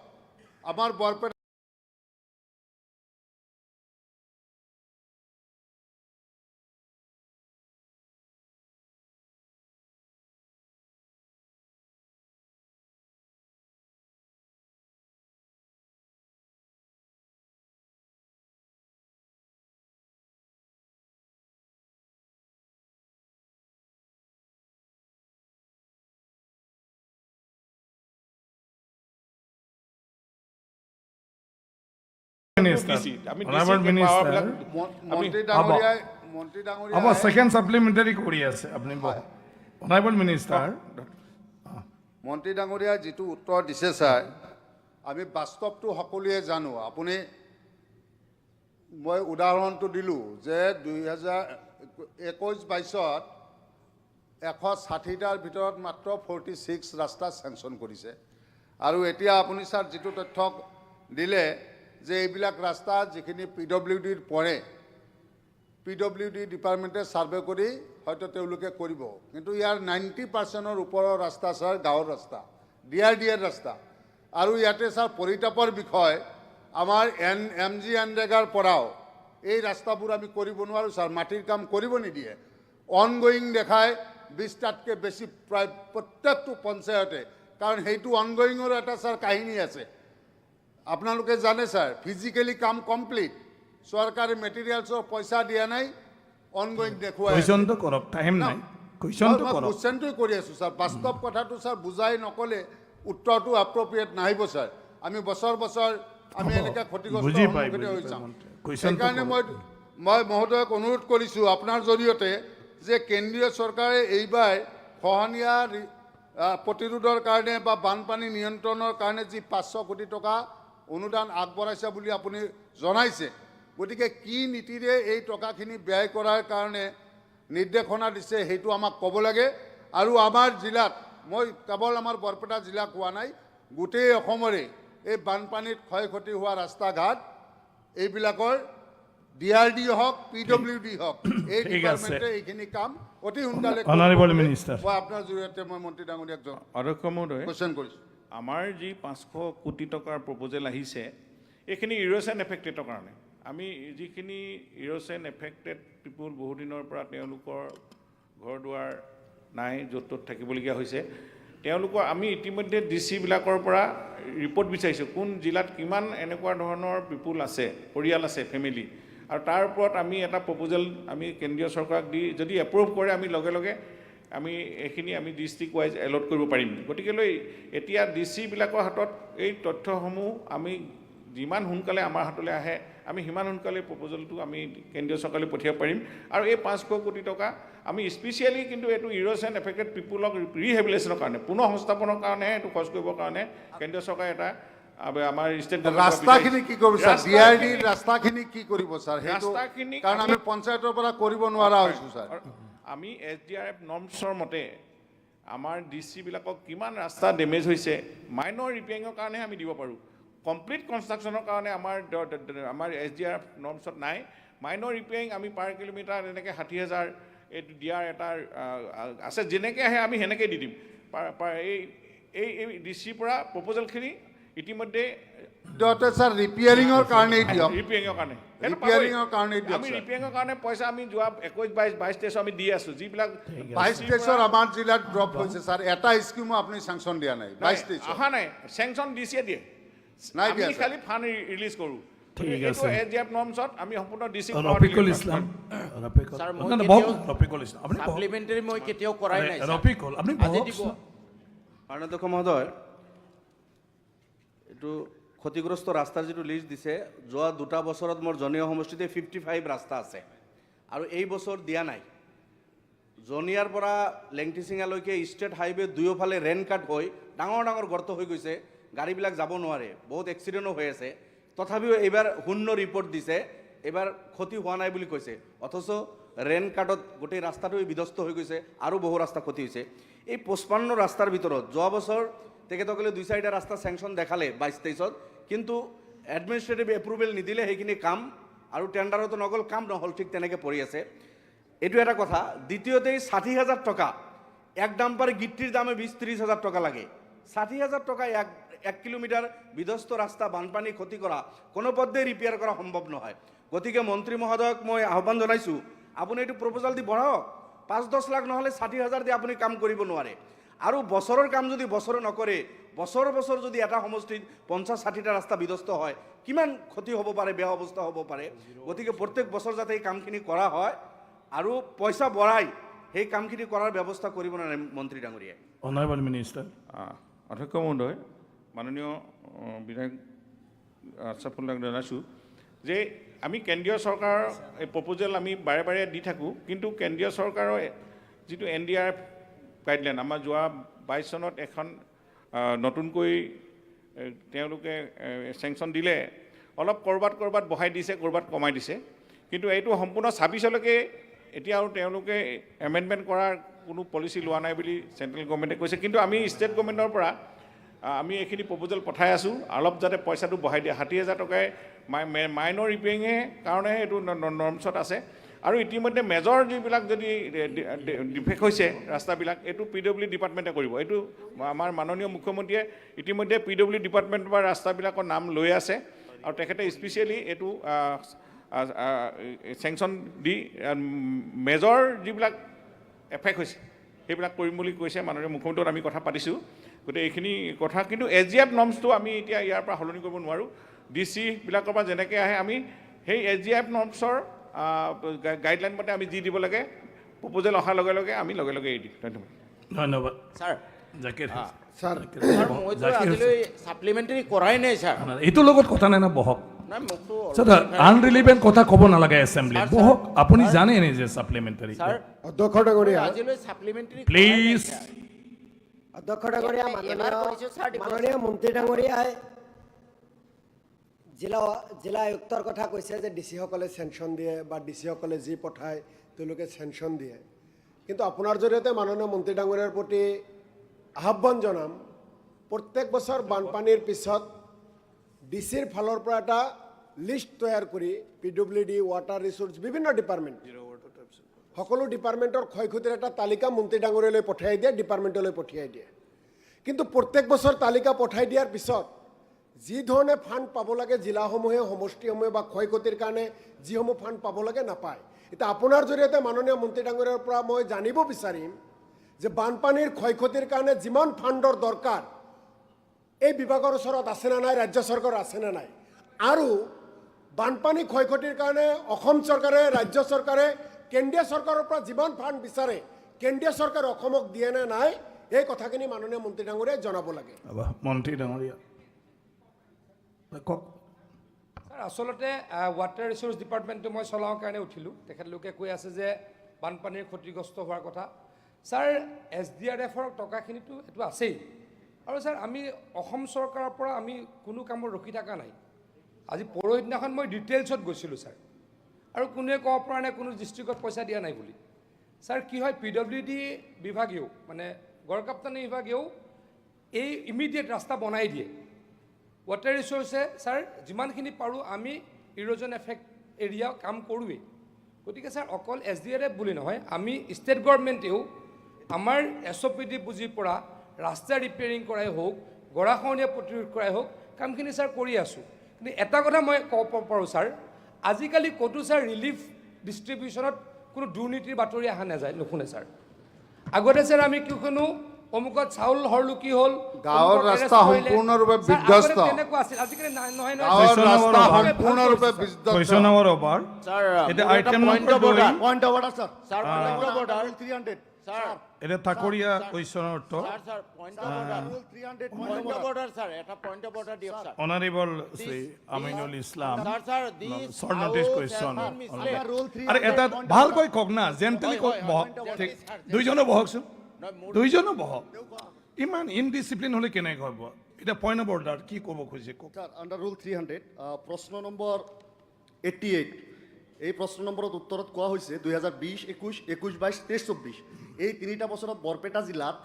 আমাৰ বৰপেটা হ'ব সেকেন্ড সাপ্লিমেন্টাৰি কৰি আছে আপুনি। অনাৰেবল মিনিষ্টাৰ, মন্ত্ৰী ডাঙৰীয়া যিটো উত্তৰ দিছে ছাৰ, আমি বাস্তৱটো সকলোৱে জানো। আপুনি মই উদাহৰণটো দিলোঁ যে 2021-22ত 160টাৰ ভিতৰত মাত্ৰ 46 ৰাস্তা চেংচন কৰিছে, আৰু এতিয়া আপুনি ছাৰ যিটো তথ্য দিলে যে এইবিলাক ৰাস্তা যিখিনি PWDৰ পৰে, PWD ডিপাৰ্টমেণ্টে ছাৰ্ভে কৰি হয়তো তেওঁলোকে কৰিব, কিন্তু ইয়াৰ 90%ৰ ওপৰৰ ৰাস্তা ছাৰ গাঁৱৰ ৰাস্তা, DRDৰ ৰাস্তা। আৰু ইয়াতে ছাৰ পৰিতাপৰ বিষয়, আমাৰ MGNৰেগাৰ পৰাও এই ৰাস্তাবোৰ আমি কৰিব নোৱাৰোঁ ছাৰ, মাটিৰ কাম কৰিব নিদিয়ে। অনগয়িং দেখায় 20টাতকৈ বেছি প্ৰায় প্ৰত্যেকটো পঞ্চায়তে, কাৰণ সেইটো অনগয়িঙৰ এটা ছাৰ কাহিনী আছে। আপোনালোকে জানে ছাৰ, ফিজিকেলি কাম কমপ্লিট, চৰকাৰী মেটেৰিয়েলছৰ পইচা দিয়া নাই, অনগয়িং দেখুৱাই কুৱেশ্যনটো কৰক, টাইম নাই, কুৱেশ্যনটো কৰক। কুৱেশ্যনটোৱে কৰি আছোঁ ছাৰ, বাস্তৱ কথাটো ছাৰ বুজাই নক'লে উত্তৰটো এপ্ৰপ্ৰিয়েট নাহিব ছাৰ। আমি বছৰ বছৰ আমি এনেকৈ ক্ষতিগ্ৰস্ত সন্মুখীন হৈ যাম। সেইকাৰণে মই মহোদয়ক অনুৰোধ কৰিছোঁ আপোনাৰ জৰিয়তে যে কেন্দ্ৰীয় চৰকাৰে এইবাৰ খহনীয়া প্ৰতিৰোধৰ কাৰণে বা বানপানী নিয়ন্ত্ৰণৰ কাৰণে যি 500 কোটি টকা অনুদান আগবঢ়াইছে বুলি আপুনি জনাইছে, গতিকে কি নীতিৰে এই টকাখিনি ব্যয় কৰাৰ কাৰণে নিৰ্দেশনা দিছে সেইটো আমাক ক'ব লাগে। আৰু আমাৰ জিলাত মই কেৱল আমাৰ বৰপেটা জিলা কোৱা নাই, গোটেই অসমৰে এই বানপানীত ক্ষয় ক্ষতি হোৱা ৰাস্তা ঘাট এইবিলাকৰ DRD হওক PWD হওক এই ডিপাৰ্টমেণ্টে এইখিনি কাম অতি সোনকালে Honorable Minister. মই আপোনাৰ জৰিয়তে মই মন্ত্ৰী ডাঙৰীয়াক অধ্যক্ষ মহোদয়, কোৱেশ্যন কৰিছোঁ। আমাৰ যি 500 কোটি টকাৰ প্ৰপ'জেল আহিছে এইখিনি ইৰ'শ্যন এফেক্টেডৰ কাৰণে আমি যিখিনি ইৰ'শ্যন এফেক্টেড পিপুল বহুদিনৰ পৰা তেওঁলোকৰ ঘৰ দুৱাৰ নাই, য'ত ত'ত থাকিবলগীয়া হৈছে, তেওঁলোকৰ আমি ইতিমধ্যে DC-বিলাকৰ পৰা ৰিপৰ্ট বিচাৰিছোঁ কোন জিলাত কিমান এনেকুৱা ধৰণৰ পিপুল আছে, পৰিয়াল আছে, ফেমিলি, আৰু তাৰ ওপৰত আমি এটা প্ৰপ'জেল আমি কেন্দ্ৰীয় চৰকাৰক দি যদি এপ্ৰুভ কৰে আমি লগে লগে আমি এইখিনি আমি ডিষ্ট্ৰিক্ট ৱাইজ এলট কৰিব পাৰিম। গতিকেলৈ এতিয়া DC-বিলাকৰ হাতত এই তথ্যসমূহ আমি যিমান সোনকালে আমাৰ হাতলৈ আহে আমি সিমান সোনকালে প্ৰপ'জেলটো আমি কেন্দ্ৰীয় চৰকাৰলৈ পঠিয়াব পাৰিম। আৰু এই 500 কোটি টকা আমি স্পেচিয়েলি কিন্তু এইটো ইৰ'শ্যন এফেক্টেড পিপুলক ৰিহেবিলিটেশ্যনৰ কাৰণে, পুনৰ সংস্থাপনৰ কাৰণেহে এইটো খৰচ কৰিবৰ কাৰণে কেন্দ্ৰীয় চৰকাৰে এটা আমাৰ ষ্টেট ৰাস্তাখিনি কি কৰিব ছাৰ? DRD ৰাস্তাখিনি কি কৰিব ছাৰ? সেইটো কাৰণ আমি পঞ্চায়তৰ পৰা কৰিব নোৱাৰা হৈছোঁ ছাৰ। আমি SDRF নৰ্মছৰ মতে আমাৰ DC-বিলাকক কিমান ৰাস্তা ডেমেজ হৈছে মাইনৰ ৰিপেয়াৰিঙৰ কাৰণেহে আমি দিব পাৰোঁ। কমপ্লিট কনষ্ট্ৰাকশ্যনৰ কাৰণে আমাৰ SDRF নৰ্মছত নাই। মাইনৰ ৰিপেয়াৰিং আমি পাৰ কিলোমিটাৰ এনেকৈ 60,000 এইটো দিয়াৰ এটা আছে, যেনেকৈ আহে আমি সেনেকৈ দি দিম। এই DC-ৰ পৰা প্ৰপ'জেলখিনি ইতিমধ্যে ছাৰ ৰিপেয়াৰিঙৰ কাৰণেই দিয়ক, ৰিপেয়াৰিঙৰ কাৰণে ৰিপেয়াৰিঙৰ কাৰণেই দিয়ক। আমি ৰিপেয়াৰিঙৰ কাৰণে পইচা আমি যোৱা 21-22 টেষ্ট আমি দি আছোঁ, যিবিলাক 22 টেষ্টৰ আমাৰ জিলাত ড্ৰপ হৈছে ছাৰ। এটা স্কিমো আপুনি চেংচন দিয়া নাই 22 টেষ্ট অহা নাই। চেংচন DC-য়ে দিয়ে, নাই আমি দিয়া খালি ফাণ্ড ৰিলিজ কৰোঁ। ঠিক আছে। SDRF নৰ্মছত আমি সম্পূৰ্ণ DC ৰফিকুল ইছলাম, ৰফিকুল ইছলাম, আপুনি সাপ্লিমেণ্টাৰী মই কেতিয়াও কৰাই নাই। ৰফিকুল আপুনি মাননীয় মহোদয়, এইটো ক্ষতিগ্ৰস্ত ৰাস্তাৰ যিটো লিষ্ট দিছে, যোৱা 2 বছৰত মোৰ জনীয়া সমষ্টিতে 55 ৰাস্তা আছে আৰু এই বছৰ দিয়া নাই। জনিয়াৰ পৰা লেংটিচিঙালৈকে ষ্টেট হাইৱে দুয়োফালে ৰেন কাট হৈ ডাঙৰ ডাঙৰ গৰ্ত হৈ গৈছে, গাড়ীবিলাক যাব নোৱাৰে, বহুত এক্সিডেণ্টো হৈ আছে। তথাপিও এইবাৰ শূন্য ৰিপৰ্ট দিছে, এইবাৰ ক্ষতি হোৱা নাই বুলি কৈছে, অথচ ৰেন কাটত গোটেই ৰাস্তাটোৱে বিধ্বস্ত হৈ গৈছে আৰু বহু ৰাস্তা ক্ষতি হৈছে। এই 55 ৰাস্তাৰ ভিতৰত যোৱা বছৰ তেখেতসকলে 2-4টা ৰাস্তা চেংচন দেখালে 22-23ত, কিন্তু এডমিনিষ্ট্ৰেটিভ এপ্ৰুভেল নিদিলে সেইখিনি কাম, আৰু টেণ্ডাৰতো নগ'ল, কাম নহ'ল, ঠিক তেনেকৈ পৰি আছে। এইটো এটা কথা। দ্বিতীয়তে 60,000 টকা এক ডাম্পাৰ গিট্টিৰ দামে 20-30 হাজাৰ টকা লাগে। 60,000 টকা 1 কিলোমিটাৰ বিধ্বস্ত ৰাস্তা বানপানী ক্ষতি কৰা কোনো পধ্যেই ৰিপেয়াৰ কৰা সম্ভৱ নহয়। গতিকে মন্ত্ৰী মহোদয়ক মই আহ্বান জনাইছোঁ, আপুনি এইটো প্ৰপ'জাল দি বঢ়াওক। 5-10 লাখ নহ'লে 60,000 দি আপুনি কাম কৰিব নোৱাৰে। আৰু বছৰৰ কাম যদি বছৰে নকৰে, বছৰ বছৰ যদি এটা সমষ্টিত 50-60টা ৰাস্তা বিধ্বস্ত হয়, কিমান ক্ষতি হ'ব পাৰে, বেয়া অৱস্থা হ'ব পাৰে। গতিকে প্ৰত্যেক বছৰ যাতে এই কামখিনি কৰা হয় আৰু পইচা বঢ়াই সেই কামখিনি কৰাৰ ব্যৱস্থা কৰিব নোৱাৰে মন্ত্ৰী ডাঙৰীয়াই। Honourable minister. অধ্যক্ষ মহোদয়, মাননীয় বিধায়ক আশ্ৰাফুল্লাক জনাইছোঁ যে আমি কেন্দ্ৰীয় চৰকাৰৰ এই প্ৰপ'জেল আমি বাৰে বাৰে দি থাকোঁ, কিন্তু কেন্দ্ৰীয় চৰকাৰৰ যিটো NDRF গাইডলাইন, আমাৰ যোৱা 22 চনত এখন নতুনকৈ তেওঁলোকে চেংচন দিলে, অলপ ক'ৰবাত বঢ়াই দিছে, ক'ৰবাত কমাই দিছে, কিন্তু এইটো সম্পূৰ্ণ 26লৈকে এতিয়া আৰু তেওঁলোকে এমেণ্ডমেণ্ট কৰাৰ কোনো পলিচি লোৱা নাই বুলি চেণ্ট্ৰেল গভৰ্ণমেণ্টে কৈছে। কিন্তু আমি ষ্টেট গভৰ্ণমেণ্টৰ পৰা আমি এইখিনি প্ৰপ'জেল পঠাই আছোঁ, অলপ যাতে পইচাটো বঢ়াই দিয়ে। 60,000 টকাই মাইনৰ ৰিপেয়াৰিঙে কাৰণেহে এইটো নৰ্মছত আছে। আৰু ইতিমধ্যে মেজৰ যিবিলাক যদি ডিফেক্ট হৈছে ৰাস্তাবিলাক, এইটো PWD ডিপাৰ্টমেণ্টে কৰিব। এইটো আমাৰ মাননীয় মুখ্যমন্ত্ৰীয়ে ইতিমধ্যে PWD ডিপাৰ্টমেণ্টৰ পৰা ৰাস্তাবিলাকৰ নাম লৈ আছে, আৰু তেখেতে স্পেচিয়েলি এইটো চেংচন দি মেজৰ যিবিলাক এফেক্ট হৈছে সেইবিলাক কৰিম বুলি কৈছে মাননীয় মুখ্যমন্ত্ৰীত আমি কথা পাতিছোঁ। গতিকে এইখিনি কথা, কিন্তু SDRF নৰ্মছটো আমি এতিয়া ইয়াৰ পৰা সলনি কৰিব নোৱাৰোঁ। DC-বিলাকৰ পৰা যেনেকৈ আহে আমি সেই SDRF নৰ্মছৰ গাইডলাইন মতে আমি যি দিব লাগে, প্ৰপ'জেল অহাৰ লগে লগে আমি লগে লগে এৰি দিম। ধন্যবাদ। ধন্যবাদ ছাৰ। জাকিৰ ছাৰ মইতো আজিলৈ ছাপ্লিমেণ্টাৰী কৰাই নাই ছাৰ। এইটোৰ লগত কথা নাই না, বহক। নাই মোকতো আনৰিলিভেণ্ট কথা ক'ব নালাগে এছেম্বলিত, বহক। আপুনি জানে নে যে ছাপ্লিমেণ্টাৰী অধ্যক্ষ ডাঙৰীয়া, আজিলৈ ছাপ্লিমেণ্টাৰী প্লিজ। অধ্যক্ষ ডাঙৰীয়া, মাননীয় মন্ত্ৰী ডাঙৰীয়াই জিলা আয়ুক্তৰ কথা কৈছে যে ডিচিসকলে চেংচন দিয়ে বা ডিচিসকলে যি পঠায় তেওঁলোকে চেংচন দিয়ে, কিন্তু আপোনাৰ জৰিয়তে মাননীয় মন্ত্ৰী ডাঙৰীয়াৰ প্ৰতি আহ্বান জনাম, প্ৰত্যেক বছৰ বানপানীৰ পিছত ডিচিৰ ফালৰ পৰা এটা লিষ্ট তৈয়াৰ কৰি PWD, ৱাটাৰ ৰিচোৰ্চ, বিভিন্ন ডিপাৰ্টমেণ্ট, সকলো ডিপাৰ্টমেণ্টৰ ক্ষয় ক্ষতিৰ এটা তালিকা মন্ত্ৰী ডাঙৰীয়ালৈ পঠিয়াই দিয়ে, ডিপাৰ্টমেণ্টলৈ পঠিয়াই দিয়ে। কিন্তু প্ৰত্যেক বছৰ তালিকা পঠাই দিয়াৰ পিছত যি ধৰণে ফাণ্ড পাব লাগে জিলাসমূহে, সমষ্টিসমূহে বা ক্ষয় ক্ষতিৰ কাৰণে যিসমূহ ফাণ্ড পাব লাগে নাপায়। এতিয়া আপোনাৰ জৰিয়তে মাননীয় মন্ত্ৰী ডাঙৰীয়াৰ পৰা মই জানিব বিচাৰিম যে বানপানীৰ ক্ষয় ক্ষতিৰ কাৰণে যিমান ফাণ্ডৰ দৰকাৰ এই বিভাগৰ ওচৰত আছেনে নাই, ৰাজ্য চৰকাৰৰ আছেনে নাই, আৰু বানপানী ক্ষয় ক্ষতিৰ কাৰণে অসম চৰকাৰে, ৰাজ্য চৰকাৰে, কেন্দ্ৰীয় চৰকাৰৰ পৰা যিমান ফাণ্ড বিচাৰে কেন্দ্ৰীয় চৰকাৰে অসমক দিয়ে নে নাই, এই কথাখিনি মাননীয় মন্ত্ৰী ডাঙৰীয়াই জনাব লাগে। মন্ত্ৰী ডাঙৰীয়া কওক। ছাৰ, আচলতে ৱাটাৰ ৰিচোৰ্চ ডিপাৰ্টমেণ্টটো মই চলাওঁ কাৰণে উঠিলোঁ। তেখেতলোকে কৈ আছে যে বানপানীৰ ক্ষতিগ্ৰস্ত হোৱাৰ কথা। ছাৰ, SDRFৰ টকাখিনিতো এইটো আছেই, আৰু ছাৰ আমি অসম চৰকাৰৰ পৰা আমি কোনো কামত ৰখি থকা নাই। আজি পৰহি দিনাখন মই ডিটেইলছত গৈছিলোঁ ছাৰ, আৰু কোনোৱে ক'ব পৰা নাই কোনো ডিষ্ট্ৰিক্টত পইচা দিয়া নাই বুলি। ছাৰ, কি হয়, PWD বিভাগেও মানে গড়কাপ্তানি বিভাগেও এই ইমিডিয়েট ৰাস্তা বনাই দিয়ে। ৱাটাৰ ৰিচোৰ্চে ছাৰ যিমানখিনি পাৰোঁ আমি ইৰোজন এফেক্ট এৰিয়া কাম কৰোঁৱেই। গতিকে ছাৰ, অকল SDRF বুলি নহয়, আমি ষ্টেট গভৰ্ণমেণ্টেও আমাৰ SOPD পুঁজিৰ পৰা ৰাস্তা ৰিপেয়াৰিং কৰাই হওক, গৰাখহনীয়া প্ৰতিৰোধ কৰাই হওক, কামখিনি ছাৰ কৰি আছোঁ। কিন্তু এটা কথা মই ক'ব পাৰোঁ ছাৰ, আজিকালি ক'তো ছাৰ ৰিলিফ ডিষ্ট্ৰিবিউশ্যনত কোনো দুৰ্নীতিৰ বাতৰি অহা নাযায়, নুশুনে ছাৰ। আগতে ছাৰ আমি কি শুনো, অমুকত চাউল হৰলুকি হ'ল, গাঁৱৰ ৰাস্তা সম্পূৰ্ণৰূপে বিধ্বস্ত, তেনেকুৱা আছিল। আজিকালি নহয় নহয়, গাঁৱৰ ৰাস্তা সম্পূৰ্ণৰূপে বিধ্বস্ত। Question number over. এতিয়া item number 2 point of order sir. Sir, point of order 300 sir. এটা তাকৰীয়া কুৱেশ্যনৰ উত্তৰ। Sir, point of order 300 point of order sir, এটা পইণ্ট অফ অৰ্ডাৰ দিয়ক sir. Honourable Shri Aminul Islam, sir, this short notice question. Rule 300 আৰে এটা ভালকৈ কওক না, জেণ্টেলি কওক, বহক। ঠিক, দুইজনে বহকচোন, দুইজনে বহক। ইমান ইনডিচিপ্লিন হ'লে কেনেকৈ হ'ব? এতিয়া পইণ্ট অফ অৰ্ডাৰ কি ক'ব খুজিছে কওক। স্যাৰ, আন্ডাৰ ৰুল 300 প্ৰশ্ন নম্বৰ 88, এই প্ৰশ্ন নম্বৰত উত্তৰত কোৱা হৈছে 2020, 21, 22, 23, 24 এই তিনিটা বছৰত বৰপেটা জিলাত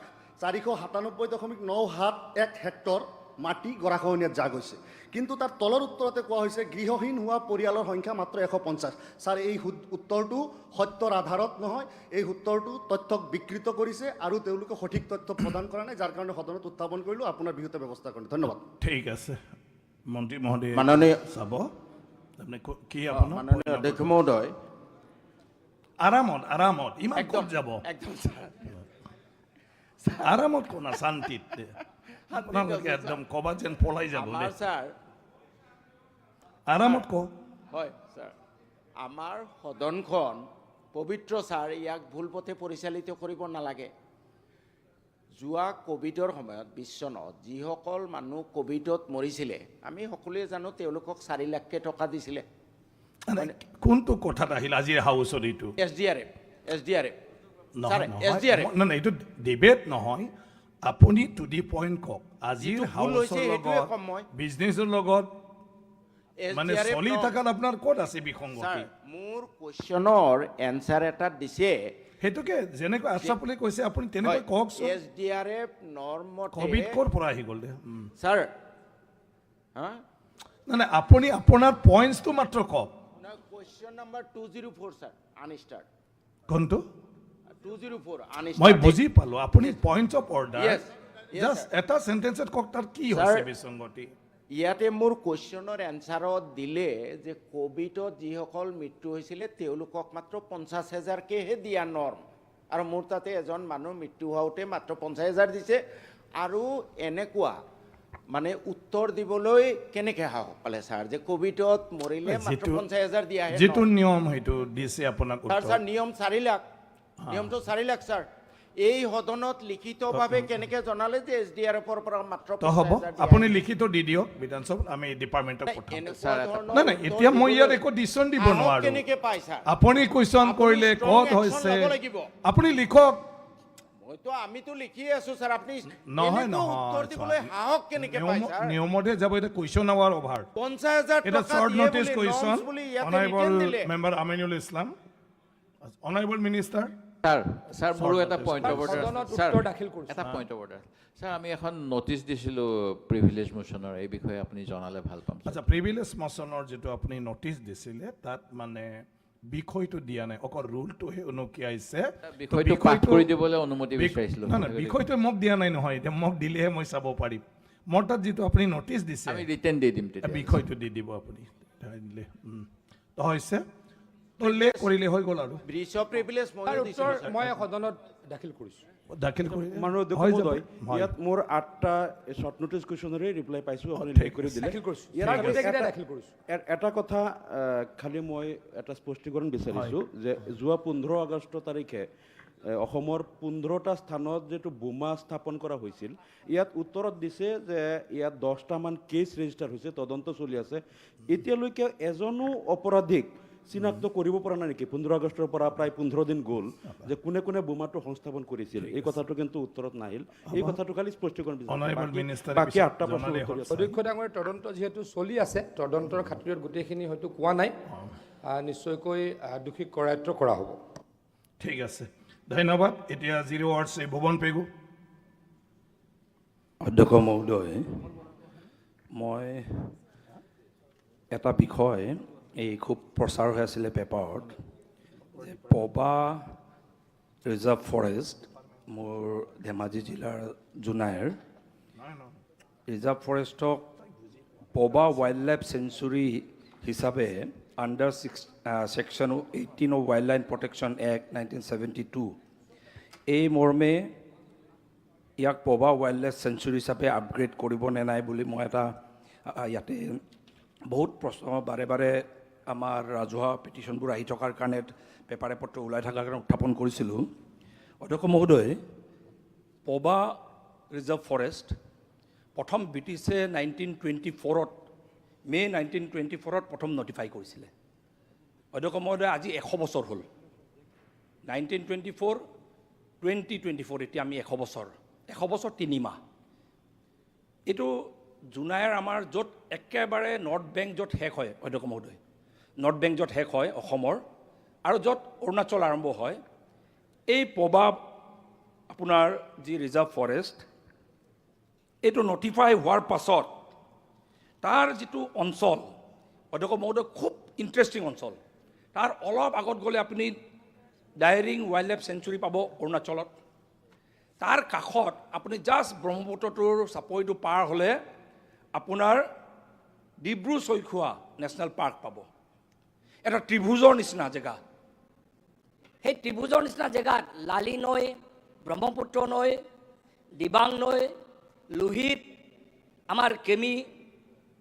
497.97 হেক্টৰ মাটি গৰাখহনীয়াত জাগ হৈছে, কিন্তু তাৰ তলৰ উত্তৰতে কোৱা হৈছে গৃহহীন হোৱা পৰিয়ালৰ সংখ্যা মাত্ৰ 150। ছাৰ, এই উত্তৰটো সত্যৰ আধাৰত নহয়, এই উত্তৰটো তথ্যক বিকৃত কৰিছে আৰু তেওঁলোকে সঠিক তথ্য প্ৰদান কৰা নাই, যাৰ কাৰণে সদনত উত্থাপন কৰিলোঁ। আপোনাৰ বিহুতে ব্যৱস্থা কৰিলোঁ। ধন্যবাদ। ঠিক আছে, মন্ত্ৰী মহোদয় মাননীয় চাব। আপুনি কি আপোনাৰ মাননীয় অধ্যক্ষ মহোদয়, আৰামত আৰামত ইমান ক'ত যাব? একদম ছাৰ, আৰামত কোনা, শান্তিত আপোনালোকে একদম ক'বাত যেন পলাই যাব। আমাৰ ছাৰ, আৰামত কওক। হয় ছাৰ, আমাৰ সদনখন পবিত্ৰ ছাৰ, ইয়াক ভুল পথে পৰিচালিত কৰিব নালাগে। যোৱা ক'ভিডৰ সময়ত বিশ্বনত যিসকল মানুহ ক'ভিডত মৰিছিলে, আমি সকলোৱে জানো তেওঁলোকক 4 লাখকৈ টকা দিছিলে। কোনটো কথাত আহিল আজিৰ হাউচত? এইটো SDRF ছাৰ, নহয়, SDRF নহয়, এইটো ডিবেট নহয়। আপুনি টু দি পইণ্ট কওক। আজিৰ যিটো ভুল হৈছে হাউচৰ সেইটোৱে লগত ক'ম মই। বিজনেছৰ লগত মানে SDRF চলি থকাত আপোনাৰ ক'ত আছে বিসংগতি? ছাৰ, মোৰ কুৱেশ্যনৰ এনচাৰ এটা দিছে, সেইটোকে যেনেকৈ আশ্ৰাফুলে কৈছে আপুনি তেনেকৈ কওকচোন। SDRF নৰ্মতে ক'ভিড ক'ৰ পৰা আহি গ'ল? ছাৰ, হা, নাই আপুনি আপোনাৰ পইণ্টছটো মাত্ৰ কওক। কুৱেশ্যন নম্বৰ 204 ছাৰ, আনষ্টাৰ্ট কোনটো? 204 মই আনষ্টাৰ্ট। বুজি পালোঁ। আপুনি points of order Yes, just এটা চেণ্টেন্সত কওক, তাৰ কি হৈছে বিসংগতি? ইয়াতে মোৰ কুৱেশ্যনৰ এনচাৰত দিলে যে ক'ভিডত যিসকল মৃত্যু হৈছিলে তেওঁলোকক মাত্ৰ 50,000কেহে দিয়া নৰ্ম, আৰু মোৰ তাতে এজন মানুহ মৃত্যু হওঁতে মাত্ৰ 50,000 দিছে। আৰু এনেকুৱা মানে উত্তৰ দিবলৈ কেনেকৈ সাহস পালে ছাৰ যে ক'ভিডত মৰিলে মাত্ৰ 50,000 দিয়াহে? যিটো নিয়ম সেইটো দিছে আপোনাক ছাৰ, ছাৰ, নিয়ম 4 লাখ, নিয়মটো 4 লাখ ছাৰ। এই সদনত লিখিতভাৱে কেনেকৈ জনালে যে SDRFৰ পৰা মাত্ৰ হ'ব? 50,000 আপুনি লিখিত দি দিয়ক বিধানসভাত, আমি ডিপাৰ্টমেণ্টক পঠাম। এনেকুৱা ধৰণৰ নাই নাই, এতিয়া মই ইয়াত একো ডিচিশ্যন দিব নোৱাৰোঁ। কেনেকৈ পায় ছাৰ? আপুনি কুৱেশ্যন কৰিলে ক'ত হৈছে, আপুনি লিখক। মইতো আমিতো লিখিয়ে আছো স্যাৰ, আপনি নহয় এনেকৈ নহয় উত্তৰ দিবলৈ সাহস কেনেকে পায় স্যাৰ? নিয়মতে যাব, এটা কুৱেশ্যন আৱাৰ অভাৰ 50,000 এটা টকা শৰ্ট দিয়ে নটিছ বুলি কুৱেশ্যন norms বুলি ইয়াতে অনাৰেবল written দিলে। Member Aminul Islam, honourable minister. Sir মোৰো এটা পইণ্ট অফ অৰ্ডাৰ সদনত স্যাৰ, উত্তৰ দাখিল কৰিছোঁ। এটা পইণ্ট অফ অৰ্ডাৰ স্যাৰ, আমি এখন নটিচ দিছিলোঁ প্ৰিভিলেজ মোশ্যনৰ, এই বিষয়ে আপুনি জনালে ভাল পাম। আচ্ছা, প্ৰিভিলেজ মোশ্যনৰ যিটো আপুনি নটিচ দিছিলে তাত মানে বিষয়টো দিয়া নাই, অকল ৰুলটোহে উনুকিয়াইছে। বিষয়টো পাঠ কৰি দিবলৈ অনুমতি বিচাৰিছিলোঁ। নাই বিষয়টো মোক দিয়া নাই নহয়, এতিয়া মোক দিলেহে মই চাব পাৰিম। মোৰ তাত যিটো আপুনি নটিচ দিছে আমি ৰিটেন দি দিম তেতিয়া। বিষয়টো দি দিব আপুনি দিলে তো হৈছে তলে কৰিলে হৈ গ'ল আৰু ব্ৰিজ অফ প্ৰিভিলেজ মই তাৰ দিছিলোঁ উত্তৰ মই সদনত দাখিল কৰিছোঁ। দাখিল কৰি মাননীয় অধ্যক্ষ হৈ যাব। মহোদয়, হয়। ইয়াত মোৰ 8টা শ্বৰ্ট নটিছ কুৱেশ্যনৰে ৰিপ্লাই পাইছোঁ, আপুনি ঠিক লিখ কৰি দিলে। দাখিল কৰিছোঁ। ইয়াত তাৰ খালি গোটেইকেইটা এটা- দাখিল কৰিছোঁ। এটা কথা খালি মই এটা স্পষ্টীকৰণ বিচাৰিছোঁ যে যোৱা 15 আগষ্ট তাৰিখে অসমৰ 15টা স্থানত যিটো বোমা স্থাপন কৰা হৈছিল, ইয়াত উত্তৰত দিছে যে ইয়াত 10টামান কেছ ৰেজিষ্টাৰ হৈছে, তদন্ত চলি আছে। এতিয়ালৈকে এজনো অপৰাধীক চিনাক্ত কৰিব পৰা নাই নেকি? 15 আগষ্টৰ পৰা প্ৰায় 15 দিন গ'ল, যে কোনে কোনে বোমাটো সংস্থাপন কৰিছিল, এই কথাটো কিন্তু উত্তৰত নাহিল। এই কথাটো খালি স্পষ্টীকৰণ অনাৰেবল বিচাৰিছোঁ। মিনিষ্টাৰে বাকী 8টা প্ৰশ্ন জনালে উত্তৰ হ'ল। আছে। অধ্যক্ষ ডাঙৰীয়া, তদন্ত যিহেতু চলি আছে, তদন্তৰ খাতিৰত গোটেইখিনি হয়তো কোৱা নাই, নিশ্চয়কৈ দোষীক কৰায়ত্ব কৰা হ'ব। ঠিক আছে, ধন্যবাদ। এতিয়া 0 ৱাৰ্ডছ এই ভুৱন পেগু। অধ্যক্ষ মহোদয়, মই এটা বিষয় এই খুব প্ৰচাৰ হৈ আছিলে পেপাৰত, যে পবা ৰিজাৰ্ভ ফৰেষ্ট, মোৰ ধেমাজি জিলাৰ জোনাইৰ ৰিজাৰ্ভ ফৰেষ্টক পবা ৱাইল্ড লাইফ চেঞ্চুৰী হিচাপে under section 18 of wildlife protection act 1972 এই মৰ্মে ইয়াক পবা ৱাইল্ড লাইফ চেঞ্চুৰী হিচাপে আপগ্ৰেড কৰিব নে নাই বুলি মই এটা ইয়াতে বহুত প্ৰশ্ন বাৰে বাৰে আমাৰ ৰাজহুৱা পিটিশ্যনবোৰ আহি থকাৰ কাৰণে, পেপাৰে পত্ৰ ওলাই থকাৰ কাৰণে উত্থাপন কৰিছিলোঁ। অধ্যক্ষ মহোদয়, পবা ৰিজাৰ্ভ ফৰেষ্ট প্ৰথম ব্ৰিটিছে 1924 মে 1924 প্ৰথম নটিফাই কৰিছিলে। অধ্যক্ষ মহোদয়, আজি 100 বছৰ হ'ল। 1924 2024, এতিয়া আমি 100 বছৰ 3 মাহ। এইটো জোনাইৰ আমাৰ য'ত একেবাৰে নৰ্থ বেংক য'ত শেষ হয়, অধ্যক্ষ মহোদয়, নৰ্থ বেংক য'ত শেষ হয় অসমৰ, আৰু য'ত অৰুণাচল আৰম্ভ হয়, এই পবা আপোনাৰ যি ৰিজাৰ্ভ ফৰেষ্ট, এইটো নটিফাই হোৱাৰ পাছত তাৰ যিটো অঞ্চল, অধ্যক্ষ মহোদয়, খুব ইণ্টাৰেষ্টিং অঞ্চল। তাৰ অলপ আগত গ'লে আপুনি ডাইৰিং ৱাইল্ড লাইফ চেঞ্চুৰী পাব অৰুণাচলত। তাৰ কাষত আপুনি জাষ্ট ব্ৰহ্মপুত্ৰটোৰ চাপৰিটো পাৰ হ'লে আপোনাৰ ডিব্ৰু চৈখোৱা নেশ্যনেল পাৰ্ক পাব। এটা ত্ৰিভুজৰ নিচিনা জেগা। সেই ত্ৰিভুজৰ নিচিনা জেগাত লালি নৈ, ব্ৰহ্মপুত্ৰ নৈ, দিবাং নৈ, লোহিত, আমাৰ কেমি,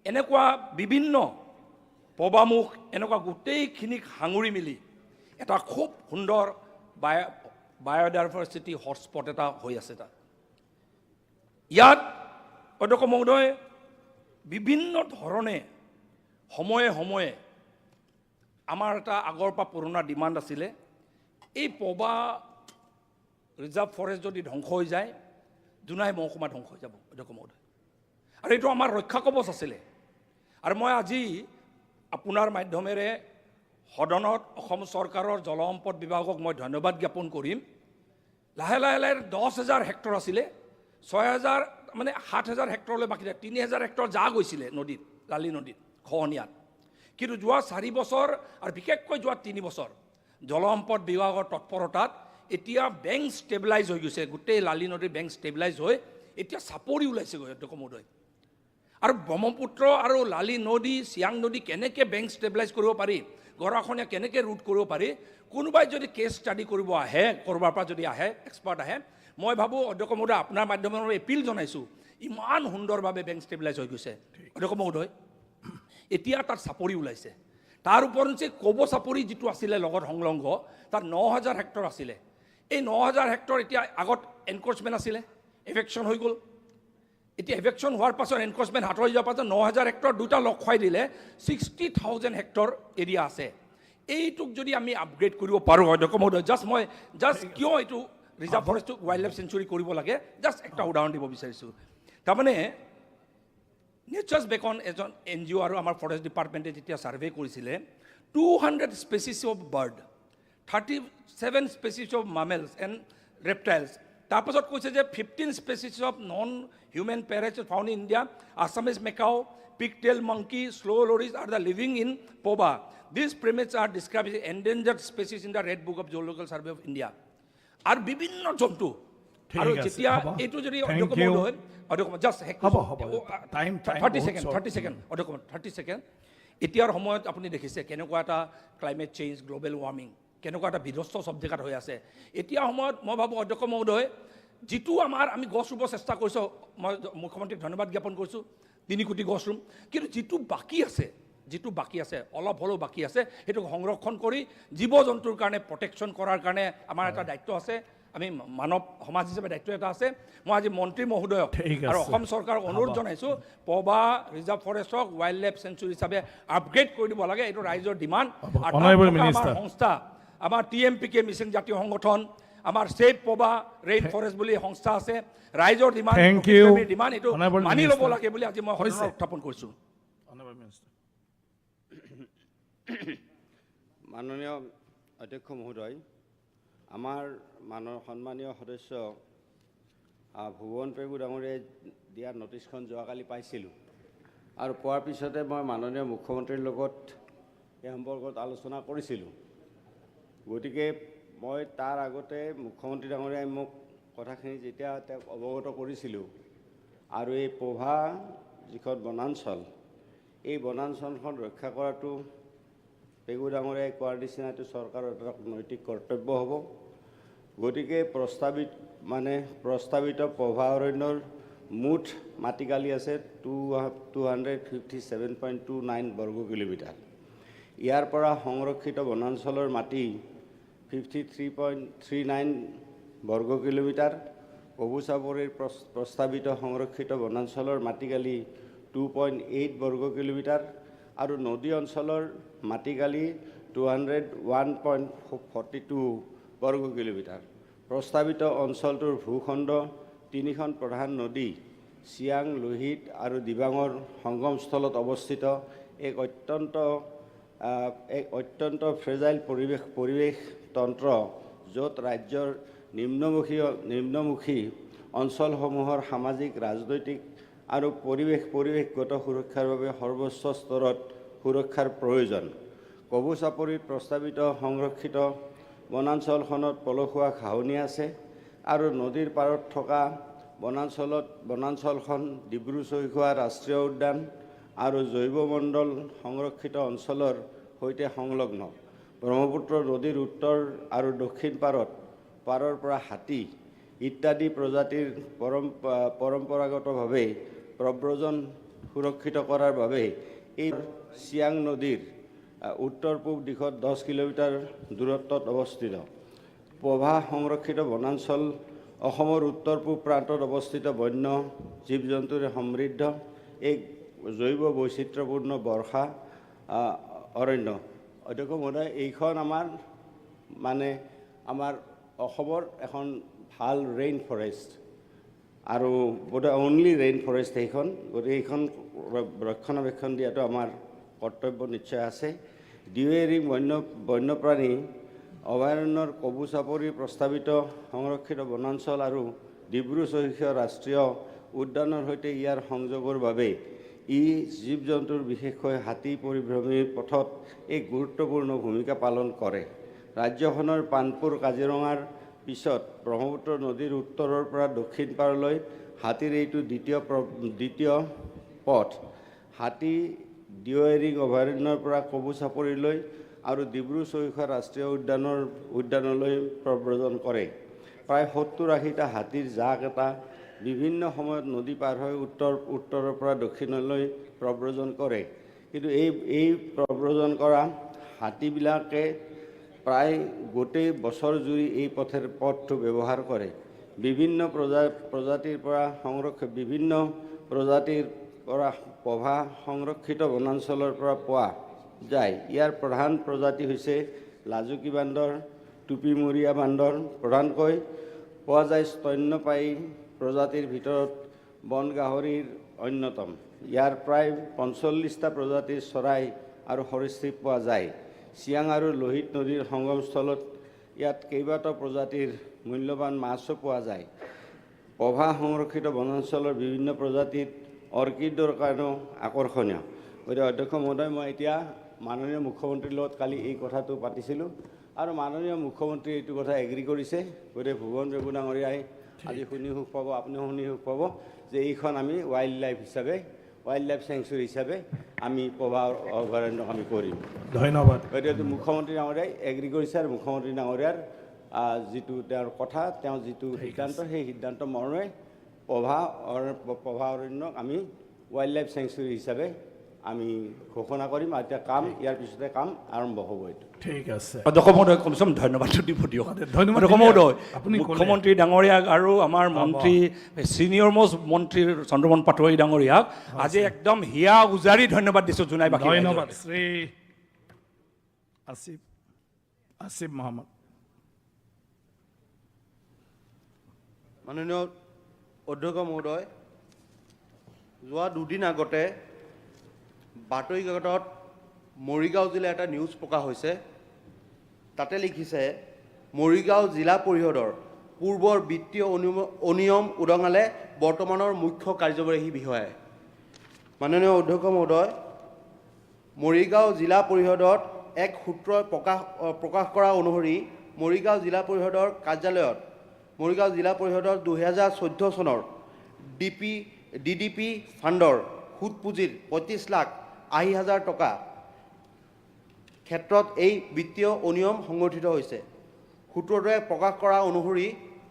এনেকুৱা বিভিন্ন পবামুখ, এনেকুৱা গোটেইখিনিক সাঙুৰি মেলি এটা খুব সুন্দৰ বায়'ডাইভাৰ্চিটি হটস্পট এটা হৈ আছে তাত। ইয়াত অধ্যক্ষ মহোদয়, বিভিন্ন ধৰণে সময়ে সময়ে আমাৰ এটা আগৰ পৰা পুৰণা ডিমাণ্ড আছিলে, এই পবা ৰিজাৰ্ভ ফৰেষ্ট যদি ধ্বংস হৈ যায়, জোনাই মহকুমা ধ্বংস হৈ যাব অধ্যক্ষ মহোদয়। আৰু এইটো আমাৰ ৰক্ষা কৱচ আছিলে। আৰু মই আজি আপোনাৰ মাধ্যমেৰে সদনত অসম চৰকাৰৰ জলসম্পদ বিভাগক মই ধন্যবাদ জ্ঞাপন কৰিম। লাহে লাহে লাহে 10,000 হেক্টৰ আছিলে, 6,000 মানে 7,000 হেক্টৰলৈ বাকী 3,000 হেক্টৰ যা গৈছিলে নদীত, লালি নদীত, খহনীয়াত। কিন্তু যোৱা 4 বছৰ আৰু বিশেষকৈ যোৱা 3 বছৰ জলসম্পদ বিভাগৰ তৎপৰতাত এতিয়া বেংক ষ্টেবিলাইজ হৈ গৈছে, গোটেই লালি নদীৰ বেংক ষ্টেবিলাইজ হৈ এতিয়া চাপৰি ওলাইছেগৈ অধ্যক্ষ মহোদয়। আৰু ব্ৰহ্মপুত্ৰ আৰু লালি নদী, চিয়াং নদী কেনেকৈ বেংক ষ্টেবিলাইজ কৰিব পাৰি, গৰাখহনীয়া কেনেকৈ ৰোধ কৰিব পাৰি, কোনোবাই যদি কেছ ষ্টাডি কৰিব আহে, ক'ৰবাৰ পৰা যদি আহে, এক্সপাৰ্ট আহে, মই ভাবোঁ অধ্যক্ষ মহোদয়, আপোনাৰ মাধ্যমেৰে এপিল জনাইছোঁ, ইমান সুন্দৰভাৱে বেংক ষ্টেবিলাইজ হৈ গৈছে অধ্যক্ষ মহোদয়। এতিয়া তাত চাপৰি ওলাইছে। তাৰ ওপৰঞ্চি কব চাপৰি যিটো আছিলে লগত সংলগ্ন, তাত 9,000 হেক্টৰ আছিলে। এই 9,000 হেক্টৰ এতিয়া আগত এনক্ৰচমেণ্ট আছিলে, এভেকশ্যন হৈ গ'ল। এতিয়া এভেকশ্যন হোৱাৰ পাছত এনক্ৰচমেণ্ট হাতৰি যোৱাৰ পাছত 9,000 হেক্টৰ দুটা লগ খুৱাই দিলে 60,000 হেক্টৰ এৰিয়া আছে। এইটোক যদি আমি আপগ্ৰেড কৰিব পাৰোঁ অধ্যক্ষ মহোদয়, জাষ্ট কিয় এইটো ৰিজাৰ্ভ ফৰেষ্টটোক ৱাইল্ড লাইফ চেঞ্চুৰী কৰিব লাগে জাষ্ট এটা উদাহৰণ দিব বিচাৰিছোঁ তাৰমানে নেচাৰ্ছ বেকন এজন NGO আৰু আমাৰ ফৰেষ্ট ডিপাৰ্টমেণ্টে যেতিয়া ছাৰ্ভে কৰিছিলে 200 species of bird 37 species of mammals and reptiles তাৰপাছত কৈছে যে 15 species of non human primates found in India Assamese macaque pigtail monkey, slow loris are the living in POBA. These primates are described as endangered species in the Red Book of Zoological Survey of India. আর বিভিন্ন জন্তু আৰু যেতিয়া এইটো যদি অধ্যক্ষ মহোদয় just 30 second এতিয়াৰ সময়ত আপুনি দেখিছে কেনেকুৱা এটা ক্লাইমেট চেঞ্জ গ্ল'বেল ৱাৰ্মিং কেনেকুৱা এটা বিধ্বস্ত চব জেগাত হৈ আছে এতিয়া সময়ত মই ভাবোঁ অধ্যক্ষ মহোদয় যিটো আমি গছ ৰুব চেষ্টা কৰিছোঁ মই মুখ্যমন্ত্ৰীক ধন্যবাদ জ্ঞাপন কৰিছোঁ 3 কোটি গছ ৰুম কিন্তু যিটো বাকী আছে অলপ হ'লেও বাকী আছে সেইটো সংৰক্ষণ কৰি জীৱ জন্তুৰ কাৰণে প্ৰটেকশ্যন কৰাৰ কাৰণে আমাৰ এটা দায়িত্ব আছে আমি মানৱ সমাজ হিচাপে দায়িত্ব এটা আছে মই আজি মন্ত্ৰী মহোদয়ক আৰু অসম চৰকাৰক অনুৰোধ জনাইছোঁ পবা ৰিজাৰ্ভ ফৰেষ্টক ৱাইল্ড লাইফ চেঞ্চুৰী হিচাপে আপগ্ৰেড কৰি দিব লাগে এইটো ৰাইজৰ ডিমাণ্ড আমাৰ সংস্থা আমাৰ TMPK মিচিং জাতীয় সংগঠন আমাৰ ছেভ পবা ৰেইন ফৰেষ্ট বুলি সংস্থা আছে ৰাইজৰ ডিমাণ্ড এইটো মানি ল'ব লাগে বুলি আজি মই উত্থাপন কৰিছোঁ মাননীয় অধ্যক্ষ মহোদয় আমাৰ সন্মানীয় সদস্য ভুৱন পেগু ডাঙৰীয়াই দিয়া নটিছখন যোৱাকালি পাইছিলোঁ আৰু পোৱাৰ পিছতে মই মাননীয় মুখ্যমন্ত্ৰীৰ লগত এই সম্পৰ্কত আলোচনা কৰিছিলোঁ গতিকে মই তাৰ আগতে মুখ্যমন্ত্ৰী ডাঙৰীয়াই মোক কথাখিনি যেতিয়া তেওঁক অৱগত কৰিছিলোঁ আৰু এই পভা যিখন বনাঞ্চল এই বনাঞ্চলখন ৰক্ষা কৰাটো পেগু ডাঙৰীয়াই কোৱাৰ নিচিনা এইটো চৰকাৰৰ এটা নৈতিক কৰ্তব্য হ'ব গতিকে প্ৰস্তাৱিত পভা অৰণ্যৰ মুঠ মাটিকালি আছে 257.29 বৰ্গ কিলোমিটাৰ ইয়াৰ পৰা সংৰক্ষিত বনাঞ্চলৰ মাটি 53.39 বৰ্গ কিলোমিটাৰ কবু চাপৰিৰ প্ৰস্তাৱিত সংৰক্ষিত বনাঞ্চলৰ মাটিকালি 2.8 বৰ্গ কিলোমিটাৰ আৰু নদী অঞ্চলৰ মাটিকালি 201.42 বৰ্গ কিলোমিটাৰ প্ৰস্তাৱিত অঞ্চলটোৰ ভূখণ্ড 3খন প্ৰধান নদী চিয়াং লোহিত আৰু দিবাঙৰ সংগমস্থলত অৱস্থিত এক অত্যন্ত ফ্ৰেজাইল পৰিৱেশ তন্ত্ৰ য'ত ৰাজ্যৰ নিম্নমুখী অঞ্চলসমূহৰ সামাজিক ৰাজনৈতিক আৰু পৰিৱেশগত সুৰক্ষাৰ বাবে সৰ্বোচ্চ স্তৰত সুৰক্ষাৰ প্ৰয়োজন কবু চাপৰিত প্ৰস্তাৱিত সংৰক্ষিত বনাঞ্চলখনত পলসুৱা ঘাঁহনি আছে আৰু নদীৰ পাৰত থকা বনাঞ্চলখন ডিব্ৰু চৈখোৱা ৰাষ্ট্ৰীয় উদ্যান আৰু জৈৱমণ্ডল সংৰক্ষিত অঞ্চলৰ সৈতে সংলগ্ন ব্ৰহ্মপুত্ৰ নদীৰ উত্তৰ আৰু দক্ষিণ পাৰৰ পৰা হাতী ইত্যাদি প্ৰজাতিৰ পৰম্পৰাগতভাৱে প্ৰব্ৰজন সুৰক্ষিত কৰাৰ বাবে এই চিয়াং নদীৰ উত্তৰ পূব দিশত 10 কিলোমিটাৰ দূৰত্বত অৱস্থিত পভা সংৰক্ষিত বনাঞ্চল অসমৰ উত্তৰ পূব প্ৰান্তত অৱস্থিত বন্য জীৱ জন্তুৰে সমৃদ্ধ এক জৈৱ বৈচিত্ৰ্যপূৰ্ণ বৰ্ষা অৰণ্য অধ্যক্ষ মহোদয় এইখন আমাৰ অসমৰ এখন ভাল ৰেইন ফৰেষ্ট আৰু বোধহয় অনলি ৰেইন ফৰেষ্ট এইখন গতিকে এইখন ৰক্ষণাবেক্ষণ দিয়াটো আমাৰ কৰ্তব্য নিশ্চয় আছে ডিৱেৰিং বন্যপ্ৰাণী অভয়াৰণ্যৰ কবু চাপৰি প্ৰস্তাৱিত সংৰক্ষিত বনাঞ্চল আৰু ডিব্ৰু চৈখোৱা ৰাষ্ট্ৰীয় উদ্যানৰ সৈতে ইয়াৰ সংযোগৰ বাবে ই জীৱ জন্তুৰ বিশেষকৈ হাতী পৰিভ্ৰমীৰ পথত এক গুৰুত্বপূৰ্ণ ভূমিকা পালন কৰে ৰাজ্যখনৰ পানপুৰ কাজিৰঙাৰ পিছত ব্ৰহ্মপুত্ৰ নদীৰ উত্তৰৰ পৰা দক্ষিণ পাৰলৈ হাতীৰ এইটো দ্বিতীয় পথ হাতী ডিৱেৰিং অভয়াৰণ্যৰ পৰা কবু চাপৰিলৈ আৰু ডিব্ৰু চৈখোৱা ৰাষ্ট্ৰীয় উদ্যানলৈ প্ৰব্ৰজন কৰে প্ৰায় 70-80টা হাতীৰ জাক এটা বিভিন্ন সময়ত নদী পাৰ হৈ উত্তৰৰ পৰা দক্ষিণলৈ প্ৰব্ৰজন কৰে কিন্তু এই প্ৰব্ৰজন কৰা হাতীবিলাকে প্ৰায় গোটেই বছৰ জুৰি এই পথটো ব্যৱহাৰ কৰে বিভিন্ন প্ৰজাতিৰ পৰা পভা সংৰক্ষিত বনাঞ্চলৰ পৰা পোৱা যায় ইয়াৰ প্ৰধান প্ৰজাতি হৈছে লাজুকী বান্দৰ টুপিমূৰীয়া বান্দৰ প্ৰধানকৈ পোৱা যায় স্তন্যপায়ী প্ৰজাতিৰ ভিতৰত বন গাহৰিৰ অন্যতম। ইয়াৰ প্ৰায় 45টা প্ৰজাতিৰ চৰাই আৰু সৰীসৃপ পোৱা যায়। চিয়াং আৰু লোহিত নদীৰ সংগমস্থলত ইয়াত কেইবাটাও প্ৰজাতিৰ মূল্যৱান মাছো পোৱা যায়। পভা সংৰক্ষিত বনাঞ্চলৰ বিভিন্ন প্ৰজাতিত অৰ্কিডৰ কাৰণেও আকৰ্ষণীয়। গতিকে অধ্যক্ষ মহোদয়, মই এতিয়া মাননীয় মুখ্যমন্ত্ৰীৰ লগত কালি এই কথাটো পাতিছিলোঁ আৰু মাননীয় মুখ্যমন্ত্ৰীয়ে এইটো কথা এগ্ৰী কৰিছে। গতিকে ভুৱন ৰেগু ডাঙৰীয়াই আজি শুনি সুখ পাব, আপুনিও শুনি সুখ পাব যে এইখন আমি ৱাইল্ড লাইফ চেংচুৰী হিচাপে আমি পভা অভয়াৰণ্যক আমি কৰিম। ধন্যবাদ। গতিকে মুখ্যমন্ত্ৰী ডাঙৰীয়াই এগ্ৰী কৰিছে আৰু মুখ্যমন্ত্ৰী ডাঙৰীয়াৰ যিটো তেওঁৰ কথা, তেওঁ যিটো সিদ্ধান্ত, সেই সিদ্ধান্ত মৰ্মে পভা অৰণ্যক আমি ৱাইল্ড লাইফ চেংচুৰী হিচাপে আমি ঘোষণা কৰিম। আৰু এতিয়া ইয়াৰ পিছতে কাম আৰম্ভ হ'ব। এইটো ঠিক আছে। অধ্যক্ষ মহোদয়, কমচে কম ধন্যবাদটো দিব দিয়ক। ধন্যবাদ অধ্যক্ষ মহোদয়, আপুনি মুখ্যমন্ত্ৰী ডাঙৰীয়াক আৰু আমাৰ মন্ত্ৰী ছিনিয়ৰ মোষ্ট মন্ত্ৰী চন্দ্ৰমোহন পাটোৱাৰী ডাঙৰীয়াক আজি একদম হিয়া উজাৰি ধন্যবাদ দিছোঁ জোনাইবাসী। ধন্যবাদ। শ্ৰী আসিফ মহম্মদ। মাননীয় অধ্যক্ষ মহোদয়, যোৱা দুদিন আগতে বাতৰি কাকতত মৰিগাঁও জিলাৰ এটা নিউজ প্ৰকাশ হৈছে। তাতে লিখিছে, মৰিগাঁও জিলা পৰিষদৰ পূৰ্বৰ বিত্তীয় অনিয়ম উদঙালে বৰ্তমানৰ মুখ্য কাৰ্যবাহী বিষয়াই। মাননীয় অধ্যক্ষ মহোদয়, মৰিগাঁও জিলা পৰিষদত এক সূত্ৰই প্ৰকাশ কৰা অনুসৰি মৰিগাঁও জিলা পৰিষদৰ কাৰ্যালয়ত মৰিগাঁও জিলা পৰিষদৰ 2014 চনৰ DDP ফাণ্ডৰ সুদ পুঁজিৰ 35,80,000 টকা ক্ষেত্ৰত এই বিত্তীয় অনিয়ম সংঘটিত হৈছে। সূত্ৰটোৱে প্ৰকাশ কৰা অনুসৰি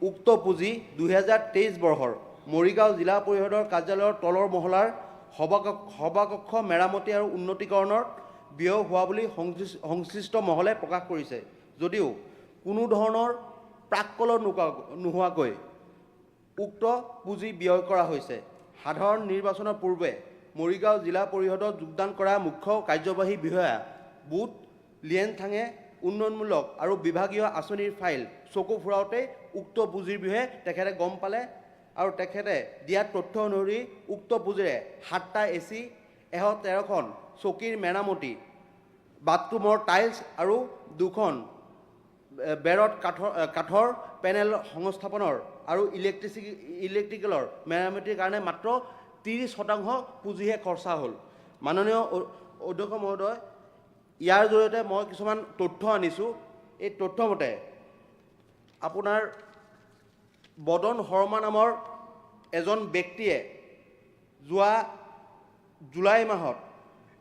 উক্ত পুঁজি 2023 বৰ্ষৰ মৰিগাঁও জিলা পৰিষদৰ কাৰ্যালয়ৰ তলৰ মহলাৰ সভাকক্ষ মেৰামতি আৰু উন্নতীকৰণৰ ব্যয় হোৱা বুলি সংশ্লিষ্ট মহলে প্ৰকাশ কৰিছে। যদিও কোনো ধৰণৰ প্ৰাক্কলন নোহোৱাকৈ উক্ত পুঁজি ব্যয় কৰা হৈছে। সাধাৰণ নিৰ্বাচনৰ পূৰ্বে মৰিগাঁও জিলা পৰিষদত যোগদান কৰা মুখ্য কাৰ্যবাহী বিষয়া বুট লিয়েনথাঙে উন্নয়নমূলক আৰু বিভাগীয় আঁচনিৰ ফাইল চকু ফুৰাওঁতে উক্ত পুঁজিৰ বিষয়ে তেখেতে গম পালে আৰু তেখেতে দিয়া তথ্য অনুসৰি উক্ত পুঁজিৰে 7টা AC, 113খন চকীৰ মেৰামতি, বাথৰুমৰ টাইলছ আৰু 2খন বেৰত কাঠৰ পেনেল সংস্থাপনৰ আৰু ইলেক্ট্ৰিকেলৰ মেৰামতিৰ কাৰণে মাত্ৰ 30% পুঁজিহে খৰচা হ'ল। মাননীয় অধ্যক্ষ মহোদয়, ইয়াৰ জৰিয়তে মই কিছুমান তথ্য আনিছোঁ। এই তথ্যমতে আপোনাৰ বদন শৰ্মা নামৰ এজন ব্যক্তিয়ে যোৱা জুলাই মাহত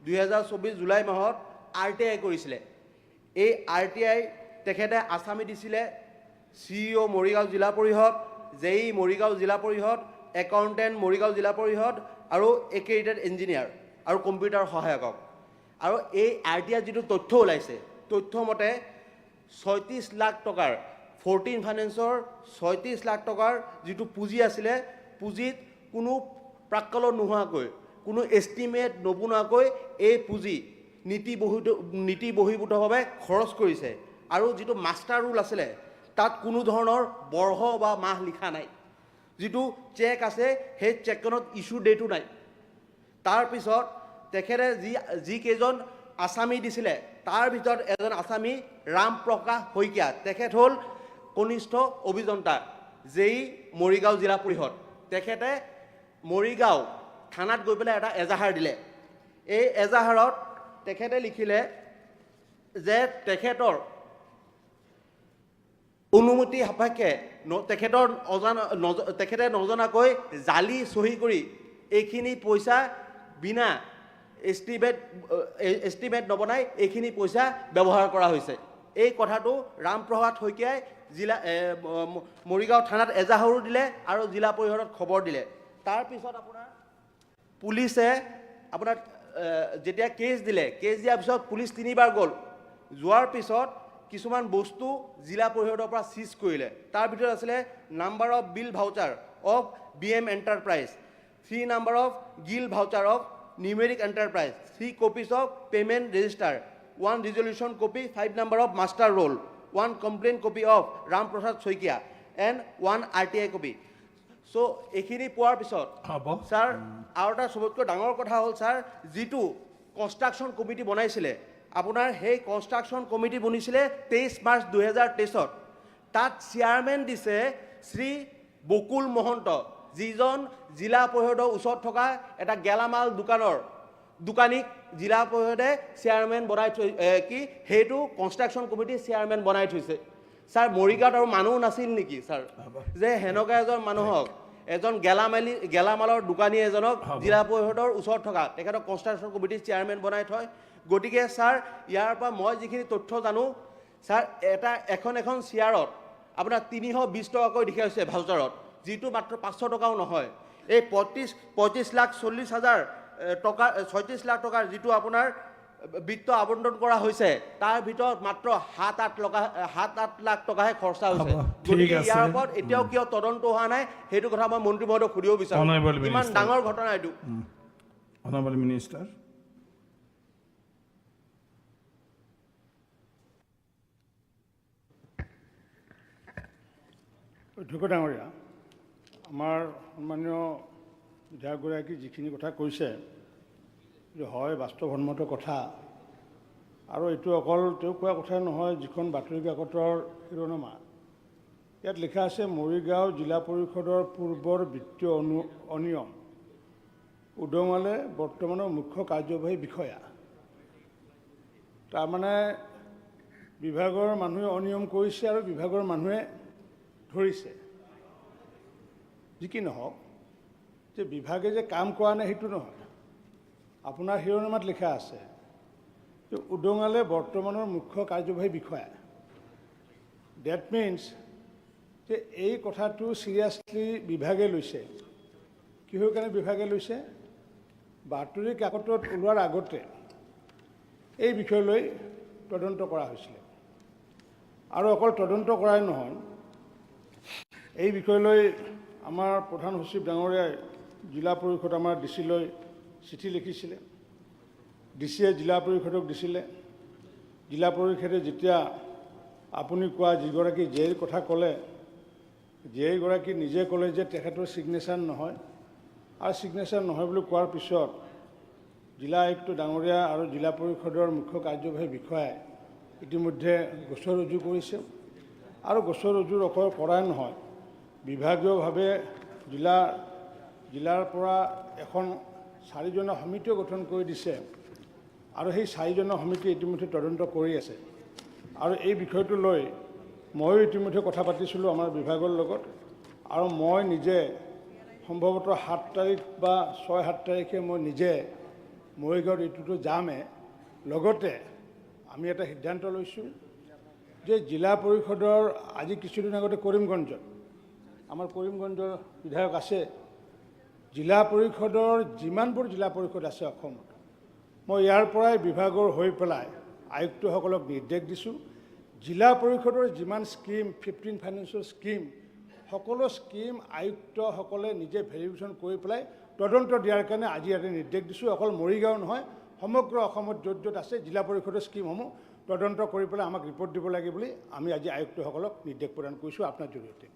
2024 জুলাই মাহত RTI কৰিছিলে। এই RTI তেখেতে আছামি দিছিলে CEO মৰিগাঁও জিলা পৰিষদ, JE মৰিগাঁও জিলা পৰিষদ, একাউণ্টেণ্ট মৰিগাঁও জিলা পৰিষদ আৰু এক্ৰেডিটেড ইঞ্জিনিয়াৰ আৰু কম্পিউটাৰ সহায়কক। আৰু এই RTI যিটো তথ্য ওলাইছে, তথ্যমতে 36 লাখ টকাৰ 14 ফাইনেন্সৰ 36 লাখ টকাৰ যিটো পুঁজি আছিলে, পুঁজিত কোনো প্ৰাক্কলন নোহোৱাকৈ, কোনো এষ্টিমেট নবনোৱাকৈ এই পুঁজি নীতি বহিৰ্ভূতভাৱে খৰচ কৰিছে। আৰু যিটো মাষ্টাৰ ৰুল আছিলে, তাত কোনো ধৰণৰ বৰ্ষ বা মাহ লিখা নাই। যিটো চেক আছে, সেই চেকখনত ইছ্যু ডেটো নাই। তাৰপিছত তেখেতে যিকেইজন আছামী দিছিলে, তাৰ ভিতৰত এজন আছামী ৰাম প্ৰকাশ শইকীয়া, তেখেত হ'ল কনিষ্ঠ অভিযন্তা JE মৰিগাঁও জিলা পৰিষদ। তেখেতে মৰিগাঁও থানাত গৈ পেলাই এটা এজাহাৰ দিলে। এই এজাহাৰত তেখেতে লিখিলে যে তেখেতৰ অনুমতি সাপেক্ষে তেখেতে নজনাকৈ জালি চহী কৰি এইখিনি পইচা বিনা এষ্টিমেট নবনাই এইখিনি পইচা ব্যৱহাৰ কৰা হৈছে। এই কথাটো ৰামপ্ৰসাদ শইকীয়াই মৰিগাঁও থানাত এজাহাৰো দিলে আৰু জিলা পৰিষদত খবৰ দিলে। তাৰপিছত আপোনাৰ পুলিচে আপোনাৰ যেতিয়া কেছ দিলে, কেছ দিয়াৰ পিছত পুলিচ 3বাৰ গ'ল। যোৱাৰ পিছত কিছুমান বস্তু জিলা পৰিষদৰ পৰা চিজ কৰিলে। তাৰ ভিতৰত আছিলে number of bill voucher of BM enterprise, 3 number of bill voucher of numeric enterprise, 3 copies of payment register, 1 resolution copy, 5 number of master roll, 1 complaint copy of Ramprasad Saikia and 1 RTI copy so' এইখিনি পোৱাৰ পিছত sir আৰু এটা চবতকৈ ডাঙৰ কথা হ'ল sir যিটো কনষ্ট্ৰাকশ্যন কমিটি বনাইছিলে আপোনাৰ সেই কনষ্ট্ৰাকশ্যন কমিটি বনিছিলে 23 মাৰ্চ 2023 তাত চেয়াৰমেন দিছে শ্ৰী বকুল মহন্ত যিজন জিলা পৰিষদৰ ওচৰত থকা এটা গেলামাল দোকানীক জিলা পৰিষদে চেয়াৰমেন বনাই থৈ কি সেইটো কনষ্ট্ৰাকশ্যন কমিটি চেয়াৰমেন বনাই থৈছে ছাৰ মৰিগাঁৱত আৰু মানুহ নাছিল নেকি ছাৰ যে সেনেকুৱা এজন মানুহক এজন গেলামালৰ দোকানী এজনক জিলা পৰিষদৰ ওচৰত থকা তেখেতক কনষ্ট্ৰাকশ্যন কমিটিৰ চেয়াৰমেন বনাই থয় গতিকে ছাৰ ইয়াৰ পৰা মই যিখিনি তথ্য জানো ছাৰ এখন চেয়াৰত আপোনাৰ 320 টকাকৈ লিখা হৈছে ভাউচাৰত যিটো মাত্ৰ 500 টকাও নহয় এই 35,40,40,000 টকা 36 লাখ টকাৰ যিটো আপোনাৰ বিত্ত আবণ্টন কৰা হৈছে তাৰ ভিতৰত মাত্ৰ 7-8 লাখ টকাহে খৰচা হৈছে গতিকে ইয়াৰ ওপৰত এতিয়াও কিয় তদন্ত হোৱা নাই সেইটো কথা মই মন্ত্ৰী মহোদয়ক সুধিব বিচাৰোঁ ইমান ডাঙৰ ঘটনা এইটো Honorable Minister. অধ্যক্ষ ডাঙৰীয়া আমাৰ সন্মানীয় বিধায়কগৰাকী যিখিনি কথা কৈছে হয় বাস্তৱসন্মত কথা আৰু এইটো অকল তেওঁ কোৱা কথাই নহয় যিখন বাতৰি কাকতৰ শিৰোনামা ইয়াত লিখা আছে মৰিগাঁও জিলা পৰিষদৰ পূৰ্বৰ বিত্তীয় অনিয়ম উদঙালে বৰ্তমানৰ মুখ্য কাৰ্যবাহী বিষয়া তাৰমানে বিভাগৰ মানুহে অনিয়ম কৰিছে আৰু বিভাগৰ মানুহে ধৰিছে যি কি নহওক যে বিভাগে যে কাম কৰা নাই সেইটো নহয় আপোনাৰ শিৰোনামাত লিখা আছে যে উদঙালে বৰ্তমানৰ মুখ্য কাৰ্যবাহী বিষয়া ডেট মিনছ যে এই কথাটো চিৰিয়াছলি বিভাগে লৈছে কিহৰ কাৰণে বিভাগে লৈছে বাতৰি কাকতত ওলোৱাৰ আগতে এই বিষয়লৈ তদন্ত কৰা হৈছিলে আৰু অকল তদন্ত কৰাই নহয় এই বিষয়লৈ আমাৰ প্ৰধান সচিব ডাঙৰীয়াই জিলা পৰিষদ আমাৰ ডিচিলৈ চিঠি লিখিছিলে ডিচিয়ে জিলা পৰিষদক দিছিলে জিলা পৰিষদে যেতিয়া আপুনি কোৱা যিগৰাকী জেইৰ কথা ক'লে জেইগৰাকী নিজে ক'লে যে তেখেতৰ ছিগনেচাৰ নহয় আৰু ছিগনেচাৰ নহয় বুলি কোৱাৰ পিছত জিলা আয়ুক্ত ডাঙৰীয়া আৰু জিলা পৰিষদৰ মুখ্য কাৰ্যবাহী বিষয়াই ইতিমধ্যে গোচৰ ৰুজু কৰিছে আৰু গোচৰ ৰুজুৰ অকল কৰাই নহয় বিভাগীয়ভাৱে জিলাৰ পৰা এখন 4জনীয়া সমিতিও গঠন কৰি দিছে আৰু সেই 4জনীয়া সমিতি ইতিমধ্যে তদন্ত কৰি আছে আৰু এই বিষয়টো লৈ ময়ো ইতিমধ্যে কথা পাতিছিলোঁ আমাৰ বিভাগৰ লগত আৰু মই নিজে সম্ভৱতঃ 7 তাৰিখ বা 6-7 তাৰিখে মই নিজে মৰিগাঁৱত এইটোতো যামে লগতে আমি এটা সিদ্ধান্ত লৈছোঁ যে জিলা পৰিষদৰ আজি কিছুদিন আগতে কৰিমগঞ্জত আমাৰ কৰিমগঞ্জৰ বিধায়ক আছে জিলা পৰিষদৰ যিমানবোৰ জিলা পৰিষদ আছে অসমত মই ইয়াৰ পৰাই বিভাগৰ হৈ পেলাই আয়ুক্তসকলক নিৰ্দেশ দিছোঁ জিলা পৰিষদৰ যিমান স্কিম 15 ফাইনেন্সিয়েল স্কিম সকলো স্কিম আয়ুক্তসকলে নিজে ভেৰিফিকেশ্যন কৰি পেলাই তদন্ত দিয়াৰ কাৰণে আজি ইয়াতে নিৰ্দেশ দিছোঁ অকল মৰিগাঁও নহয় সমগ্ৰ অসমত য'ত য'ত আছে জিলা পৰিষদৰ স্কিমসমূহ তদন্ত কৰি পেলাই আমাক ৰিপৰ্ট দিব লাগে বুলি আমি আজি আয়ুক্তসকলক নিৰ্দেশ প্ৰদান কৰিছোঁ আপোনাৰ জৰিয়তে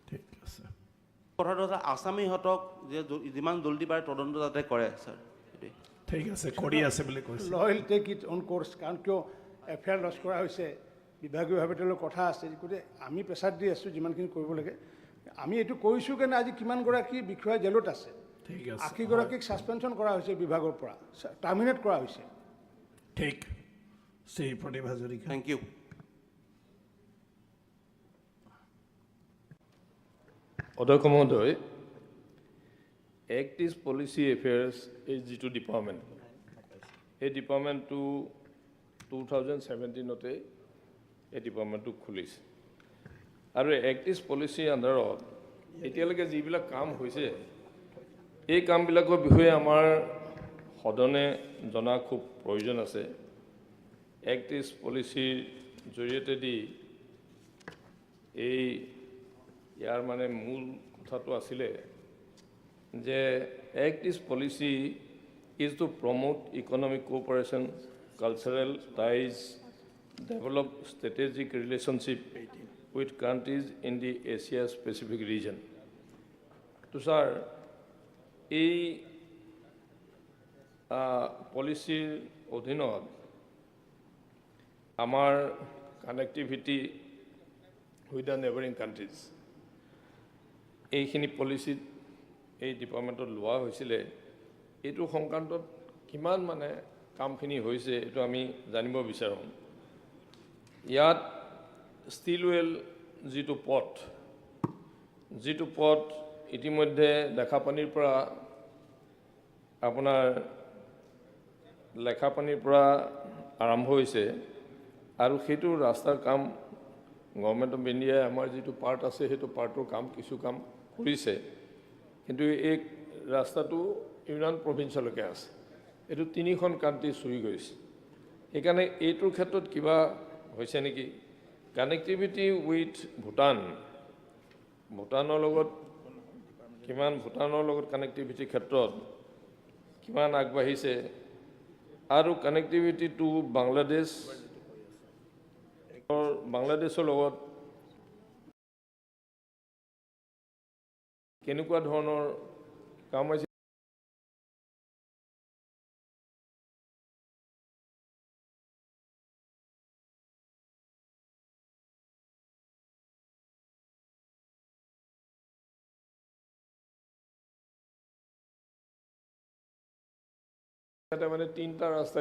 ঠিক আছে কথাটো হৈছে আছামীহঁতক যে যিমান জল্দি পাৰে তদন্ত যাতে কৰে ছাৰ ঠিক আছে কৰি আছে বুলি কৈছে loyal take it on course কাৰণ কিয় এফআইআৰ লজ কৰা হৈছে বিভাগীয়ভাৱে তেওঁলোকৰ কথা আছে গতিকে আমি প্ৰেছাৰ দি আছোঁ যিমানখিনি কৰিব লাগে আমি এইটো কৰিছোঁ কাৰণে আজি কিমানগৰাকী বিষয়া জেলত আছে ঠিক আছে 80গৰাকীক ছাছপেনশ্যন কৰা হৈছে বিভাগৰ পৰা টাৰ্মিনেট কৰা হৈছে ঠিক শ্ৰী প্ৰতিভ হাজৰিকা থেংক ইউ অধ্যক্ষ মহোদয় এক্ট ইজ পলিচি এফেয়াৰ্ছ এই যিটো ডিপাৰ্টমেণ্ট এই ডিপাৰ্টমেণ্টটো 2017তে এই ডিপাৰ্টমেণ্টটো খুলিছে আৰু এক্ট ইজ পলিচি আণ্ডাৰত এতিয়ালৈকে যিবিলাক কাম হৈছে এই কামবিলাকৰ বিষয়ে আমাৰ সদনে জনা খুব প্ৰয়োজন আছে এক্ট ইজ পলিচিৰ জৰিয়তেদি এই ইয়াৰ মানে মূল কথাটো আছিলে যে act east policy is to promote economic cooperation cultural ties develop strategic relationship with countries in the Asia Pacific region. তো স্যাৰ এই পলিচিৰ অধীনত আমাৰ connectivity with the neighbouring countries এইখিনি পলিচিত এই ডিপাৰ্টমেণ্টত লোৱা হৈছিলে এইটো সংক্ৰান্তত কিমান মানে কামখিনি হৈছে এইটো আমি জানিব বিচাৰোঁ ইয়াত ষ্টিলৱেল যিটো পথ ইতিমধ্যে লেখাপানীৰ পৰা আপোনাৰ লেখাপানীৰ পৰা আৰম্ভ হৈছে আৰু সেইটো ৰাস্তাৰ কাম গভৰ্ণমেণ্ট অফ ইণ্ডিয়াই আমাৰ যিটো পাৰ্ট আছে সেইটো পাৰ্টৰ কাম কিছু কাম কৰিছে কিন্তু এই ৰাস্তাটো ইউনান প্ৰভিন্সলৈকে আছে এইটো 3খন কাণ্ট্ৰি চুই গৈছে সেইকাৰণে এইটোৰ ক্ষেত্ৰত কিবা হৈছে নেকি কানেক্টিভিটি উইথ ভূটানৰ লগত কানেক্টিভিটিৰ ক্ষেত্ৰত কিমান আগবাঢ়িছে আৰু কানেক্টিভিটি টু বাংলাদেশৰ লগত কেনেকুৱা ধৰণৰ কাম হৈছে মানে 3টা ৰাস্তা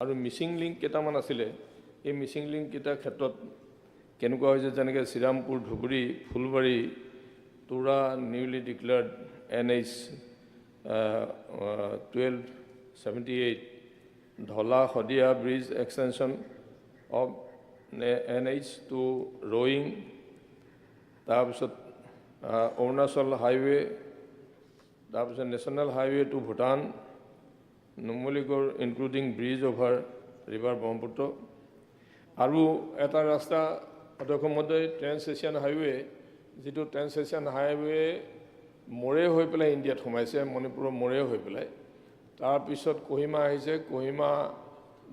আৰু মিছিং লিংক কেইটামান আছিলে এই মিছিং লিংক কেইটাৰ ক্ষেত্ৰত কেনেকুৱা হৈছে যেনেকৈ Srirampur Dhubri Phulbari Tura newly declared NH 1278 Dhola Sadiya bridge extension of NH to Roing তাৰপিছত অৰুণাচল হাইৱে তাৰপিছত national highway to Bhutan Numaligarh including bridge over river Brahmaputra আৰু এটা ৰাস্তা অধ্যক্ষমতে ট্ৰেন্স এছিয়ান হাইৱে যিটো ট্ৰেন্স এছিয়ান হাইৱে মোৰে হৈ পেলাই ইণ্ডিয়াত সোমাইছে মণিপুৰৰ মোৰে হৈ পেলাই তাৰপিছত কহিমা আহিছে কহিমা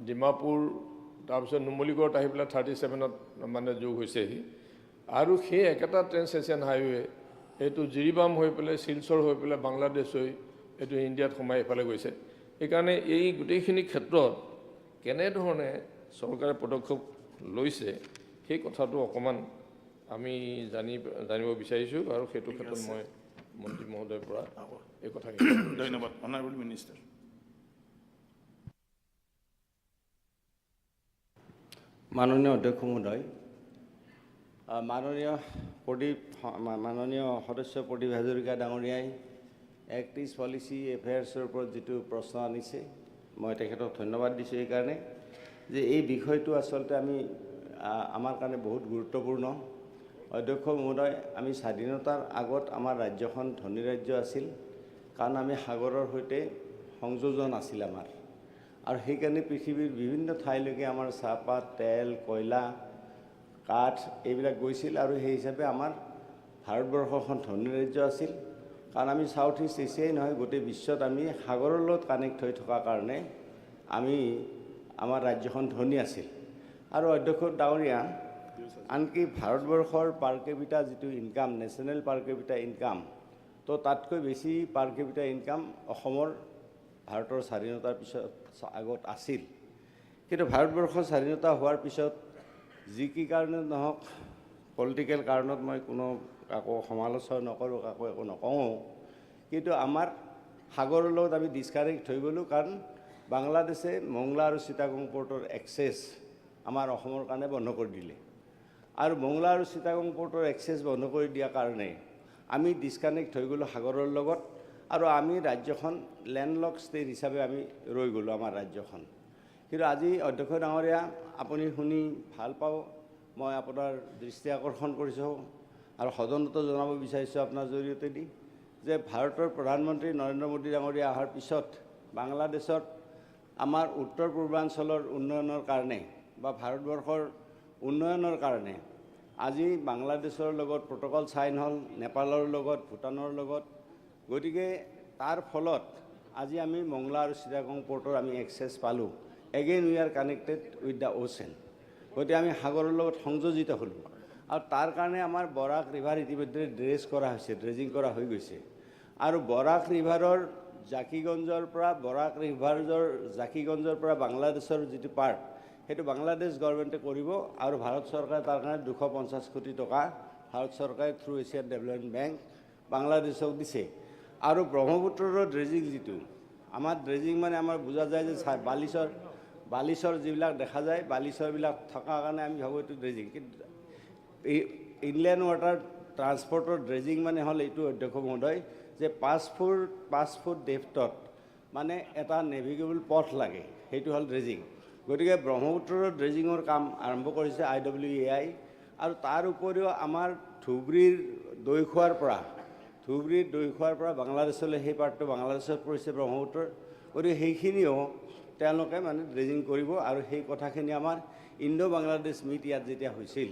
ডিমাপুৰ তাৰপিছত নুমলীগড়ত আহি পেলাই 37ত মানে যোগ হৈছেহি আৰু সেই একেটা ট্ৰেন্স এছিয়ান হাইৱে এইটো জিৰিবাম হৈ পেলাই শিলচৰ হৈ পেলাই বাংলাদেশ হৈ এইটো ইণ্ডিয়াত সোমাই এইফালে গৈছে সেইকাৰণে এই গোটেইখিনি ক্ষেত্ৰত কেনেধৰণে চৰকাৰে পদক্ষেপ লৈছে সেই কথাটো অকণমান আমি জানিব বিচাৰিছোঁ আৰু সেইটো ক্ষেত্ৰত মই মন্ত্ৰী মহোদয়ৰ পৰা এই কথাখিনি ধন্যবাদ অনাৰেবল মিনিষ্টাৰ মাননীয় অধ্যক্ষ মহোদয় মাননীয় সদস্য প্ৰদীপ হাজৰিকা ডাঙৰীয়াই এক্ট ইষ্ট পলিচি এফেয়াৰ্ছৰ ওপৰত যিটো প্ৰশ্ন আনিছে মই তেখেতক ধন্যবাদ দিছোঁ এইকাৰণে যে এই বিষয়টো আচলতে আমাৰ কাৰণে বহুত গুৰুত্বপূৰ্ণ অধ্যক্ষ মহোদয় আমি স্বাধীনতাৰ আগত আমাৰ ৰাজ্যখন ধনী ৰাজ্য আছিল কাৰণ আমি সাগৰৰ সৈতে সংযোজন আছিল আমাৰ আৰু সেইকাৰণে পৃথিৱীৰ বিভিন্ন ঠাইলৈকে আমাৰ চাহপাত তেল কয়লা কাঠ এইবিলাক গৈছিল আৰু সেই হিচাপে আমাৰ ভাৰতবৰ্ষখন ধনী ৰাজ্য আছিল কাৰণ আমি সাউথ ইষ্ট এছিয়াই নহয় গোটেই বিশ্বত আমি সাগৰৰ লগত কানেক্ট হৈ থকাৰ কাৰণে আমাৰ ৰাজ্যখন ধনী আছিল আৰু অধ্যক্ষ ডাঙৰীয়া আনকি ভাৰতবৰ্ষৰ পাৰ কেপিটা যিটো ইনকাম, নেশ্যনেল পাৰ কেপিটা ইনকাম, তো তাতকৈ বেছি পাৰ কেপিটা ইনকাম অসমৰ ভাৰতৰ স্বাধীনতাৰ পিছত আগত আছিল। কিন্তু ভাৰতবৰ্ষৰ স্বাধীনতা হোৱাৰ পিছত যি কি কাৰণত নহওক, পলিটিকেল কাৰণত মই কোনো কাকো সমালোচনা নকৰোঁ, কাকো একো নকওঁ, কিন্তু আমাৰ সাগৰৰ লগত আমি ডিছকানেক্ট হৈ গ'লোঁ, কাৰণ বাংলাদেশে মংলা আৰু চিটাগং পৰ্টৰ এক্সেছ আমাৰ অসমৰ কাৰণে বন্ধ কৰি দিলে। আৰু মংলা আৰু চিটাগং পৰ্টৰ এক্সেছ বন্ধ কৰি দিয়াৰ কাৰণে আমি ডিছকানেক্ট হৈ গ'লোঁ সাগৰৰ লগত, আৰু আমি ৰাজ্যখন লেণ্ডলক ষ্টেট হিচাপে আমি ৰৈ গ'লোঁ আমাৰ ৰাজ্যখন। কিন্তু আজি অধ্যক্ষ ডাঙৰীয়া, আপুনি শুনি ভাল পাওঁ, মই আপোনাৰ দৃষ্টি আকৰ্ষণ কৰিছোঁ আৰু সদনতো জনাব বিচাৰিছোঁ আপোনাৰ জৰিয়তে দি, যে ভাৰতৰ প্ৰধানমন্ত্ৰী নৰেন্দ্ৰ মোদী ডাঙৰীয়া অহাৰ পিছত বাংলাদেশত আমাৰ উত্তৰ পূৰ্বাঞ্চলৰ উন্নয়নৰ কাৰণে বা ভাৰতবৰ্ষৰ উন্নয়নৰ কাৰণে আজি বাংলাদেশৰ লগত প্ৰট'কল চাইন হ'ল, নেপালৰ লগত, ভূটানৰ লগত। গতিকে তাৰ ফলত আজি আমি মংলা আৰু চিটাগং পৰ্টৰ আমি এক্সেছ পালোঁ। Again we are connected with the ocean. গতিকে আমি সাগৰৰ লগত সংযোজিত হ'লোঁ, আৰু তাৰ কাৰণে আমাৰ বৰাক ৰিভাৰ ইতিমধ্যে ড্ৰেজ কৰা হৈছে, ড্ৰেজিং কৰা হৈ গৈছে। আৰু বৰাক ৰিভাৰৰ জাকিগঞ্জৰ পৰা জাকিগঞ্জৰ পৰা বাংলাদেশৰ যিটো পাৰ্ট, সেইটো বাংলাদেশ গভৰ্ণমেণ্টে কৰিব, আৰু ভাৰত চৰকাৰে তাৰ কাৰণে 250 কোটি টকা ভাৰত চৰকাৰে থ্ৰু এছিয়ান ডেভেলপমেণ্ট বেংক বাংলাদেশক দিছে। আৰু ব্ৰহ্মপুত্ৰৰ ড্ৰেজিং যিটো, আমাৰ ড্ৰেজিং মানে আমাৰ বুজা যায় যে বালিচৰ যিবিলাক দেখা যায়, বালিচৰবিলাক থকাৰ কাৰণে আমি ভাবোঁ এইটো ড্ৰেজিং। কিন্তু ইনলেণ্ড ৱাটাৰ ট্ৰান্সপৰ্টৰ ড্ৰেজিং মানে হ'ল এইটো অধ্যক্ষ মহোদয়, যে 5 ফুট ডেপ্থত মানে এটা নেভিগেবল পথ লাগে, সেইটো হ'ল ড্ৰেজিং। গতিকে ব্ৰহ্মপুত্ৰৰ ড্ৰেজিঙৰ কাম আৰম্ভ কৰিছে IWEI। আৰু তাৰ উপৰিও আমাৰ ধুবুৰীৰ দৈখোৱাৰ পৰা বাংলাদেশলৈ সেই পাৰ্টটো বাংলাদেশত পৰিছে ব্ৰহ্মপুত্ৰৰ। গতিকে সেইখিনিও তেওঁলোকে মানে ড্ৰেজিং কৰিব। আৰু সেই কথাখিনি আমাৰ ইণ্ডো বাংলাদেশ মিট ইয়াত যেতিয়া হৈছিল,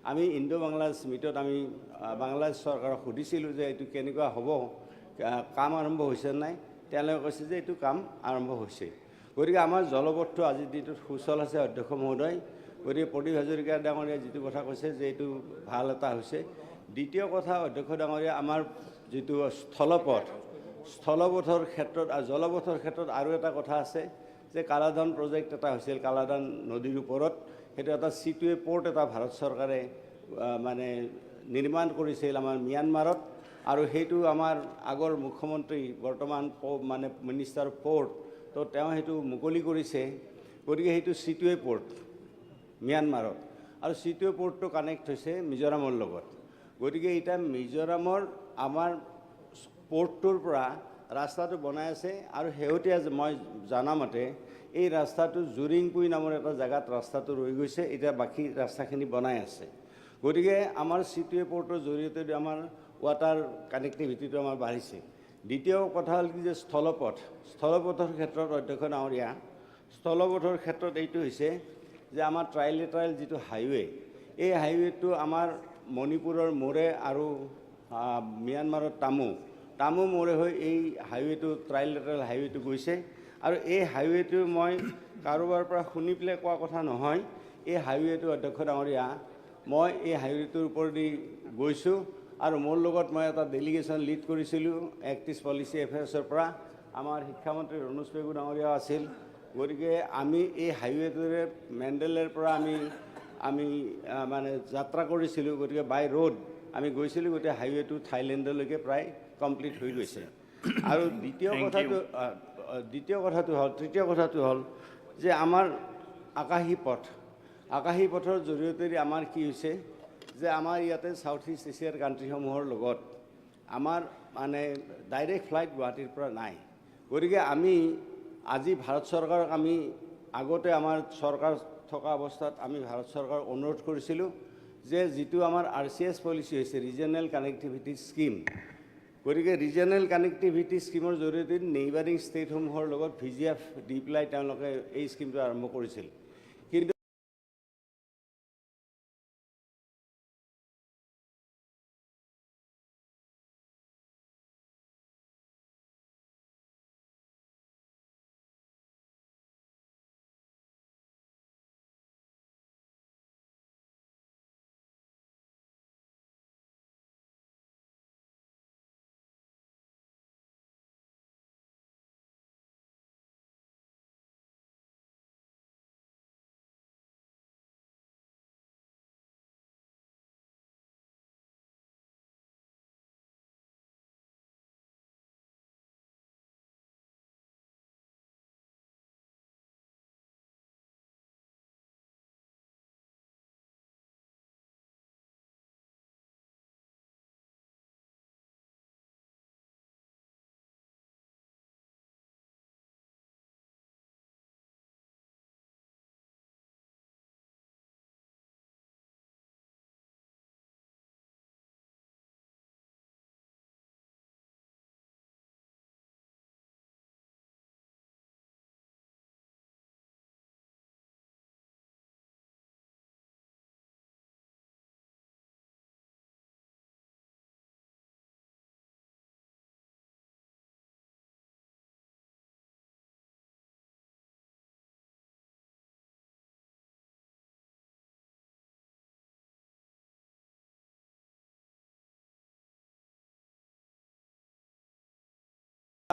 আমি ইণ্ডো বাংলাদেশ মিটত আমি বাংলাদেশ চৰকাৰক সুধিছিলোঁ যে এইটো কেনেকুৱা হ'ব, কাম আৰম্ভ হৈছে নাই। তেওঁলোকে কৈছে যে এইটো কাম আৰম্ভ হৈছে। গতিকে আমাৰ জলপথটো আজিৰ দিনটোত সুচল আছে অধ্যক্ষ মহোদয়। গতিকে প্ৰদীপ হাজৰিকা ডাঙৰীয়াই যিটো কথা কৈছে যে এইটো ভাল এটা হৈছে। দ্বিতীয় কথা অধ্যক্ষ ডাঙৰীয়া, আমাৰ যিটো স্থলপথৰ ক্ষেত্ৰত আৰু জলপথৰ ক্ষেত্ৰত আৰু এটা কথা আছে যে কালাধান প্ৰজেক্ট এটা হৈছিল কালাধান নদীৰ ওপৰত। সেইটো এটা চিটুৱে পৰ্ট এটা ভাৰত চৰকাৰে মানে নিৰ্মাণ কৰিছিল আমাৰ ম্যানমাৰত, আৰু সেইটো আমাৰ আগৰ মুখ্যমন্ত্ৰী বৰ্তমান মানে মিনিষ্টাৰ অফ পৰ্ট, তো তেওঁ সেইটো মুকলি কৰিছে। গতিকে সেইটো চিটুৱে পৰ্ট ম্যানমাৰত, আৰু চিটুৱে পৰ্টটো কানেক্ট হৈছে মিজোৰামৰ লগত। গতিকে এতিয়া মিজোৰামৰ আমাৰ পৰ্টটোৰ পৰা ৰাস্তাটো বনাই আছে, আৰু শেহতীয়া মই জনামতে এই ৰাস্তাটো জুৰিংপুই নামৰ এটা জেগাত ৰাস্তাটো ৰৈ গৈছে, এতিয়া বাকী ৰাস্তাখিনি বনাই আছে। গতিকে আমাৰ চিটুৱে পৰ্টৰ জৰিয়তে আমাৰ ৱাটাৰ কানেক্টিভিটিটো আমাৰ বাঢ়িছে। দ্বিতীয় কথা হ'ল কি যে স্থলপথৰ ক্ষেত্ৰত অধ্যক্ষ ডাঙৰীয়া, স্থলপথৰ ক্ষেত্ৰত এইটো হৈছে যে আমাৰ ট্ৰাইলেটাৰেল যিটো হাইৱে, এই হাইৱেটো আমাৰ মণিপুৰৰ মোৰে আৰু ম্যানমাৰৰ টামু মোৰে হৈ এই হাইৱেটো ট্ৰাইলেটাৰেল হাইৱেটো গৈছে। আৰু এই হাইৱেটো মই কাৰোবাৰ পৰা শুনি পেলাই কোৱা কথা নহয়, এই হাইৱেটো অধ্যক্ষ ডাঙৰীয়া মই এই হাইৱেটোৰ ওপৰেদি গৈছোঁ, আৰু মোৰ লগত মই এটা ডেলিগেশ্যন লিড কৰিছিলোঁ এক্ট ইষ্ট পলিচি এফেয়াৰ্ছৰ পৰা। আমাৰ শিক্ষামন্ত্ৰী ৰণোজ পেগু ডাঙৰীয়াও আছিল। গতিকে আমি এই হাইৱেটোৰে মেণ্ডেলৰ পৰা আমি মানে যাত্ৰা কৰিছিলোঁ। গতিকে বাই ৰোড আমি গৈছিলোঁ। গতিকে হাইৱেটো থাইলেণ্ডলৈকে প্ৰায় কমপ্লিট হৈ গৈছে। আৰু তৃতীয় কথাটো হ'ল যে আমাৰ আকাশী পথৰ জৰিয়তে আমাৰ কি হৈছে যে আমাৰ ইয়াতে ছাউথ ইষ্ট এছিয়াৰ কাণ্ট্ৰিসমূহৰ লগত আমাৰ মানে ডাইৰেক্ট ফ্লাইট গুৱাহাটীৰ পৰা নাই। গতিকে আমি আজি ভাৰত চৰকাৰক আমি আগতে আমাৰ চৰকাৰ থকা অৱস্থাত আমি ভাৰত চৰকাৰক অনুৰোধ কৰিছিলোঁ যে যিটো আমাৰ RCS পলিচি হৈছে ৰিজনেল কানেক্টিভিটি স্কিম, গতিকে ৰিজনেল কানেক্টিভিটি স্কিমৰ জৰিয়তে নেইবাৰিং ষ্টেটসমূহৰ লগত VGF দি পেলাই তেওঁলোকে এই স্কিমটো আৰম্ভ কৰিছিল। কিন্তু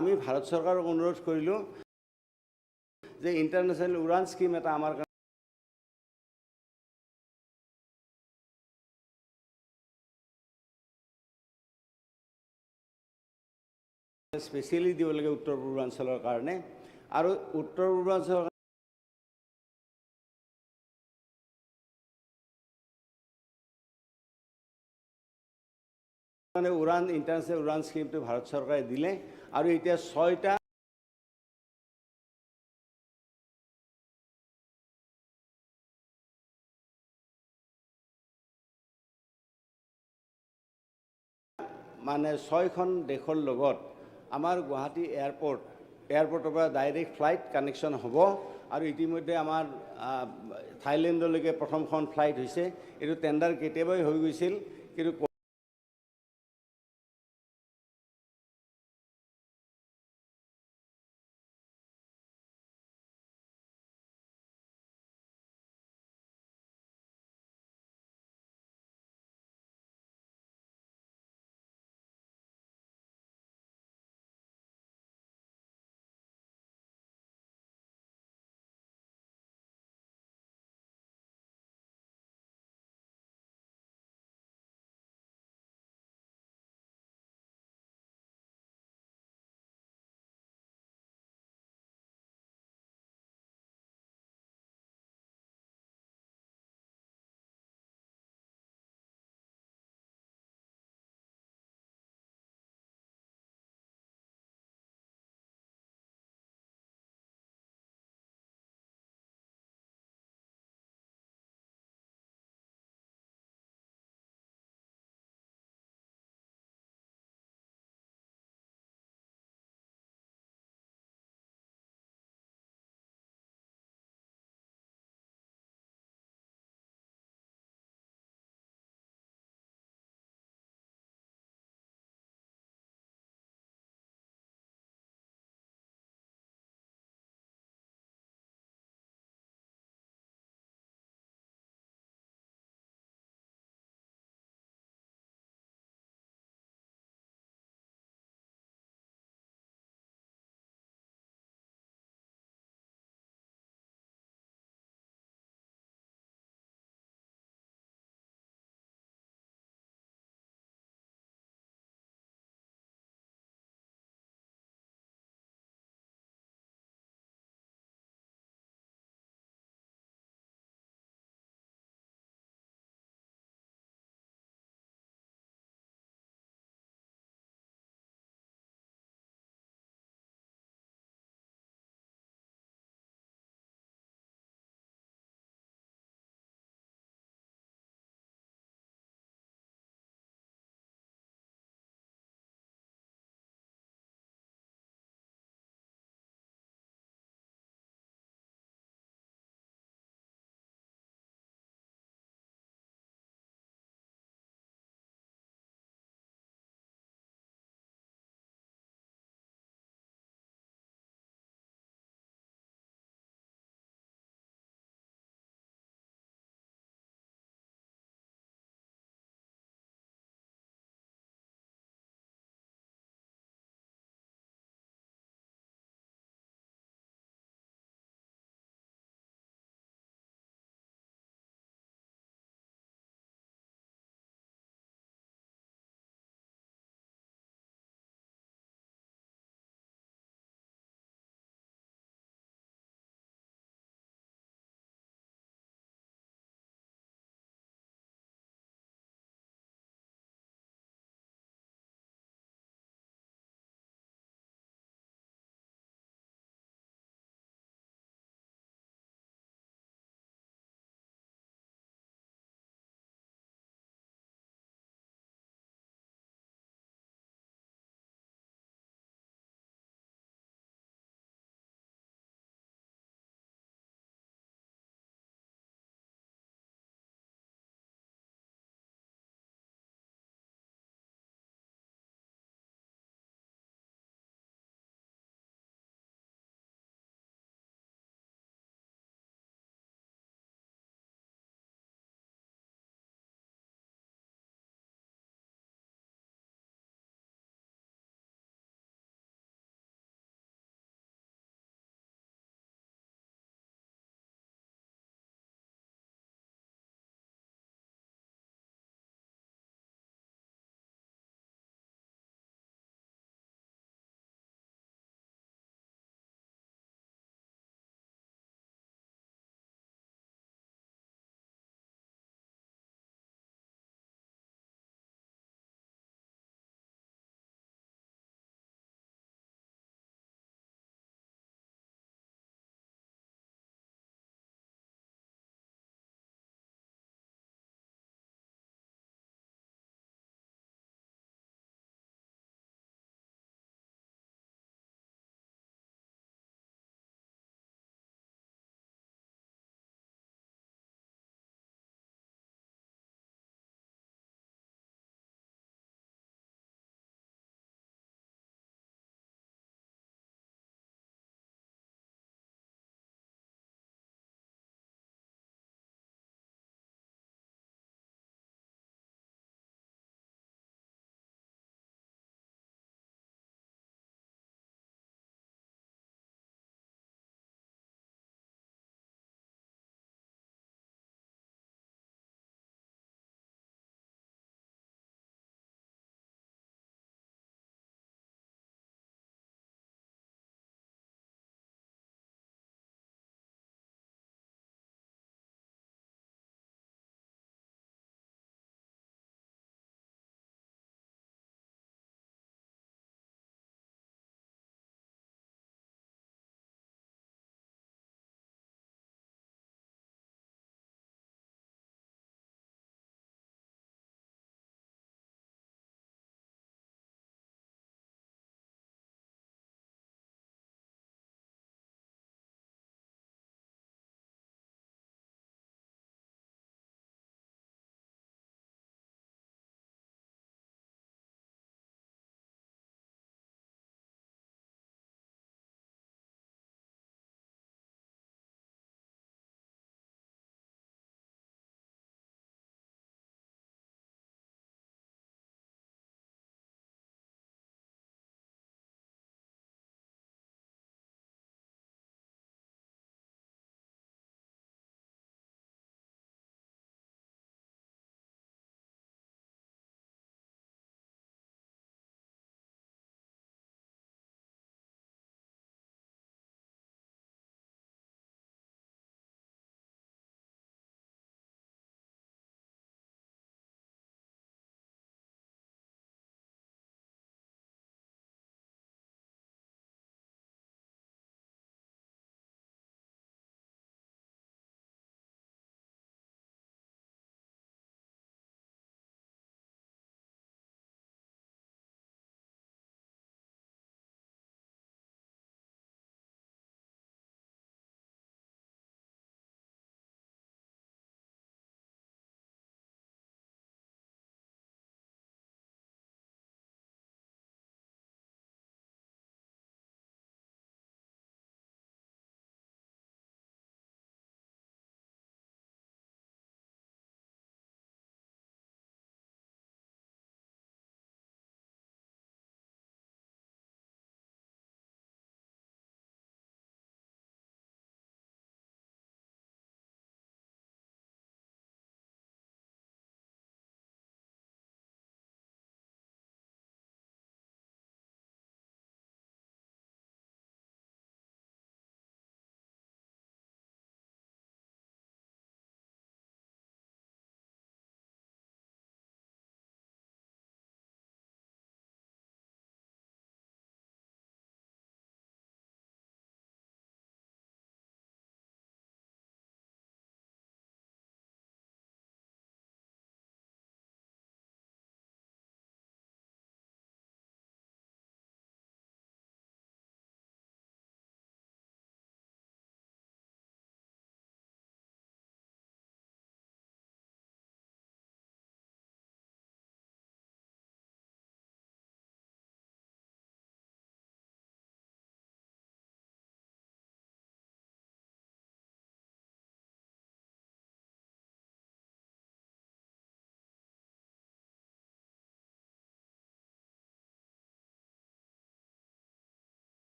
আমি ভাৰত চৰকাৰক অনুৰোধ কৰিলোঁ যে ইণ্টাৰনেশ্যনেল উড়ান স্কিম এটা আমাৰ স্পেচিয়েলি দিব লাগে উত্তৰ পূৰ্বাঞ্চলৰ কাৰণে আৰু উত্তৰ পূৰ্বাঞ্চলৰ মানে উড়ান ইণ্টাৰনেশ্যনেল উড়ান স্কিমটো ভাৰত চৰকাৰে দিলে আৰু এতিয়া 6টা মানে 6খন দেশৰ লগত আমাৰ গুৱাহাটী এয়াৰপৰ্টৰ পৰা ডাইৰেক্ট ফ্লাইট কানেকশ্যন হ'ব আৰু ইতিমধ্যে আমাৰ থাইলেণ্ডলৈকে প্ৰথমখন ফ্লাইট হৈছে এইটো টেণ্ডাৰ কেতিয়াবাই হৈ গৈছিল কিন্তু